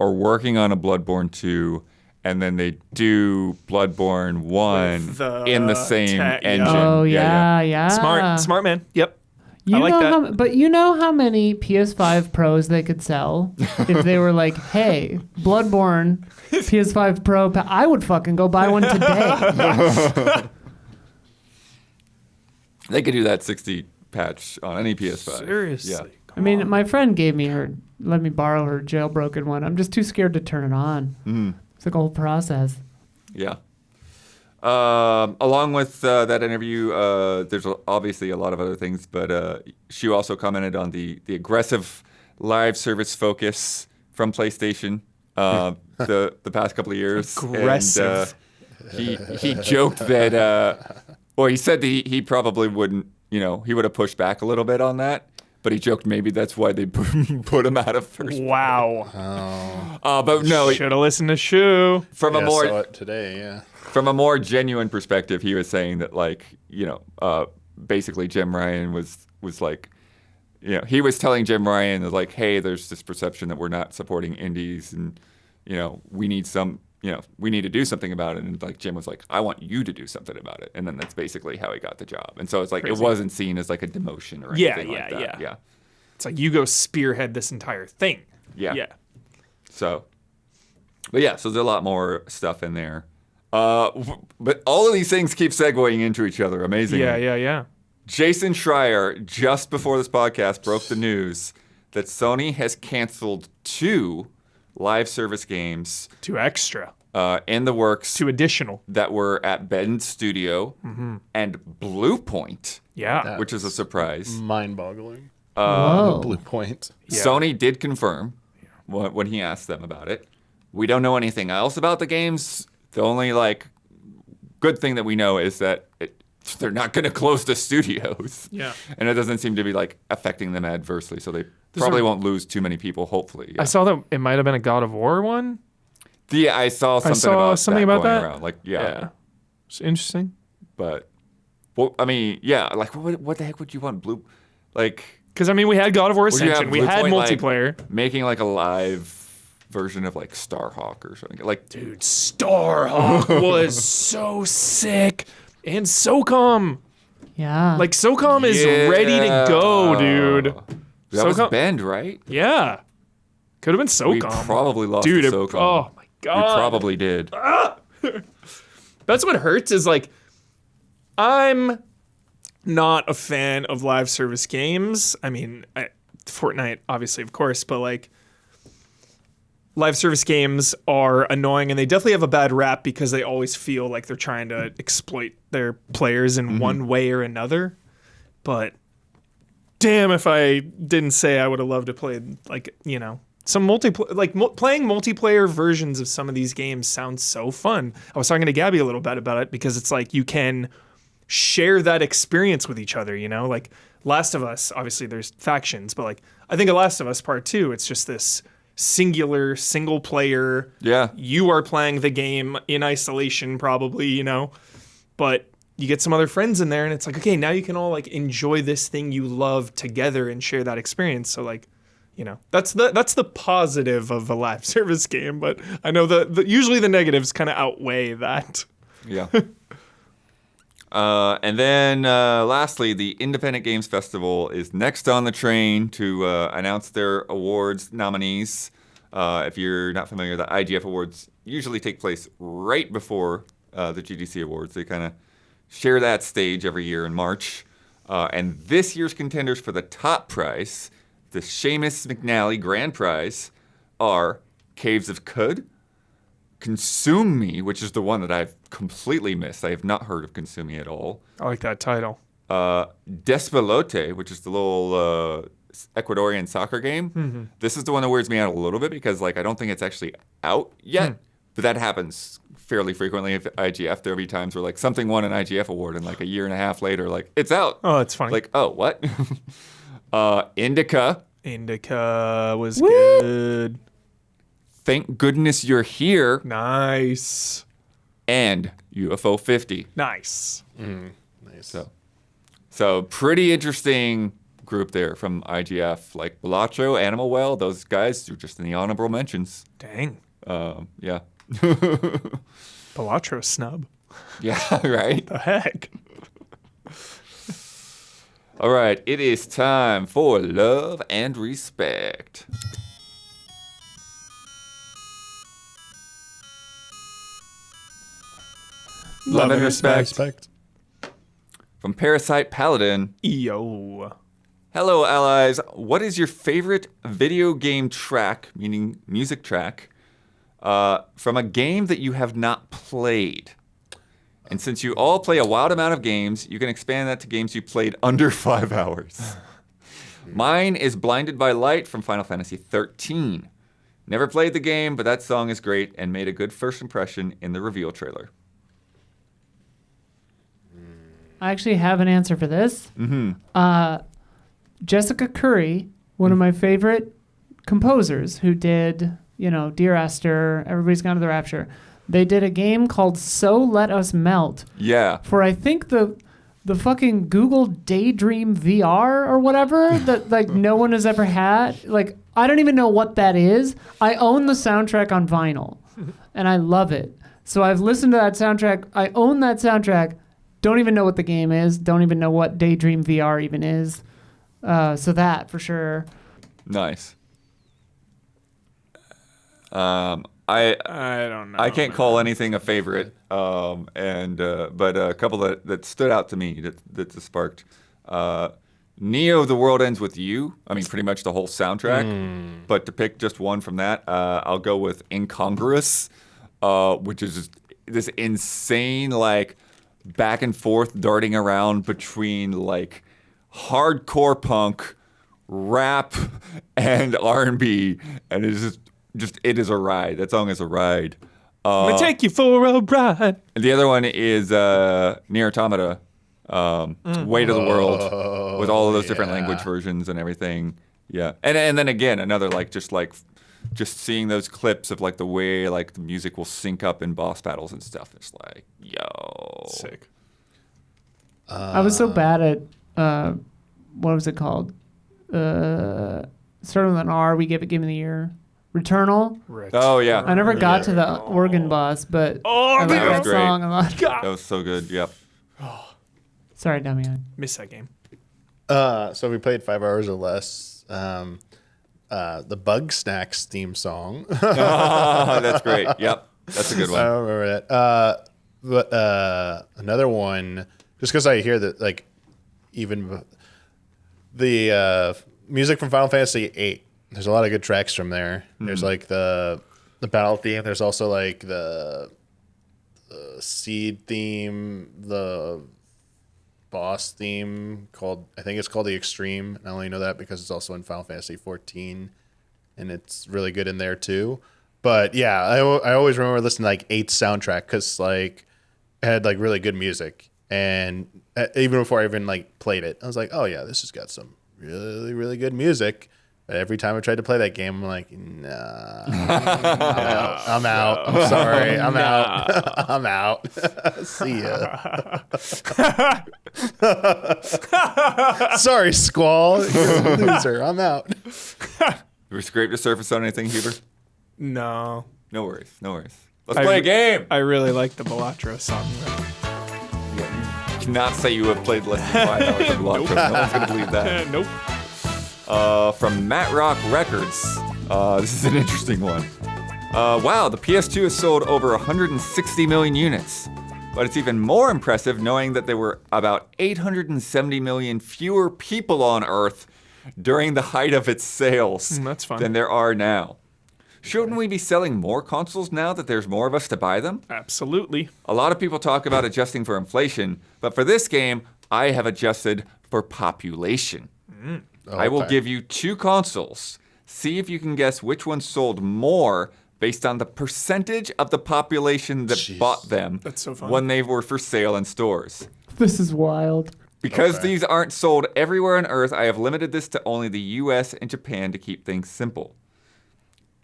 are working on a Bloodborne 2, and then they do Bloodborne 1 With the in the same yeah. engine. Oh yeah. Smart man. Yep. You I like know that. but you know how many PS5 Pros they could sell if they were like, "Hey, Bloodborne PS5 Pro." I would fucking go buy one today. They could do that 60 patch on any PS5. Seriously. Yeah. I mean, my friend let me borrow her jailbroken one. I'm just too scared to turn it on. It's like a whole process. Yeah. Along with that interview, there's obviously a lot of other things, but she also commented on the aggressive live service focus from PlayStation the past couple of years. Aggressive. And, he joked that, he said that he probably wouldn't, he would have pushed back a little bit on that. But he joked maybe that's why they put him out of first. Wow. But no, Should have listened to Shu. from a more saw it today, yeah. from a more genuine perspective, he was saying that basically Jim Ryan was like, he was telling Jim Ryan that like, hey, there's this perception that we're not supporting indies, and we need we need to do something about it. And like Jim was like, I want you to do something about it. And then that's basically how he got the job. And so it's like Crazy. It wasn't seen as like a demotion or anything like that. Yeah. It's like you go spearhead this entire thing. Yeah. So there's a lot more stuff in there. But all of these things keep segueing into each other. Amazing. Yeah. Jason Schreier, just before this podcast, broke the news that Sony has canceled 2 live service games 2 extra. in the works 2 additional. that were at Bend Studio and Blue Point, Yeah. which is a surprise. Mind-boggling. Whoa. Blue Point. Yeah. Sony did confirm when he asked them about it. We don't know anything else about the games. The only good thing that we know is that they're not going to close the studios. Yeah. And it doesn't seem to be affecting them adversely, so they probably won't lose too many people, hopefully. Yeah. I saw that it might have been a God of War one. I saw something about that. Around. Yeah. It's interesting. But, well, I mean, yeah, what the heck would you want? Blue, Because, we had God of War would you have Ascension. We Blue had Point, multiplayer. making a live version of Starhawk or something. Dude, Starhawk was so sick. And SOCOM. Yeah. SOCOM is ready to go, dude. That was SOCOM- Bend, right? Yeah. Could have been SOCOM. We probably lost Dude, to SOCOM. oh my We God. probably did. That's what hurts is I'm not a fan of live service games. Fortnite, obviously, of course, but live service games are annoying, and they definitely have a bad rap because they always feel like they're trying to exploit their players in one way or another. But damn, if I didn't say I would have loved to play some playing multiplayer versions of some of these games sounds so fun. I was talking to Gabby a little bit about it because it's you can share that experience with each other, Last of Us, obviously there's factions, but I think of Last of Us Part 2, it's just this singular single player. Yeah. You are playing the game in isolation probably, but you get some other friends in there and it's okay, now you can all enjoy this thing you love together and share that experience. So that's the positive of a live service game, but I know usually the negatives kind of outweigh that. Yeah. And then lastly, the Independent Games Festival is next on the train to announce their awards nominees. If you're not familiar, the IGF Awards usually take place right before the GDC Awards. They kind of share that stage every year in March. And this year's contenders for the top prize, the Seamus McNally Grand Prize, are Caves of Cud, Consume Me, which is the one that I've completely missed. I have not heard of Consume Me at all. I like that title. Despelote, which is the little Ecuadorian soccer game. Mm-hmm. This is the one that weirds me out a little bit because I don't think it's actually out yet. But that happens fairly frequently at IGF. There'll be times where something won an IGF award and a year and a half later, it's out. Oh, it's funny. Oh, what? Indica. Indica was good. Thank Goodness You're Here. Nice. And UFO 50. Nice. Nice. So pretty interesting group there from IGF. Balacho, Animal Well, those guys are just in the honorable mentions. Dang. Yeah. Balatro snub. Yeah, right? The heck? All right, it is time for Love and Respect. Love and respect. From Parasite Paladin. Yo. Hello, allies. What is your favorite video game track, meaning music track, from a game that you have not played? And since you all play a wild amount of games, you can expand that to games you played under 5 hours. Mine is Blinded by Light from Final Fantasy XIII. Never played the game, but that song is great and made a good first impression in the reveal trailer. I actually have an answer for this. Jessica Curry, one of my favorite composers who did, Dear Esther, Everybody's Gone to the Rapture. They did a game called So Let Us Melt. Yeah. For I think the fucking Google Daydream VR or whatever that like no one has ever had. Like I don't even know what that is. I own the soundtrack on vinyl and I love it. So I've listened to that soundtrack. I own that soundtrack. Don't even know what the game is. Don't even know what Daydream VR even is. So that for sure. Nice. I don't know. I can't call anything a favorite, but a couple that stood out to me that sparked. Neo: The World Ends with You. I mean, pretty much the whole soundtrack. But to pick just one from that, I'll go with Incongruous, which is just this insane like back and forth darting around between like hardcore punk, rap, and R&B, and it's just it is a ride. That song is a ride. I'm gonna take you for a ride. And the other one is Nier Automata, Weight of the World, with all of those different language versions and everything. Yeah, and then again another like just seeing those clips of like the way like the music will sync up in boss battles and stuff. It's like Sick. I was so bad at what was it called? Starting with an R, we gave it Game of the Year. Returnal. Oh yeah, I never got to the organ boss, but I like that that was great. song a lot. that was so good. Yep. Sorry, Damian. Miss that game. So we played 5 hours or less. The Bug Snacks theme song. That's great. Yep, that's a good I one. don't remember that. But another one, just because I hear that, like, even the music from Final Fantasy VIII. There's a lot of good tracks from there. There's like the battle theme. There's also like the seed theme, the boss theme I think it's called the Extreme. I only know that because it's also in Final Fantasy XIV, and it's really good in there too. But yeah, I always remember listening to like VIII's soundtrack because like it had like really good music, and even before I even like played it, I was like, oh yeah, this has got some really really good music. But every time I tried to play that game, I'm like, nah, I'm out. I'm sorry. I'm out. I'm out. See ya. Sorry, Squall. You're a loser. I'm out. You scraped the surface on anything, Huber? No. No worries. Let's play a game. I really like the Balatro song. You cannot say you have played less than 5 hours of Balatro. No one's going to believe that. Nope. From Matt Rock Records. This is an interesting one. Wow, the PS2 has sold over 160 million units. But it's even more impressive knowing that there were about 870 million fewer people on Earth during the height of its sales That's fun. than there are now. Shouldn't we be selling more consoles now that there's more of us to buy them? Absolutely. A lot of people talk about adjusting for inflation, but for this game, I have adjusted for population. I will give you 2 consoles. See if you can guess which one sold more based on the percentage of the population that bought them That's so fun. when they were for sale in stores. This is wild. Because these aren't sold everywhere on Earth, I have limited this to only the US and Japan to keep things simple.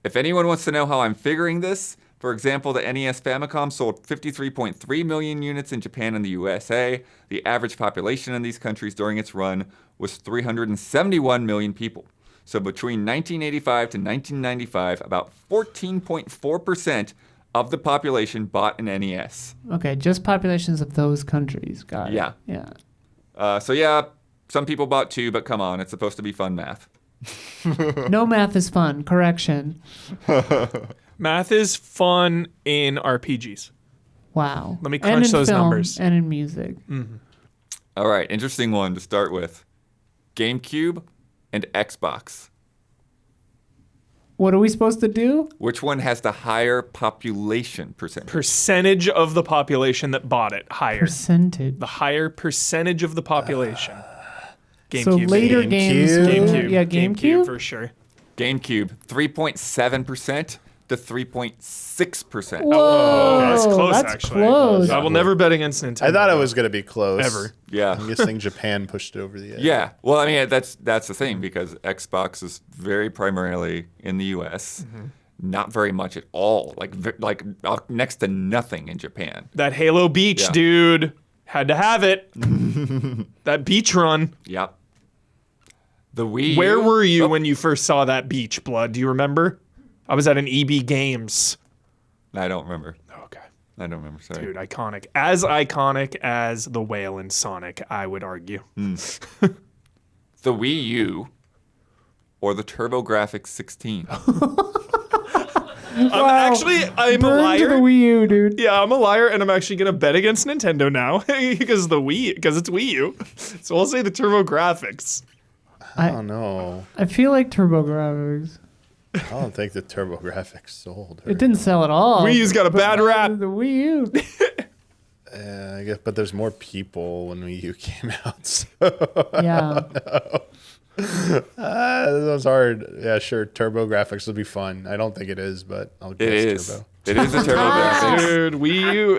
If anyone wants to know how I'm figuring this, for example, the NES Famicom sold 53.3 million units in Japan and the USA. The average population in these countries during its run was 371 million people. So between 1985 to 1995, about 14.4% of the population bought an NES. Okay, just populations of those countries. Got it. Yeah. Yeah. So yeah, some people bought 2, but come on, it's supposed to be fun math. No math is fun. Correction. Math is fun in RPGs. Wow. Let me And crunch in those film numbers. And in music. All right, interesting one to start with. GameCube and Xbox. What are we supposed to do? Which one has the higher population percentage? Percentage of the population that bought it higher. Percentage. The higher percentage of the population. GameCube. So later games. GameCube. Yeah, GameCube. for sure. GameCube, 3.7% to 3.6%. Whoa, that's close, that's actually. close. I will never bet against Nintendo. I thought it was going to be close. Ever. Yeah. I'm guessing Japan pushed it over the edge. Yeah. Well, I mean, that's the thing because Xbox is very primarily in the U.S., not very much at all, like next to nothing in Japan. That Halo Beach, Yeah. dude. Had to have it. That beach run. Yep. The Wii. Where were you when you first saw that beach, Blood? Do you remember? I was at an EB Games. I don't remember. Okay. I don't remember. Sorry. Dude, iconic. As iconic as the whale in Sonic, I would argue. The Wii U or the TurboGrafx 16. I'm a Burn liar. to the Wii U, dude. Yeah, I'm a liar, and I'm actually gonna bet against Nintendo now because it's Wii U. So I'll say the TurboGrafx. I don't know. I feel like TurboGrafx. I don't think the TurboGrafx sold. It didn't sell at all. Wii U's got a bad rap. The Wii U. I guess, but there's more people when Wii U came out. So. Yeah. That was hard. Yeah, sure. TurboGrafx would be fun. I don't think it is, but I'll guess It is. Turbo. It is a TurboGrafx. Dude, Wii U.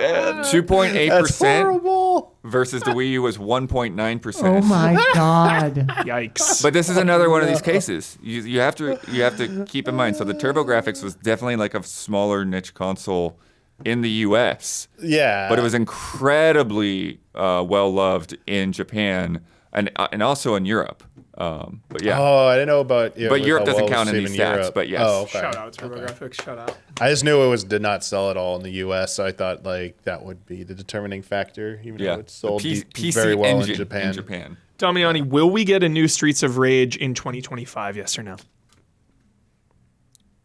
2.8% horrible. versus the Wii U was 1.9%. Oh my God. Yikes. But this is another one of these cases. You have to keep in mind. So the TurboGrafx was definitely like a smaller niche console in the U.S. Yeah. but it was incredibly well loved in Japan and also in Europe. But yeah, Oh, I didn't know about. Yeah, but with Europe how doesn't well count in received these stats. Europe. But yes, Oh, okay. Shout out TurboGrafx. Shout out. I just knew it did not sell at all in the U.S., so I thought like that would be the determining factor. Even yeah, though it sold the PC very well engine in Japan. Damiani, will we get a new Streets of Rage in 2025? Yes or no?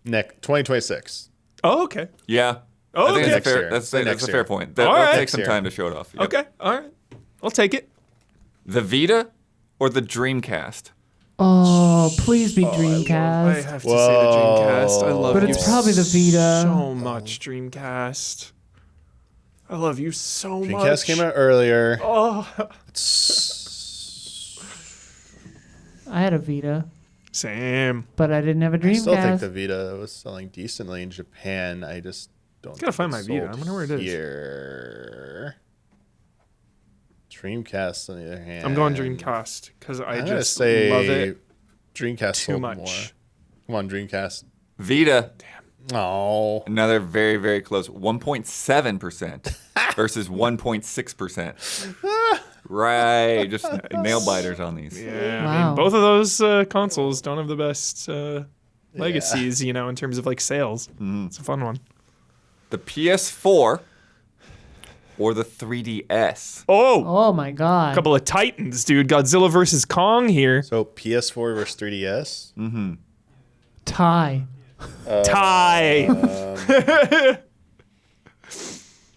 2026. Oh, okay. Yeah. Oh, I think okay. that's a fair. Next year. That's Say a next fair year. point. All That'll right. take Next some year. time to show it off. Yep. Okay. All right. I'll take it. The Vita or the Dreamcast? Oh, please be I Dreamcast. have to say the Dreamcast. I love But you it's probably the Vita. so much, Dreamcast. I love you so much. Dreamcast came out earlier. Oh. I had a Vita, Same. but I didn't have a I still think Dreamcast. the Vita was selling decently in Japan. I just don't. Gotta find think my it Vita. I sold wonder where it is. Here. Dreamcast, on the other hand. I'm going Dreamcast because I I'm gonna just say love it Dreamcast too sold much. more. Come on, Dreamcast. Vita. Oh. Another very, very close 1.7% versus 1.6%. Right, just nail biters on these. Yeah, I Wow. mean, both of those consoles don't have the best legacies, you know, in terms of like sales. It's a fun one. The PS4 or the 3DS? Oh, Oh my God. couple of titans, dude. Godzilla versus Kong here. So PS4 versus 3DS. Tie. Tie.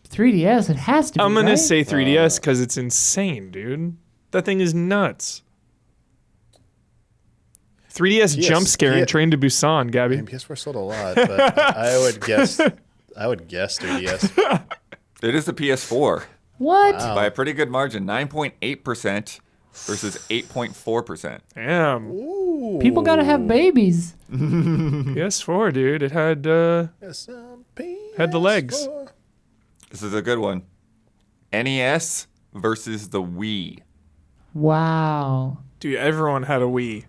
3DS, it has to be. I'm gonna right? say 3DS because it's insane, dude. That thing is nuts. 3DS Yes, jump scare in yeah. Train to Busan, Gabby. And PS4 sold a lot, but I would guess 3DS. It is the PS4 What? by a pretty good margin, 9.8% versus 8.4%. Damn. Ooh. People gotta have babies. PS4, dude. It had Had the legs. This is a good one. NES versus the Wii. Wow. dude, everyone had a Wii.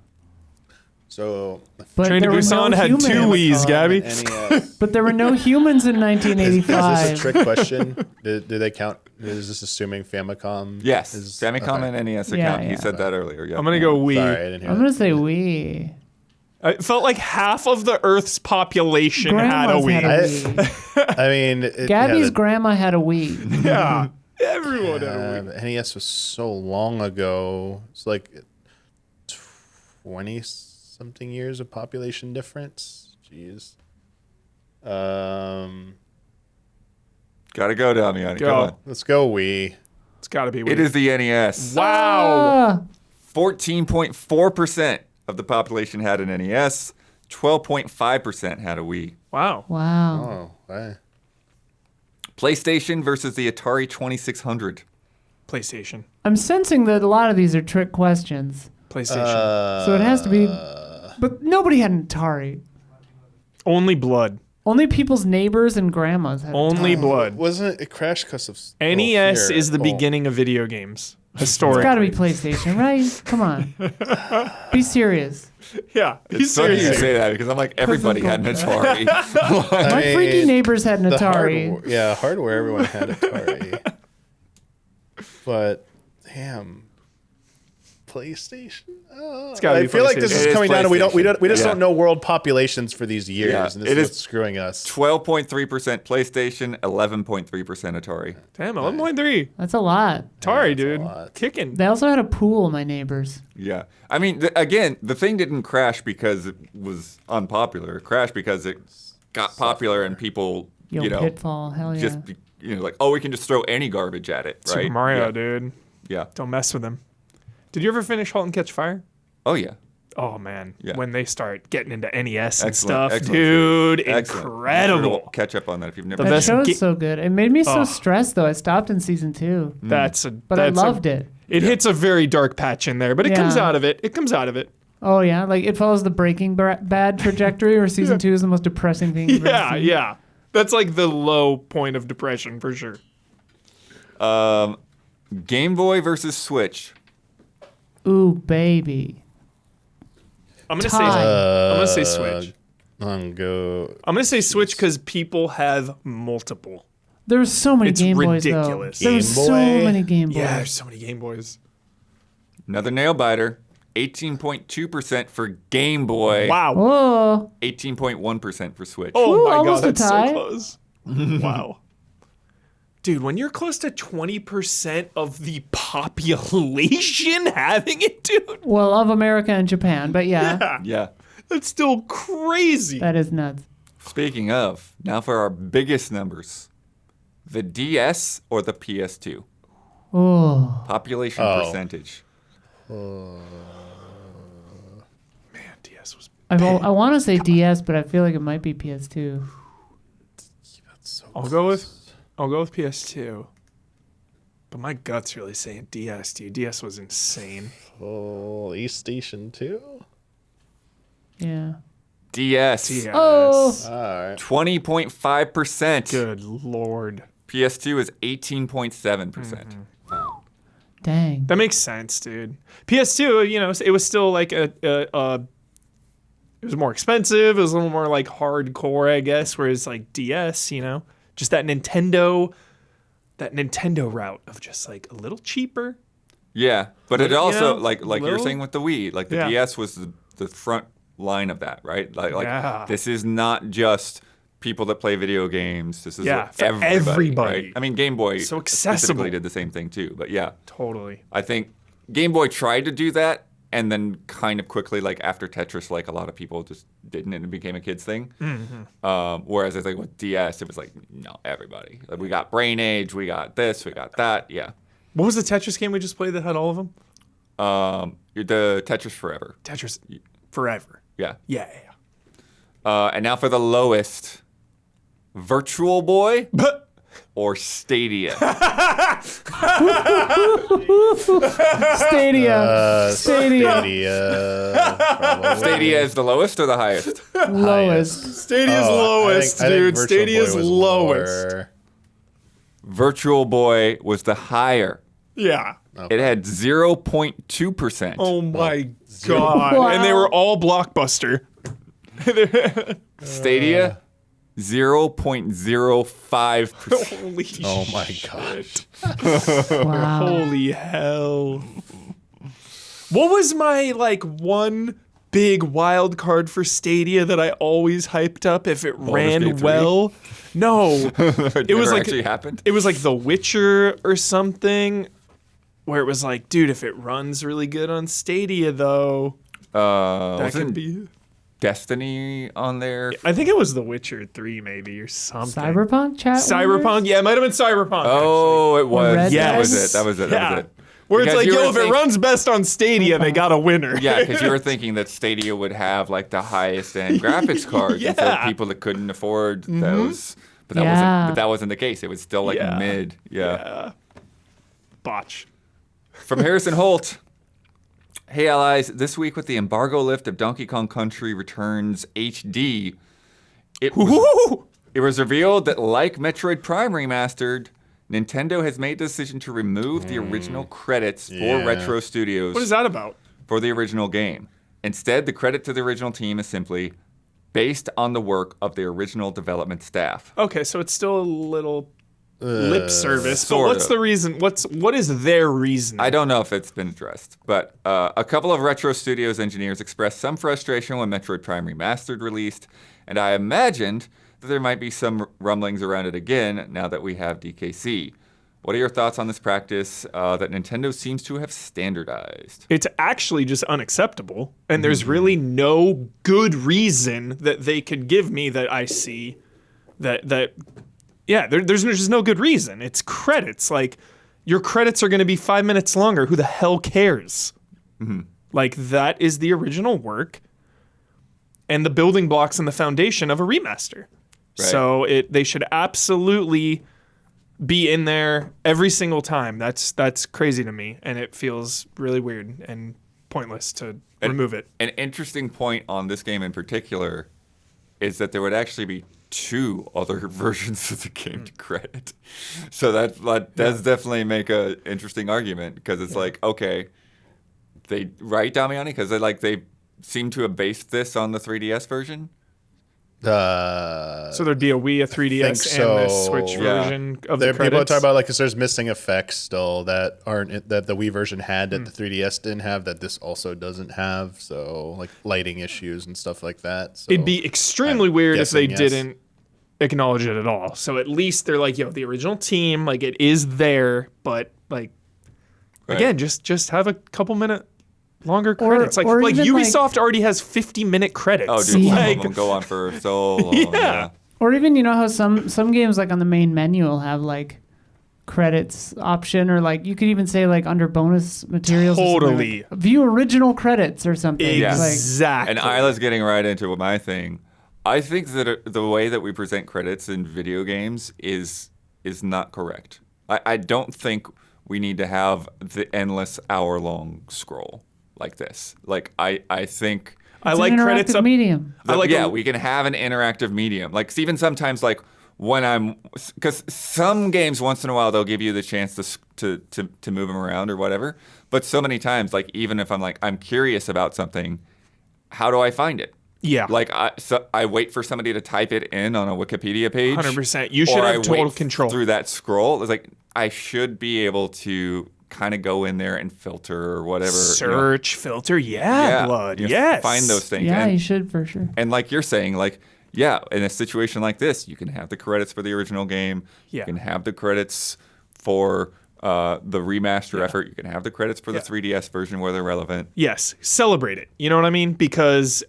So But Train to there were Busan no had humans. two Wiis, Gabby. NES. But there were no humans in Is this 1985. a trick question? Do they count? Is this assuming Famicom? Yes, is- Famicom okay. and NES Yeah, account. He yeah. said that earlier. Yeah. I'm gonna go Wii. Sorry, I didn't hear I'm that. gonna say Wii. I felt like half of the Earth's population had a Grandma's Wii. had a Wii. I mean, Gabby's grandma had a Wii. Yeah, everyone had a Wii. NES was so long ago. It's like 20-something years of population difference. Jeez. Gotta go, Damiani. Go. Come on. Let's go Wii. It's got to be. It is the NES. Wow. 14.4% of the population had an NES. 12.5% had a Wii. Wow. Wow. Oh, hey. PlayStation versus the Atari 2600. PlayStation. I'm sensing that a lot of these are trick questions. PlayStation. So it has to be. But nobody had an Atari. Only blood. Only people's neighbors and grandmas had Only Atari. blood. Wasn't it crashed because of... NES here. is the Oh. beginning of video games. It's Historically. got to be PlayStation, right? Come on. Be serious. Yeah. It's funny you say that because I'm like, everybody had an Atari. My freaky neighbors had an The Atari. hardware, everyone had Atari. But, damn. PlayStation? gotta I be feel like this PlayStation. is It is coming down to we just PlayStation. don't know world populations for these years, Yeah, and this it is is what's screwing us. 12.3% PlayStation, 11.3% Atari. Damn, 11.3. That's a lot. Atari, dude. lot. Kicking. They also had a pool, my neighbors. Yeah. I mean, again, the thing didn't crash because it was unpopular. It crashed because it got popular and people, Yo, you know, Pitfall, hell yeah. just, you know, like, oh, we can just throw any garbage at it, right? Super Mario, yeah. dude. Yeah. Don't mess with him. Did you ever finish halt and catch fire? Oh, yeah. Oh man, Yeah. when they start getting into NES and Excellent, stuff, excellent dude, series. Excellent. incredible. We'll catch up on that if you've never The that best show ga- is so good. It made me so Oh. stressed, though. I stopped in season 2. That's a. But I loved it. It hits a very dark patch in there, but it comes Yeah. out of it. It comes out of it. Oh, yeah? Like, it follows the Breaking Bad trajectory, where season 2 is the most depressing thing you've Yeah, ever seen. yeah. That's like the low point of depression for sure. Game Boy versus Switch. Ooh, baby. I'm gonna Tie. I'm gonna say Switch. I'm gonna say Switch because people have multiple. There's so many It's Game Boys, ridiculous. though. There's Game so Boy? many Game Boys. Yeah, there's so many Game Boys. Another nail biter. 18.2% for Game Boy. Wow. Oh, 18.1% for Switch. Oh Ooh, my almost god, a that's tie. so close. Wow. Dude, when you're close to 20% of the population having it, dude, well, of America and Japan, but yeah, Yeah. that's still crazy. that is nuts. Speaking of, now for our biggest numbers. The DS or the PS2? Oh, Population Oh. percentage. Man, DS was. I want to say DS, but I feel like it might be PS2. I'll go with PS2. But my gut's really saying DS, dude. DS was insane. East Station 2? Yeah. DS. DS. Oh. Alright. 20.5%. Good lord. PS2 is 18.7%. Dang. That makes sense, dude. PS2, you know, it was still like it was more expensive. It was a little more like hardcore, I guess. Whereas like DS, you know, just that Nintendo route of just like a little cheaper. Yeah, but it You also know, like you were little- saying with the Wii, like the Yeah. DS was the front line of that, right? Like Yeah. this is not just people that play video games. This is Yeah, for everybody. everybody. Right? I mean, Game Boy So accessible. specifically did the same thing too. But yeah, Totally. I think Game Boy tried to do that, and then kind of quickly, like after Tetris, like a lot of people just didn't, and it became a kids thing. Whereas I think with DS, it was like no, everybody. Like, we got Brain Age, we got this, we got that. Yeah, What was the Tetris game we just played that had all of them? the Tetris Forever. Tetris Forever. Yeah. Yeah, yeah. And now for the lowest, Virtual Boy But or Stadia. Stadia. Stadia. Stadia. probably. Stadia is the lowest or the highest? Lowest. Stadia's Oh, lowest, I think dude. Virtual Stadia's Boy was lowest. lower. Virtual Boy was the higher. Yeah. It had 0.2%. Oh my god. Wow. And they were all Blockbuster. Stadia, 0.05%. Holy Oh my shit. gosh. Wow. Holy hell. What was my like one big wild card for Stadia that I always hyped up if it ran Gate 3? well? No. It was like- actually happened. It was like The Witcher or something where it was like, dude, if it runs really good on Stadia though, that Wasn't could be Destiny on there. I think it was The Witcher 3 maybe or something. Cyberpunk chat. Cyberpunk? Yeah, it might have been Cyberpunk. Oh, it was. Red Yeah, that Dead? was it. That was it. That Yeah. was it. Where it's Because like, you were yo, if it runs best on Stadia, they got a winner. Yeah, because you were thinking that Stadia would have like the highest end graphics cards, and so Yeah. people that couldn't afford those. But that Yeah. wasn't. But that wasn't the case. It was still like Yeah. mid. Yeah. Botch. From Harrison Holt. Hey allies, this week with the embargo lift of Donkey Kong Country Returns HD, it was revealed that like Metroid Prime Remastered, Nintendo has made the decision to remove the original credits for Retro Studios What is that about? for the original game. Instead, the credit to the original team is simply based on the work of the original development staff. Okay, so it's still a little lip service. But sort what's of. the reason? What is their reason? I don't know if it's been addressed, but a couple of Retro Studios engineers expressed some frustration when Metroid Prime Remastered released, and I imagined that there might be some rumblings around it again now that we have DKC. What are your thoughts on this practice that Nintendo seems to have standardized? It's actually just unacceptable, and there's really no good reason that they could give me that I see that yeah, there's just no good reason. It's credits. Like, your credits are going to be 5 minutes longer. Who the hell cares? Like, that is the original work and the building blocks and the foundation of a remaster. Right. So they should absolutely be in there every single time. That's crazy to me, and it feels really weird and pointless to remove it. An interesting point on this game in particular is that there would actually be 2 other versions of the game to credit. So that does definitely make a interesting argument, because it's like, okay, right, Damiani? Because they seem to have based this on the 3DS version. So there'd be a Wii, a 3DS, and the Switch version of the There, credits. people talk about like, 'cause there's missing effects still that aren't that the Wii version had that the 3DS didn't have, that this also doesn't have. So like lighting issues and stuff like that. So It'd be extremely weird if they guessing yes. didn't acknowledge it at all. So at least they're like, yo, the original team, like, it is there, but like, Right. again, just have a couple minute longer credits. Like or even, Ubisoft already has 50-minute credits. Oh, dude, some like, of them go on for so long. Yeah. Or even, you know how some games like on the main menu will have like credits option, or like you could even say like under bonus materials, or something, Totally. like, view original credits or something. Yeah. Like, Exactly. And Isla's getting right into my thing. I think that the way that we present credits in video games is not correct. I don't think we need to have the endless hour-long scroll like this. Like, I think... I it's like an credits interactive up. medium. I like we can have an interactive medium. Like, even sometimes, like, when because some games once in a while they'll give you the chance to move them around or whatever. But so many times, like, even if I'm curious about something, how do I find it? Yeah. Like, I wait for somebody to type it in on a Wikipedia page. 100%. You should or have I total wait control. through that scroll. It's like, I should be able to kind of go in there and filter or whatever. Search, filter, blood, you know, yes. find those things. Yeah, and, you should for sure. and like you're saying, like, yeah, in a situation like this, you can have the credits for the original game. Yeah. You can have the credits for the remaster effort. You can have the credits for the 3DS version where they're relevant. Yes, celebrate it. You know what I mean? Because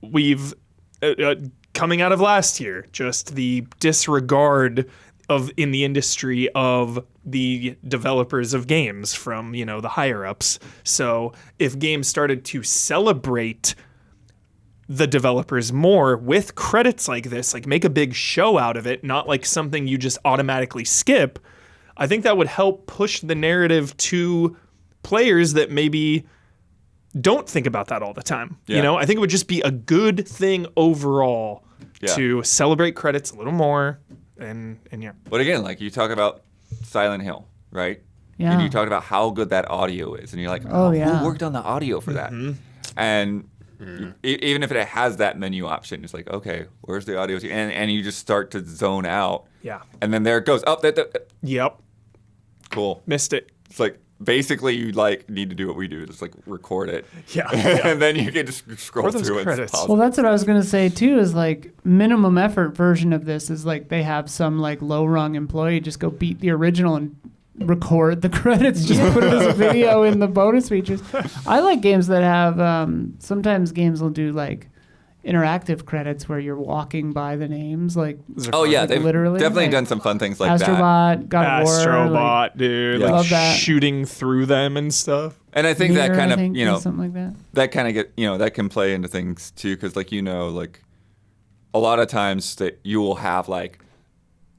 we've coming out of last year, just the disregard in the industry of the developers of games from, the higher ups. So if games started to celebrate the developers more with credits like this, like make a big show out of it, not like something you just automatically skip, I think that would help push the narrative to players that maybe don't think about that all the time. Yeah. I think it would just be a good thing overall Yeah. to celebrate credits a little more. And yeah. But again, like you talk about Silent Hill, right? Yeah. And you talked about how good that audio is. And you're like, Oh, yeah. who worked on the audio for that? And even if it has that menu option, it's like, okay, where's the audio? And you just start to zone out. Yeah. And then there it goes. Oh, Yep. cool. Missed it. It's like, basically, you need to do what we do, just like record it. Yeah. And then you can just scroll Or those through it. credits. Well, that's what I was gonna say too. Is like minimum effort version of this is like they have some like low rung employee just go beat the original and record the credits, just put it as a video in the bonus features. I like games that have sometimes games will do like interactive credits where you're walking by the names, like Oh yeah, like they've literally, definitely like, done some fun things like that. Astrobot, God of War, Astrobot, dude. Yeah. Like Love that. shooting through them and stuff. And I think Nier, that kind I of, think, you know, does something like that. that kind of that can play into things too, because like, you know, like a lot of times that you will have like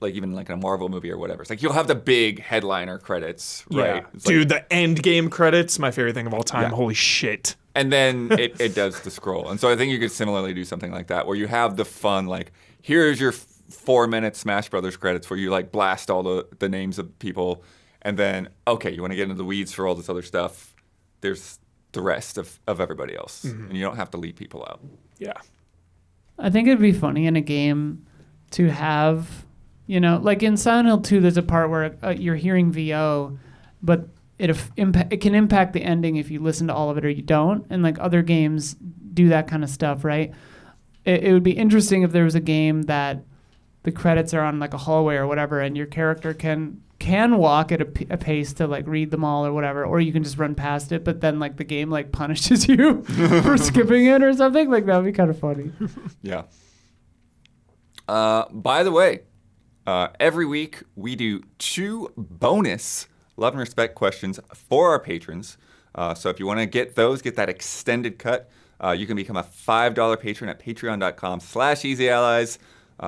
even like in a Marvel movie or whatever, it's like you'll have the big headliner credits, right? Yeah. It's like- Dude, the end game credits, my favorite thing of all time. Yeah. Holy shit. and then it does the scroll. And so I think you could similarly do something like that, where you have the fun, like, here's your 4-minute Smash Brothers credits where you like blast all the names of people, and then, okay, you want to get into the weeds for all this other stuff, there's the rest of everybody else. And you don't have to leave people out. Yeah. I think it'd be funny in a game to have, you know, like in Silent Hill 2, there's a part where you're hearing VO, but it can impact the ending if you listen to all of it or you don't. And like other games do that kind of stuff, right? It would be interesting if there was a game that the credits are on like a hallway or whatever, and your character can walk at a pace to like read them all or whatever, or you can just run past it, but then like the game like punishes you for skipping it or something. Like that would be kind of funny. Yeah. By the way, every week we do 2 bonus love and respect questions for our patrons. So if you want to get that extended cut, you can become a $5 patron at patreon.com/easyallies.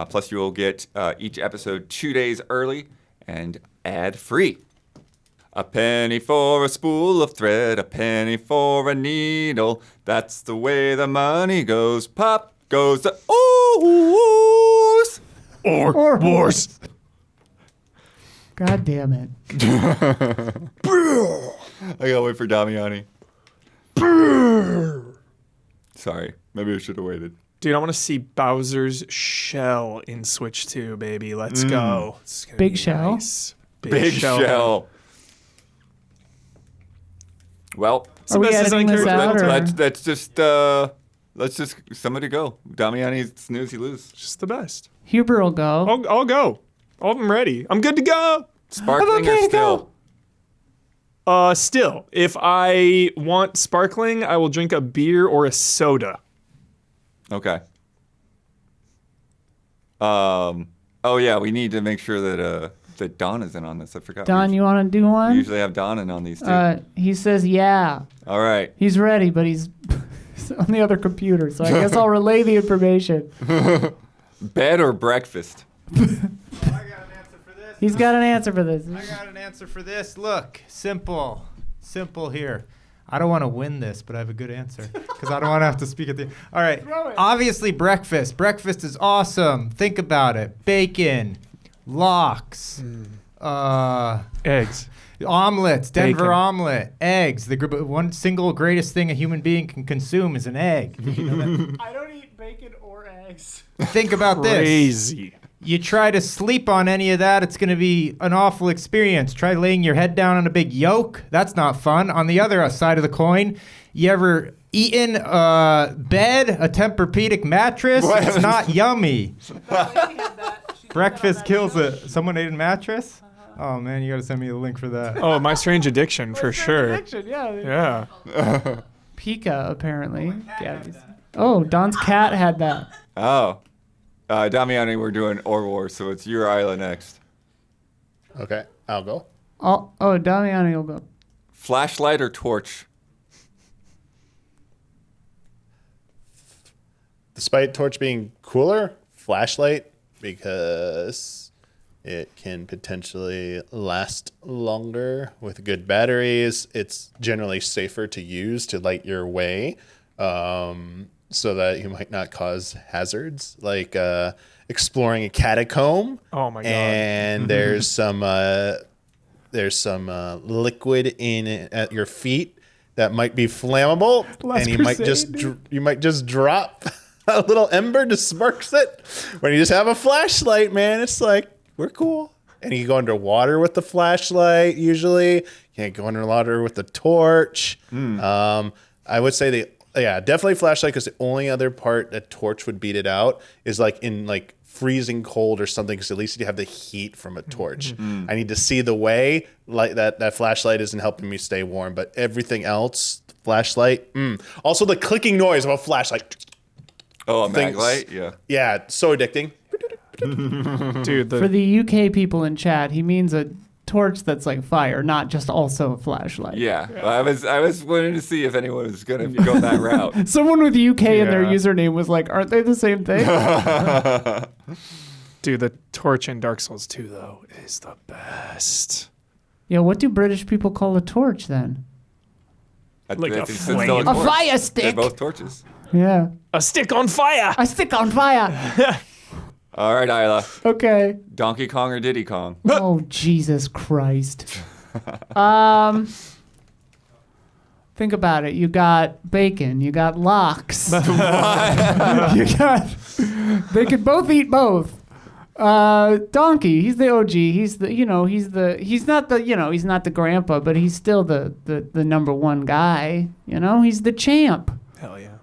Plus you will get each episode 2 days early and ad-free. A penny for a spool of thread, a penny for a needle. That's the way the money goes. Pop goes the oohs. Or wars. God damn it. I gotta wait for Damiani. Sorry, maybe I should have waited. Dude, I want to see Bowser's shell in Switch 2, baby. Let's go. It's gonna Big be shell? nice. Big shell. Well, It's the Are we best design editing this character out, ever. or- let's just somebody go. Damiani snooze, he lose. Just the best. Huber will go. I'll go. I'm ready. I'm good to go. Sparkling okay or to still? Still, if I want sparkling, I will drink a beer or a soda. Okay. Oh yeah, we need to make sure that Don is in on this. I forgot. Don, we you want to do we one? usually have Don in on these too. He says yeah. All right. He's ready, but he's on the other computer, so I guess I'll relay the information. Bed or breakfast? I got an answer for this. He's got an answer for this. I got an answer for this. Look, simple here. I don't want to win this, but I have a good answer because I don't want to have to speak at the. All right. Obviously, breakfast. Breakfast is awesome. Think about it. Bacon, lox, Eggs. omelets, Denver Bacon. omelet, eggs. The one single greatest thing a human being can consume is an egg. Did you know that? I don't eat bacon or eggs. Think about this. Crazy. You try to sleep on any of that, it's going to be an awful experience. Try laying your head down on a big yolk. That's not fun. On the other side of the coin, you ever eaten a bed, a Tempur-Pedic mattress? What? It's not yummy. Breakfast kills it. Someone ate a mattress? Oh, man, you got to send me the link for that. Oh, My Strange Addiction, for sure. Yeah. Yeah. Pika, apparently. Gabby's. Oh, Don's cat had that. Oh. Damiani, we're doing Or War, so it's your island next. Okay, I'll go. Oh, Damiani will go. Flashlight or torch? Despite torch being cooler, flashlight, because it can potentially last longer with good batteries. It's generally safer to use to light your way, so that you might not cause hazards, like exploring a catacomb. Oh my God. And there's some liquid in it at your feet that might be flammable, Last and Crusade, you might just drop a little ember to sparks it. When you just have a flashlight, man, it's like, we're cool. And you go underwater with the flashlight. Usually, you can't go underwater with the torch. I would say definitely flashlight, because the only other part that torch would beat it out is like in like freezing cold or something, because at least you have the heat from a torch. I need to see the way. Like that flashlight isn't helping me stay warm, but everything else, flashlight. Also the clicking noise of a flashlight. Oh, a things. Maglite? Yeah. Yeah, so addicting. Dude, For the UK people in chat, he means a torch that's like fire, not just also a flashlight. Yeah. Well, I was wanting to see if anyone was going to go that route. Someone with UK in their Yeah. username was like, aren't they the same thing? Dude, the torch in Dark Souls 2, though, is the best. Yeah, what do British people call a torch then? Like a It's flame. still A torch. fire They're stick. both torches. Yeah. A stick on fire! A stick on fire. All right, Isla. Okay. Donkey Kong or Diddy Kong? Oh, Jesus Christ. Think about it. You got bacon. You got lox. You got. They could both eat both. Donkey. He's the OG. He's the. He's not the. He's not the grandpa, but he's still the number one guy. He's the champ. Hell yeah.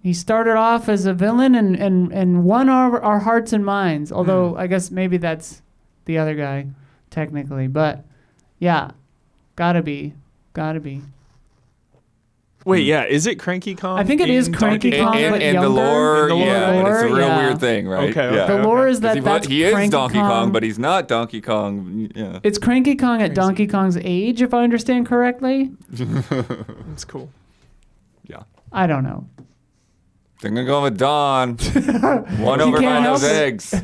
He started off as a villain and won our hearts and minds. Although I guess maybe that's the other guy, technically. But yeah, gotta be. Wait, yeah, is it Cranky Kong? I think it is in Cranky Donkey Kong, Kong? but In the younger. lore, In the lore, yeah, and it's a real yeah. weird thing, right? Okay, Yeah. The lore is 'Cause that that's he is Cranky Donkey Kong, but he's not Donkey Kong. Yeah. it's Cranky Kong at Donkey Kong's age, if I understand correctly. That's cool. Yeah. I don't know. I'm gonna go with Dawn. One over can't by those help it. eggs.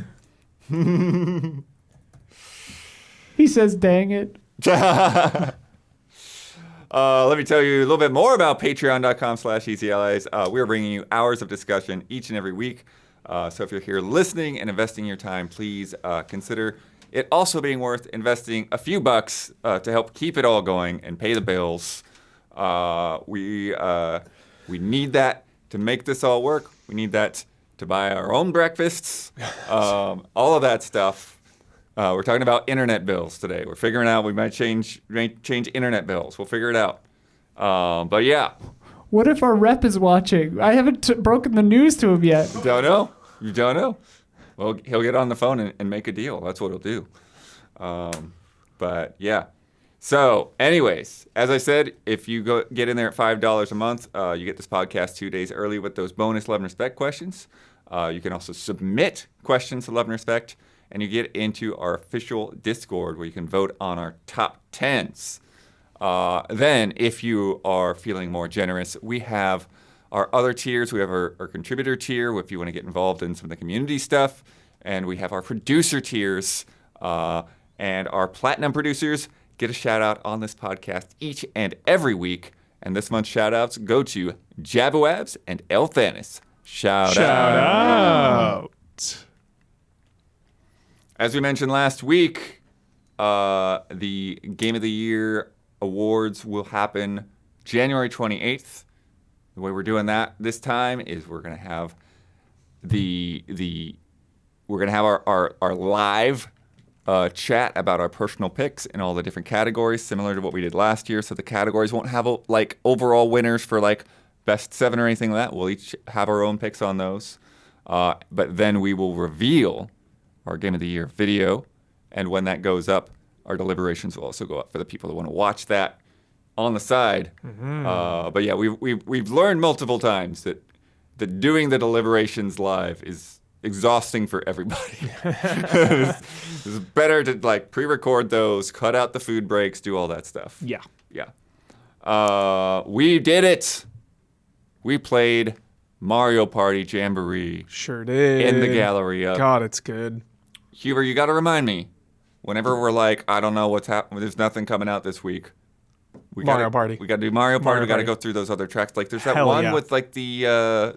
He says, "Dang it." Let me tell you a little bit more about patreon.com/easyallies. We're bringing you hours of discussion each and every week. So if you're here listening and investing your time, please consider it also being worth investing a few bucks to help keep it all going and pay the bills. We need that to make this all work. We need that to buy our own breakfasts, all of that stuff. We're talking about internet bills today. We're figuring out we might change internet bills. We'll figure it out. But yeah, What if our rep is watching? I haven't broken the news to him yet. you don't know. Well, he'll get on the phone and make a deal. That's what he'll do. But yeah. So, anyways, as I said, if you get in there at $5 a month, you get this podcast 2 days early with those bonus Love and Respect questions. You can also submit questions to Love and Respect, and you get into our official Discord where you can vote on our top 10s. Then, if you are feeling more generous, we have our other tiers. We have our contributor tier if you want to get involved in some of the community stuff. And we have our producer tiers. And our platinum producers get a shout out on this podcast each and every week. And this month's shout outs go to Jabuabs and El Thanis. Shout out. As we mentioned last week, the Game of the Year awards will happen January 28th. The way we're doing that this time is we're gonna have our live chat about our personal picks in all the different categories, similar to what we did last year. So the categories won't have like overall winners for like best 7 or anything like that. We'll each have our own picks on those. But then we will reveal our Game of the Year video, and when that goes up, our deliberations will also go up for the people that want to watch that on the side. But yeah, we've learned multiple times that doing the deliberations live is exhausting for everybody. It's better to like pre-record those, cut out the food breaks, do all that stuff. Yeah. We did it. We played Mario Party Jamboree Sure did. in the Galleria. God, it's good. Huber, you got to remind me. Whenever we're like, I don't know what's happening, there's nothing coming out this week. Mario Party. We got to do Mario Party. Mario We got to Party. go through those other tracks. Like there's that Hell one yeah. with like the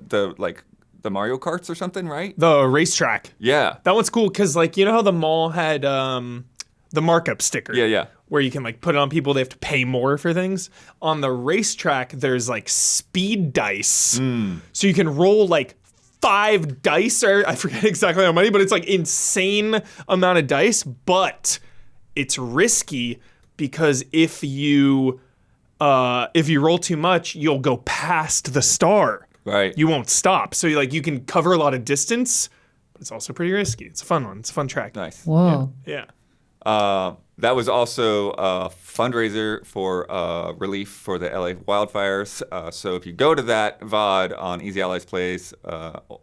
Mario Karts or something, right? The racetrack. Yeah. That one's cool because, like, you know how the mall had the markup sticker? Yeah. Where you can, like, put it on people, they have to pay more for things. On the racetrack, there's, like, speed dice. So you can roll, like, 5 dice, or I forget exactly how many, but it's, like, insane amount of dice. But it's risky because if you roll too much, you'll go past the star. Right. You won't stop. So you can cover a lot of distance, but it's also pretty risky. It's a fun one. It's a fun track. Nice. Whoa. Yeah. That was also a fundraiser for relief for the LA wildfires. So if you go to that VOD on Easy Allies Plays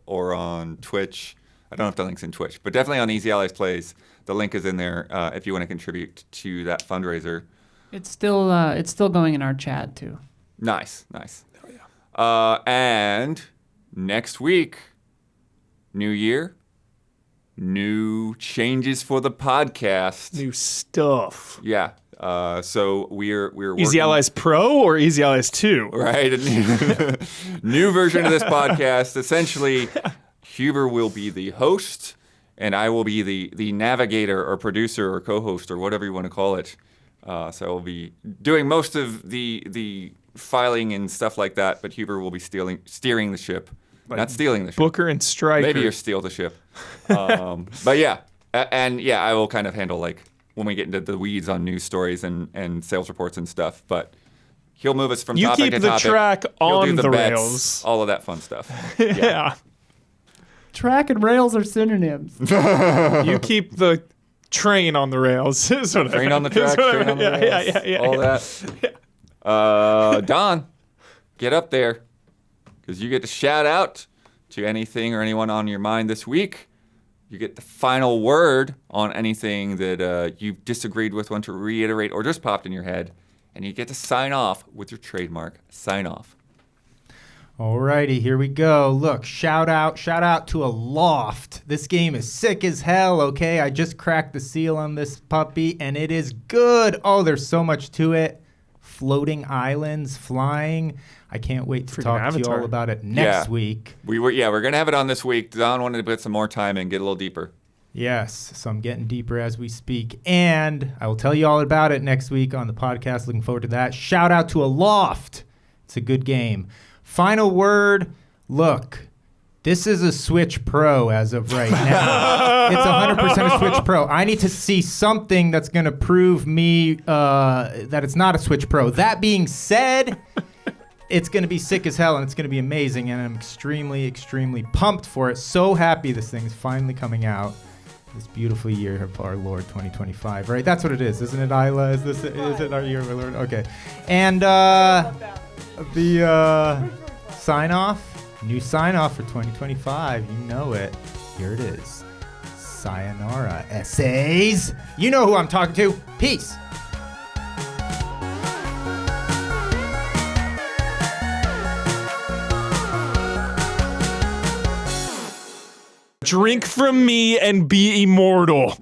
or on Twitch, I don't know if the link's in Twitch, but definitely on Easy Allies Plays, the link is in there if you want to contribute to that fundraiser. It's still going in our chat too. Nice. Oh, yeah. And next week, new year, new changes for the podcast. New stuff. Yeah. So we're Easy working, Allies Pro or Easy Allies 2? right? New version of this podcast. Essentially, Huber will be the host, and I will be the navigator or producer or co-host or whatever you want to call it. So I'll be doing most of the filing and stuff like that, but Huber will be steering the ship. Not stealing the ship. Booker and Stryker. Maybe you steal the ship. But yeah, I will kind of handle like when we get into the weeds on news stories and sales reports and stuff. But he'll move us from You topic keep to the topic. track He'll on do the bets, rails. all of that fun stuff. Yeah. Track and rails are synonyms. You keep the train on the rails. Train on the track, train on the rails, yeah. all that. Don, get up there, because you get to shout out to anything or anyone on your mind this week. You get the final word on anything that you've disagreed with, want to reiterate, or just popped in your head. And you get to sign off with your trademark sign off. Alrighty, here we go. Look, shout out to Aloft. This game is sick as hell, okay? I just cracked the seal on this puppy, and it is good. Oh, there's so much to it. Floating islands, flying. I can't wait to talk to you all about it next week. We're gonna have it on this week. Don wanted to put some more time in, get a little deeper. Yes, so I'm getting deeper as we speak, and I will tell you all about it next week on the podcast. Looking forward to that. Shout out to Aloft. It's a good game. Final word, look, this is a Switch Pro as of right now. It's 100% a Switch Pro. I need to see something that's going to prove me that it's not a Switch Pro. That being said, it's going to be sick as hell, and it's going to be amazing, and I'm extremely, extremely pumped for it. So happy this thing's finally coming out. This beautiful year of our Lord 2025, right? That's what it is, isn't it, Isla? Is it our year of our Lord? Okay. And the new sign off for 2025. You know it. Here it is. Sayonara, essays. You know who I'm talking to. Peace. Drink from me and be immortal.